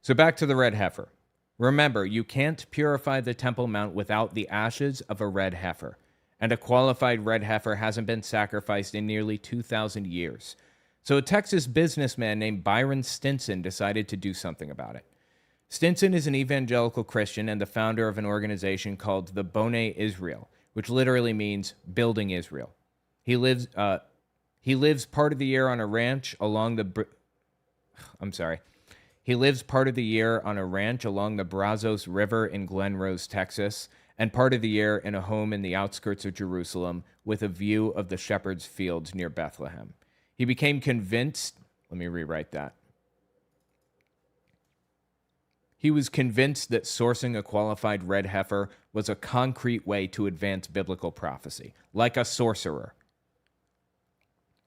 So back to the red heifer. Remember, you can't purify the Temple Mount without the ashes of a red heifer. And a qualified red heifer hasn't been sacrificed in nearly 2,000 years. So a Texas businessman named Byron Stinson decided to do something about it. Stinson is an evangelical Christian and the founder of an organization called the Boneh Israel, which literally means building Israel. He lives part of the year on a ranch along the... He lives part of the year on a ranch along the Brazos River in Glen Rose, Texas, and part of the year in a home in the outskirts of Jerusalem with a view of the shepherd's fields near Bethlehem. He became convinced... Let me rewrite that. He was convinced that sourcing a qualified red heifer was a concrete way to advance biblical prophecy, like a sorcerer.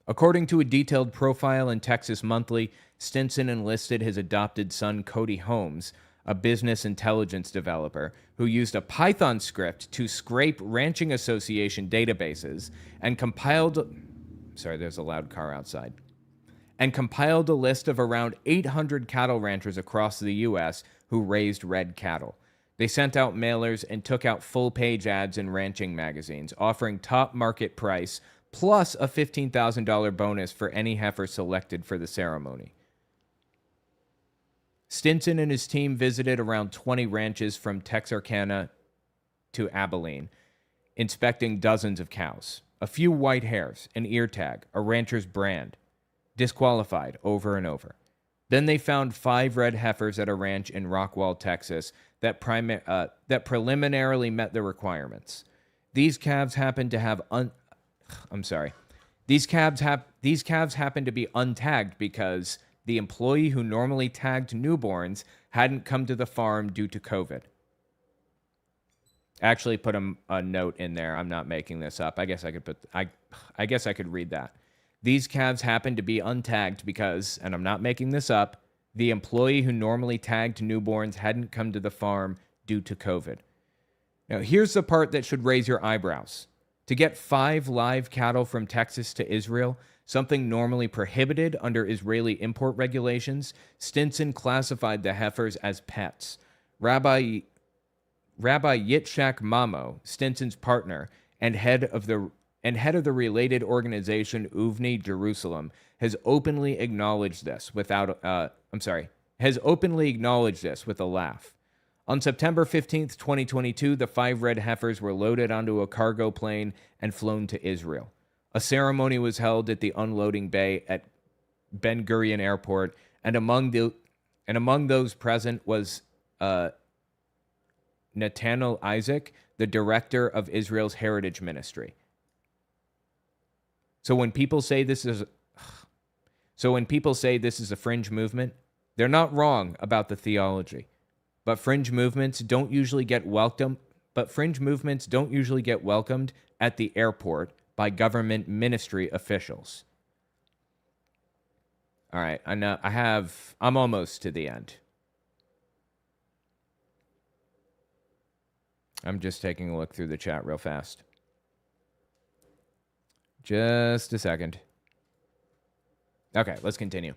According to a detailed profile in Texas Monthly, Stinson enlisted his adopted son, Cody Holmes, a business intelligence developer, who used a Python script to scrape ranching association databases and compiled... Sorry, there's a loud car outside. And compiled a list of around 800 cattle ranchers across the U.S. who raised red cattle. They sent out mailers and took out full-page ads in ranching magazines, offering top market price plus a $15,000 bonus for any heifer selected for the ceremony. Stinson and his team visited around 20 ranches from Texarkana to Abilene, inspecting dozens of cows. A few white hairs, an ear tag, a rancher's brand. Disqualified over and over. Then they found 5 red heifers at a ranch in Rockwall, Texas, that preliminarily met the requirements. These calves happened to have These calves happened to be untagged because the employee who normally tagged newborns hadn't come to the farm due to COVID. Actually put a note in there. I'm not making this up. I guess I could I guess I could read that. These calves happened to be untagged because, and I'm not making this up, the employee who normally tagged newborns hadn't come to the farm due to COVID. Now, here's the part that should raise your eyebrows. To get 5 live cattle from Texas to Israel, something normally prohibited under Israeli import regulations, Stinson classified the heifers as pets. Rabbi Yitzhak Mamo, Stinson's partner and head of the related organization Uvni Jerusalem, has openly acknowledged this with a laugh. On September 15th, 2022, the 5 red heifers were loaded onto a cargo plane and flown to Israel. A ceremony was held at the unloading bay at Ben Gurion Airport, and among those present was Nathaniel Isaac, the director of Israel's Heritage Ministry. So when people say this is a fringe movement, they're not wrong about the theology. But fringe movements don't usually get welcomed at the airport by government ministry officials. All right, I'm almost to the end. I'm just taking a look through the chat real fast. Just a second. Okay, let's continue.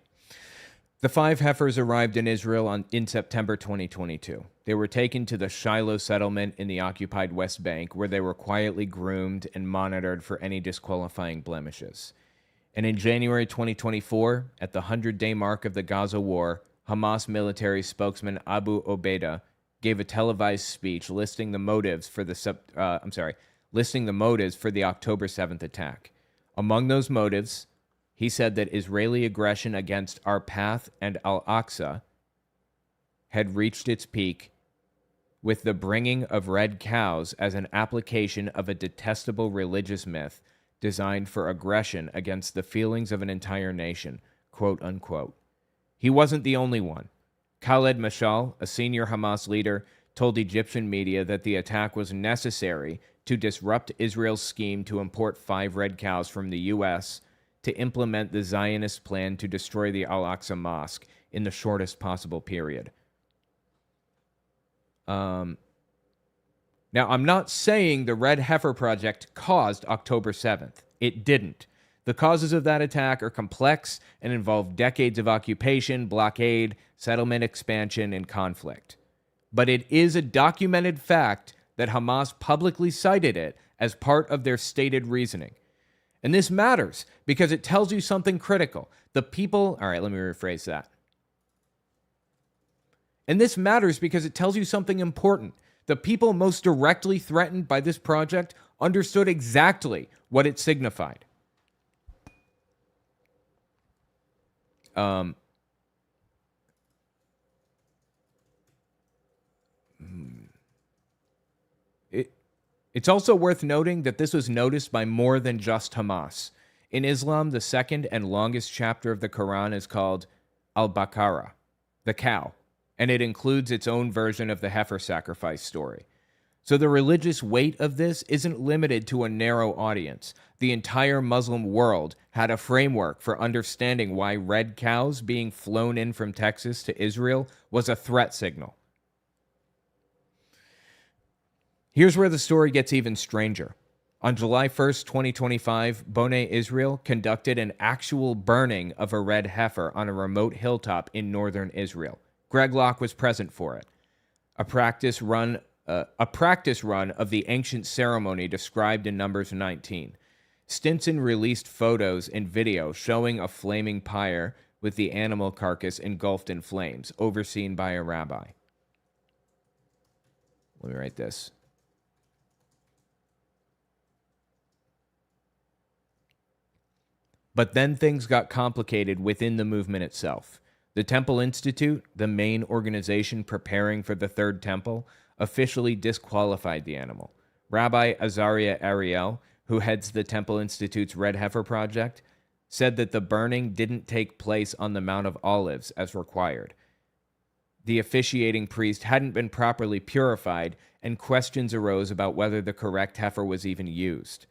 The 5 heifers arrived in Israel in September 2022. They were taken to the Shiloh settlement in the occupied West Bank, where they were quietly groomed and monitored for any disqualifying blemishes. And in January 2024, at the 100-day mark of the Gaza war, Hamas military spokesman Abu Obeida gave a televised speech listing the motives for the October 7th attack. Among those motives, he said that Israeli aggression against our path and Al-Aqsa had reached its peak with the bringing of red cows as an application of a detestable religious myth designed for aggression against the feelings of an entire nation, quote unquote. He wasn't the only one. Khaled Mashal, a senior Hamas leader, told Egyptian media that the attack was necessary to disrupt Israel's scheme to import 5 red cows from the U.S. to implement the Zionist plan to destroy the Al-Aqsa Mosque in the shortest possible period. Now, I'm not saying the Red Heifer Project caused October 7th. It didn't. The causes of that attack are complex and involve decades of occupation, blockade, settlement expansion, and conflict. But it is a documented fact that Hamas publicly cited it as part of their stated reasoning. And this matters because it tells you something critical. All right, let me rephrase that. And this matters because it tells you something important. The people most directly threatened by this project understood exactly what it signified. It's also worth noting that this was noticed by more than just Hamas. In Islam, the second and longest chapter of the Quran is called Al-Baqarah, the cow, and it includes its own version of the heifer sacrifice story. So the religious weight of this isn't limited to a narrow audience. The entire Muslim world had a framework for understanding why red cows being flown in from Texas to Israel was a threat signal. Here's where the story gets even stranger. On July 1st, 2025, Boneh Israel conducted an actual burning of a red heifer on a remote hilltop in northern Israel. Greg Locke was present for it. A practice run of the ancient ceremony described in Numbers 19. Stinson released photos and video showing a flaming pyre with the animal carcass engulfed in flames, overseen by a rabbi. Let me write this. But then things got complicated within the movement itself. The Temple Institute, the main organization preparing for the Third Temple, officially disqualified the animal. Rabbi Azariah Ariel, who heads the Temple Institute's Red Heifer Project, said that the burning didn't take place on the Mount of Olives as required. The officiating priest hadn't been properly purified, and questions arose about whether the correct heifer was even used.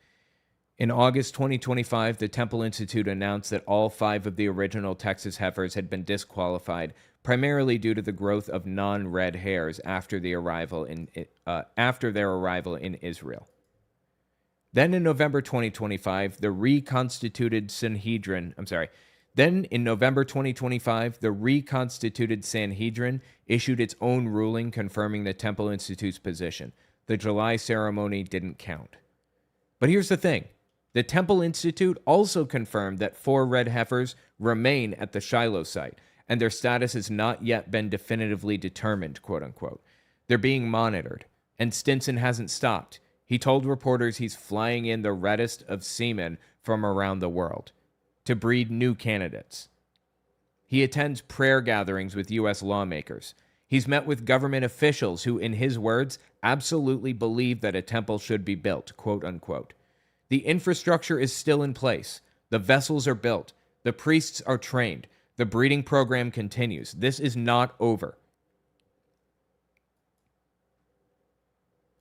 In August 2025, the Temple Institute announced that all 5 of the original Texas heifers had been disqualified, primarily due to the growth of non-red hairs after their arrival in Israel. Then in November 2025, the reconstituted Sanhedrin issued its own ruling confirming the Temple Institute's position. The July ceremony didn't count. But here's the thing. The Temple Institute also confirmed that 4 red heifers remain at the Shiloh site, and their status has not yet been definitively determined, quote unquote. They're being monitored, and Stinson hasn't stopped. He told reporters he's flying in the reddest of semen from around the world to breed new candidates. He attends prayer gatherings with U.S. lawmakers. He's met with government officials who, in his words, absolutely believe that a temple should be built, quote unquote. The infrastructure is still in place. The vessels are built. The priests are trained. The breeding program continues. This is not over.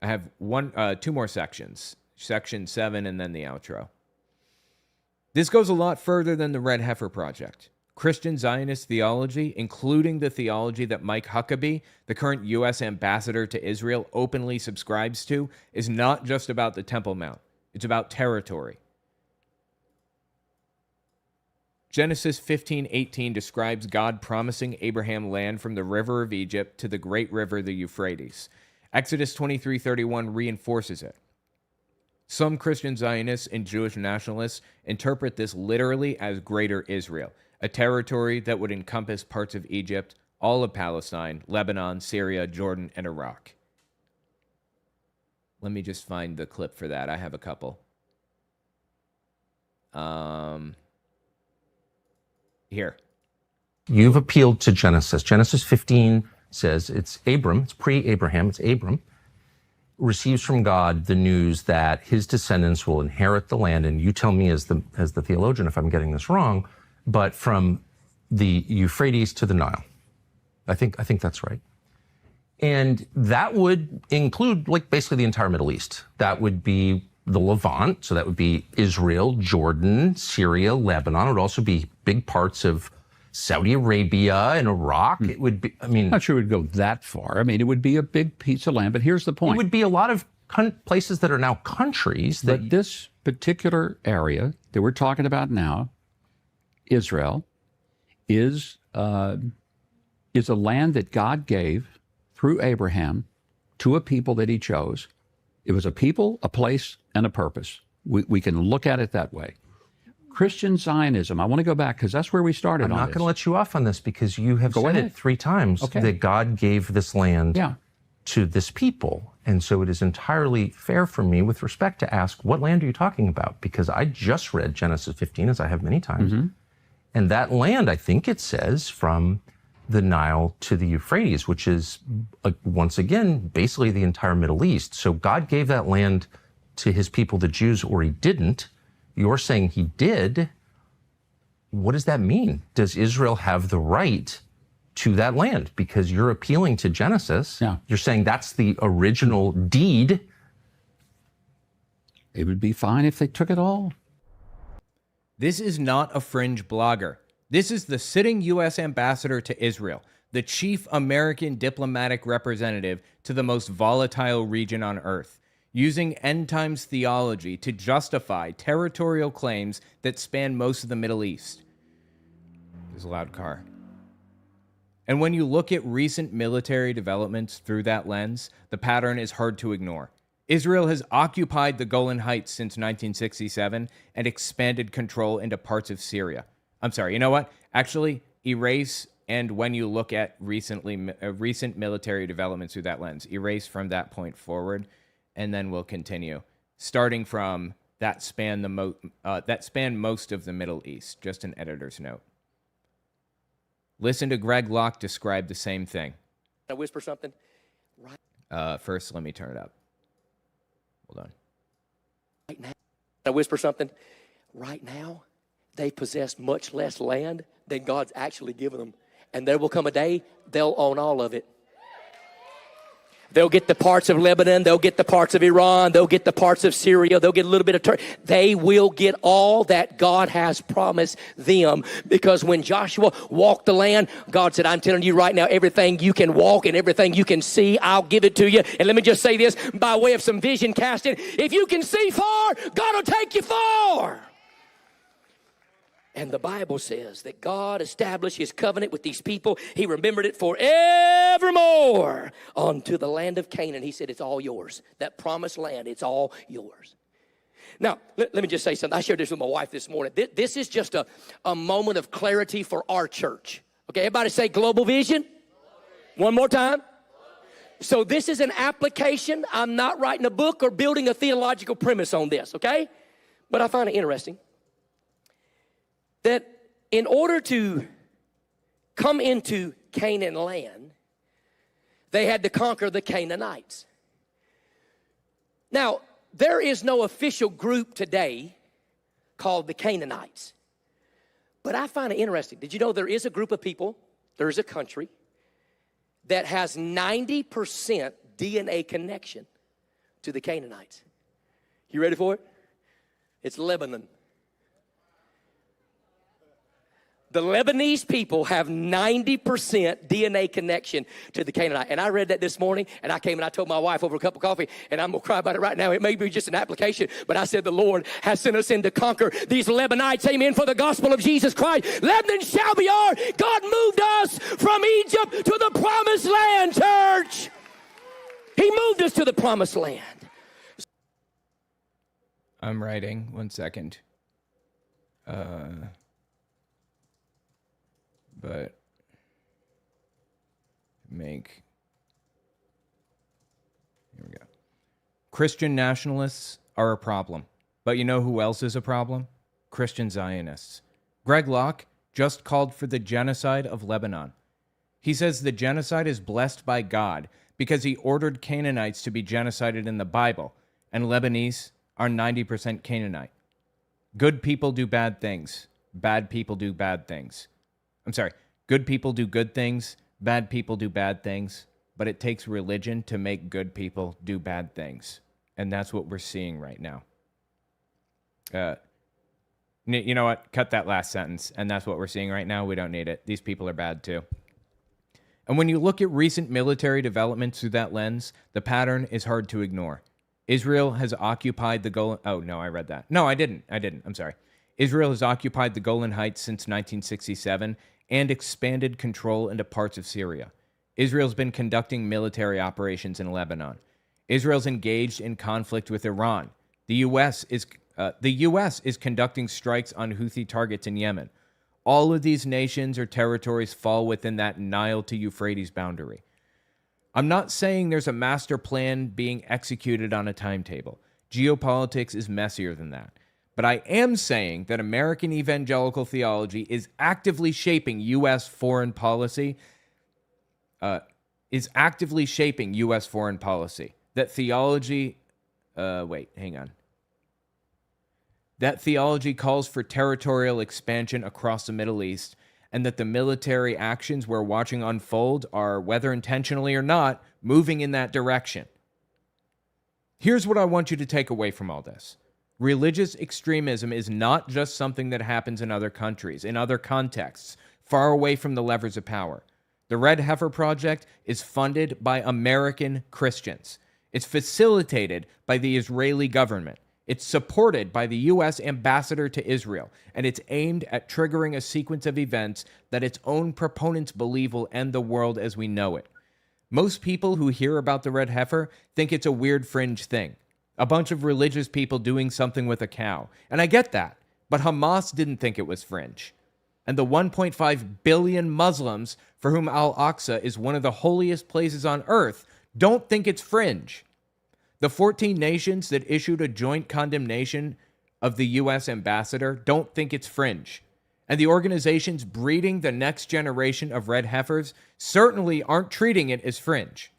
I have 2 more sections. Section 7 and then the outro. This goes a lot further than the Red Heifer Project. Christian Zionist theology, including the theology that Mike Huckabee, the current U.S. ambassador to Israel, openly subscribes to, is not just about the Temple Mount. It's about territory. Genesis 15:18 describes God promising Abraham land from the river of Egypt to the great river, the Euphrates. Exodus 23:31 reinforces it. Some Christian Zionists and Jewish nationalists interpret this literally as Greater Israel, a territory that would encompass parts of Egypt, all of Palestine, Lebanon, Syria, Jordan, and Iraq. Let me just find the clip for that. I have a couple. Here. You've appealed to Genesis. Genesis 15 says it's Abram, it's pre-Abraham, it's Abram, receives from God the news that his descendants will inherit the land. And you tell me as the theologian if I'm getting this wrong, but from the Euphrates to the Nile. I think that's right. And that would include like basically the entire Middle East. That would be the Levant. So that would be Israel, Jordan, Syria, Lebanon. It would also be big parts of Saudi Arabia and Iraq. It would be, I'm not sure it would go that far. I mean, it would be a big piece of land, but here's the point. It would be a lot of places that are now countries. But this particular area that we're talking about now, Israel, is a land that God gave through Abraham to a people that he chose. It was a people, a place, and a purpose. We can look at it that way. Christian Zionism, I want to go back because that's where we started. I'm not going to let you off on this because you have said it 3 times that God gave this land to this people. And so it is entirely fair for me with respect to ask, what land are you talking about? Because I just read Genesis 15, as I have many times. And that land, I think it says, from the Nile to the Euphrates, which is, once again, basically the entire Middle East. So God gave that land to his people, the Jews, or he didn't. You're saying he did. What does that mean? Does Israel have the right to that land? Because you're appealing to Genesis. You're saying that's the original deed. It would be fine if they took it all. This is not a fringe blogger. This is the sitting U.S. ambassador to Israel, the chief American diplomatic representative to the most volatile region on earth, using end times theology to justify territorial claims that span most of the Middle East. There's a loud car. And when you look at recent military developments through that lens, the pattern is hard to ignore. Israel has occupied the Golan Heights since 1967 and expanded control into parts of Syria. I'm sorry, you know what? Actually, erase, and when you look at recent military developments through that lens, erase from that point forward, and then we'll continue. Starting from that span most of the Middle East, just an editor's note. Listen to Greg Locke describe the same thing. I whisper something? Right. First, let me turn it up. Hold on. Right now. I whisper something? Right now, they possess much less land than God's actually given them. And there will come a day they'll own all of it. They'll get the parts of Lebanon. They'll get the parts of Iran. They'll get the parts of Syria. They'll get a little bit of Turkey. They will get all that God has promised them. Because when Joshua walked the land, God said, I'm telling you right now, everything you can walk and everything you can see, I'll give it to you. And let me just say this by way of some vision casting. If you can see far, God will take you far. And the Bible says that God established his covenant with these people. He remembered it forevermore unto the land of Canaan. He said, it's all yours. That promised land, it's all yours. Now, let me just say something. I shared this with my wife this morning. This is just a moment of clarity for our church. Okay, everybody say global vision. One more time. So this is an application. I'm not writing a book or building a theological premise on this, okay? But I find it interesting that in order to come into Canaan land, they had to conquer the Canaanites. Now, there is no official group today called the Canaanites. But I find it interesting. Did you know there is a group of people, there is a country, that has 90% DNA connection to the Canaanites? You ready for it? It's Lebanon. The Lebanese people have 90% DNA connection to the Canaanite. And I read that this morning, and I came and I told my wife over a cup of coffee, and I'm going to cry about it right now. It may be just an application, but I said the Lord has sent us in to conquer these Lebanites, amen, for the gospel of Jesus Christ. Lebanon shall be ours. God moved us from Egypt to the promised land, church. He moved us to the promised land. I'm writing. 1 second. But here we go. Christian nationalists are a problem. But you know who else is a problem? Christian Zionists. Greg Locke just called for the genocide of Lebanon. He says the genocide is blessed by God because he ordered Canaanites to be genocided in the Bible, and Lebanese are 90% Canaanite. Good people do bad things. Bad people do bad things. I'm sorry, good people do good things, bad people do bad things, but it takes religion to make good people do bad things. And that's what we're seeing right now. You know what? Cut that last sentence. And that's what we're seeing right now. We don't need it. These people are bad too. And when you look at recent military developments through that lens, the pattern is hard to ignore. Israel has occupied the Golan... Oh, no, I read that. No, I didn't. I'm sorry. Israel has occupied the Golan Heights since 1967 and expanded control into parts of Syria. Israel's been conducting military operations in Lebanon. Israel's engaged in conflict with Iran. The U.S. is conducting strikes on Houthi targets in Yemen. All of these nations or territories fall within that Nile to Euphrates boundary. I'm not saying there's a master plan being executed on a timetable. Geopolitics is messier than that. But I am saying that American evangelical theology is actively shaping U.S. foreign policy. That theology... That theology calls for territorial expansion across the Middle East, and that the military actions we're watching unfold are, whether intentionally or not, moving in that direction. Here's what I want you to take away from all this. Religious extremism is not just something that happens in other countries, in other contexts, far away from the levers of power. The Red Heifer Project is funded by American Christians. It's facilitated by the Israeli government. It's supported by the U.S. ambassador to Israel, and it's aimed at triggering a sequence of events that its own proponents believe will end the world as we know it. Most people who hear about the Red Heifer think it's a weird fringe thing. A bunch of religious people doing something with a cow. And I get that, but Hamas didn't think it was fringe. And the 1.5 billion Muslims for whom Al-Aqsa is one of the holiest places on earth don't think it's fringe. The 14 nations that issued a joint condemnation of the U.S. ambassador don't think it's fringe. And the organizations breeding the next generation of Red Heifers certainly aren't treating it as fringe.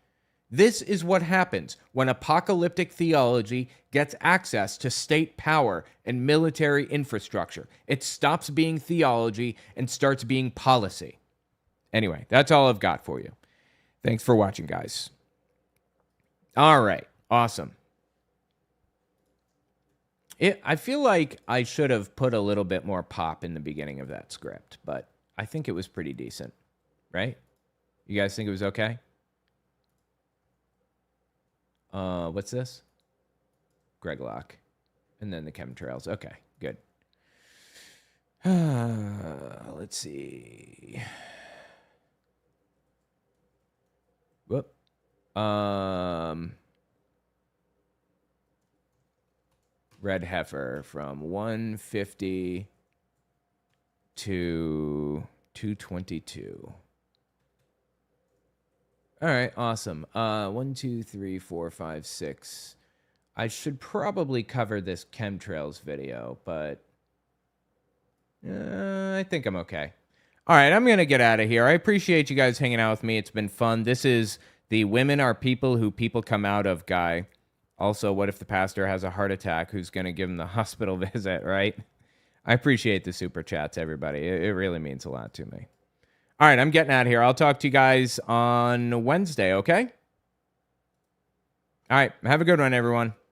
This is what happens when apocalyptic theology gets access to state power and military infrastructure. It stops being theology and starts being policy. Anyway, that's all I've got for you. Thanks for watching, guys. All right. Awesome. I feel like I should have put a little bit more pop in the beginning of that script, but I think it was pretty decent, right? You guys think it was okay? What's this? Greg Locke. And then the chemtrails. Okay, good. Let's see. Whoop. Red Heifer from 150 to 222. All right, awesome. 1, 2, 3, 4, 5, 6. I should probably cover this chemtrails video, but I think I'm okay. All right, I'm going to get out of here. I appreciate you guys hanging out with me. It's been fun. This is the women are people who people come out of guy. Also, what if the pastor has a heart attack? Who's going to give him the hospital visit, right? I appreciate the super chats, everybody. It really means a lot to me. All right, I'm getting out of here. I'll talk to you guys on Wednesday, okay? All right, have a good one, everyone.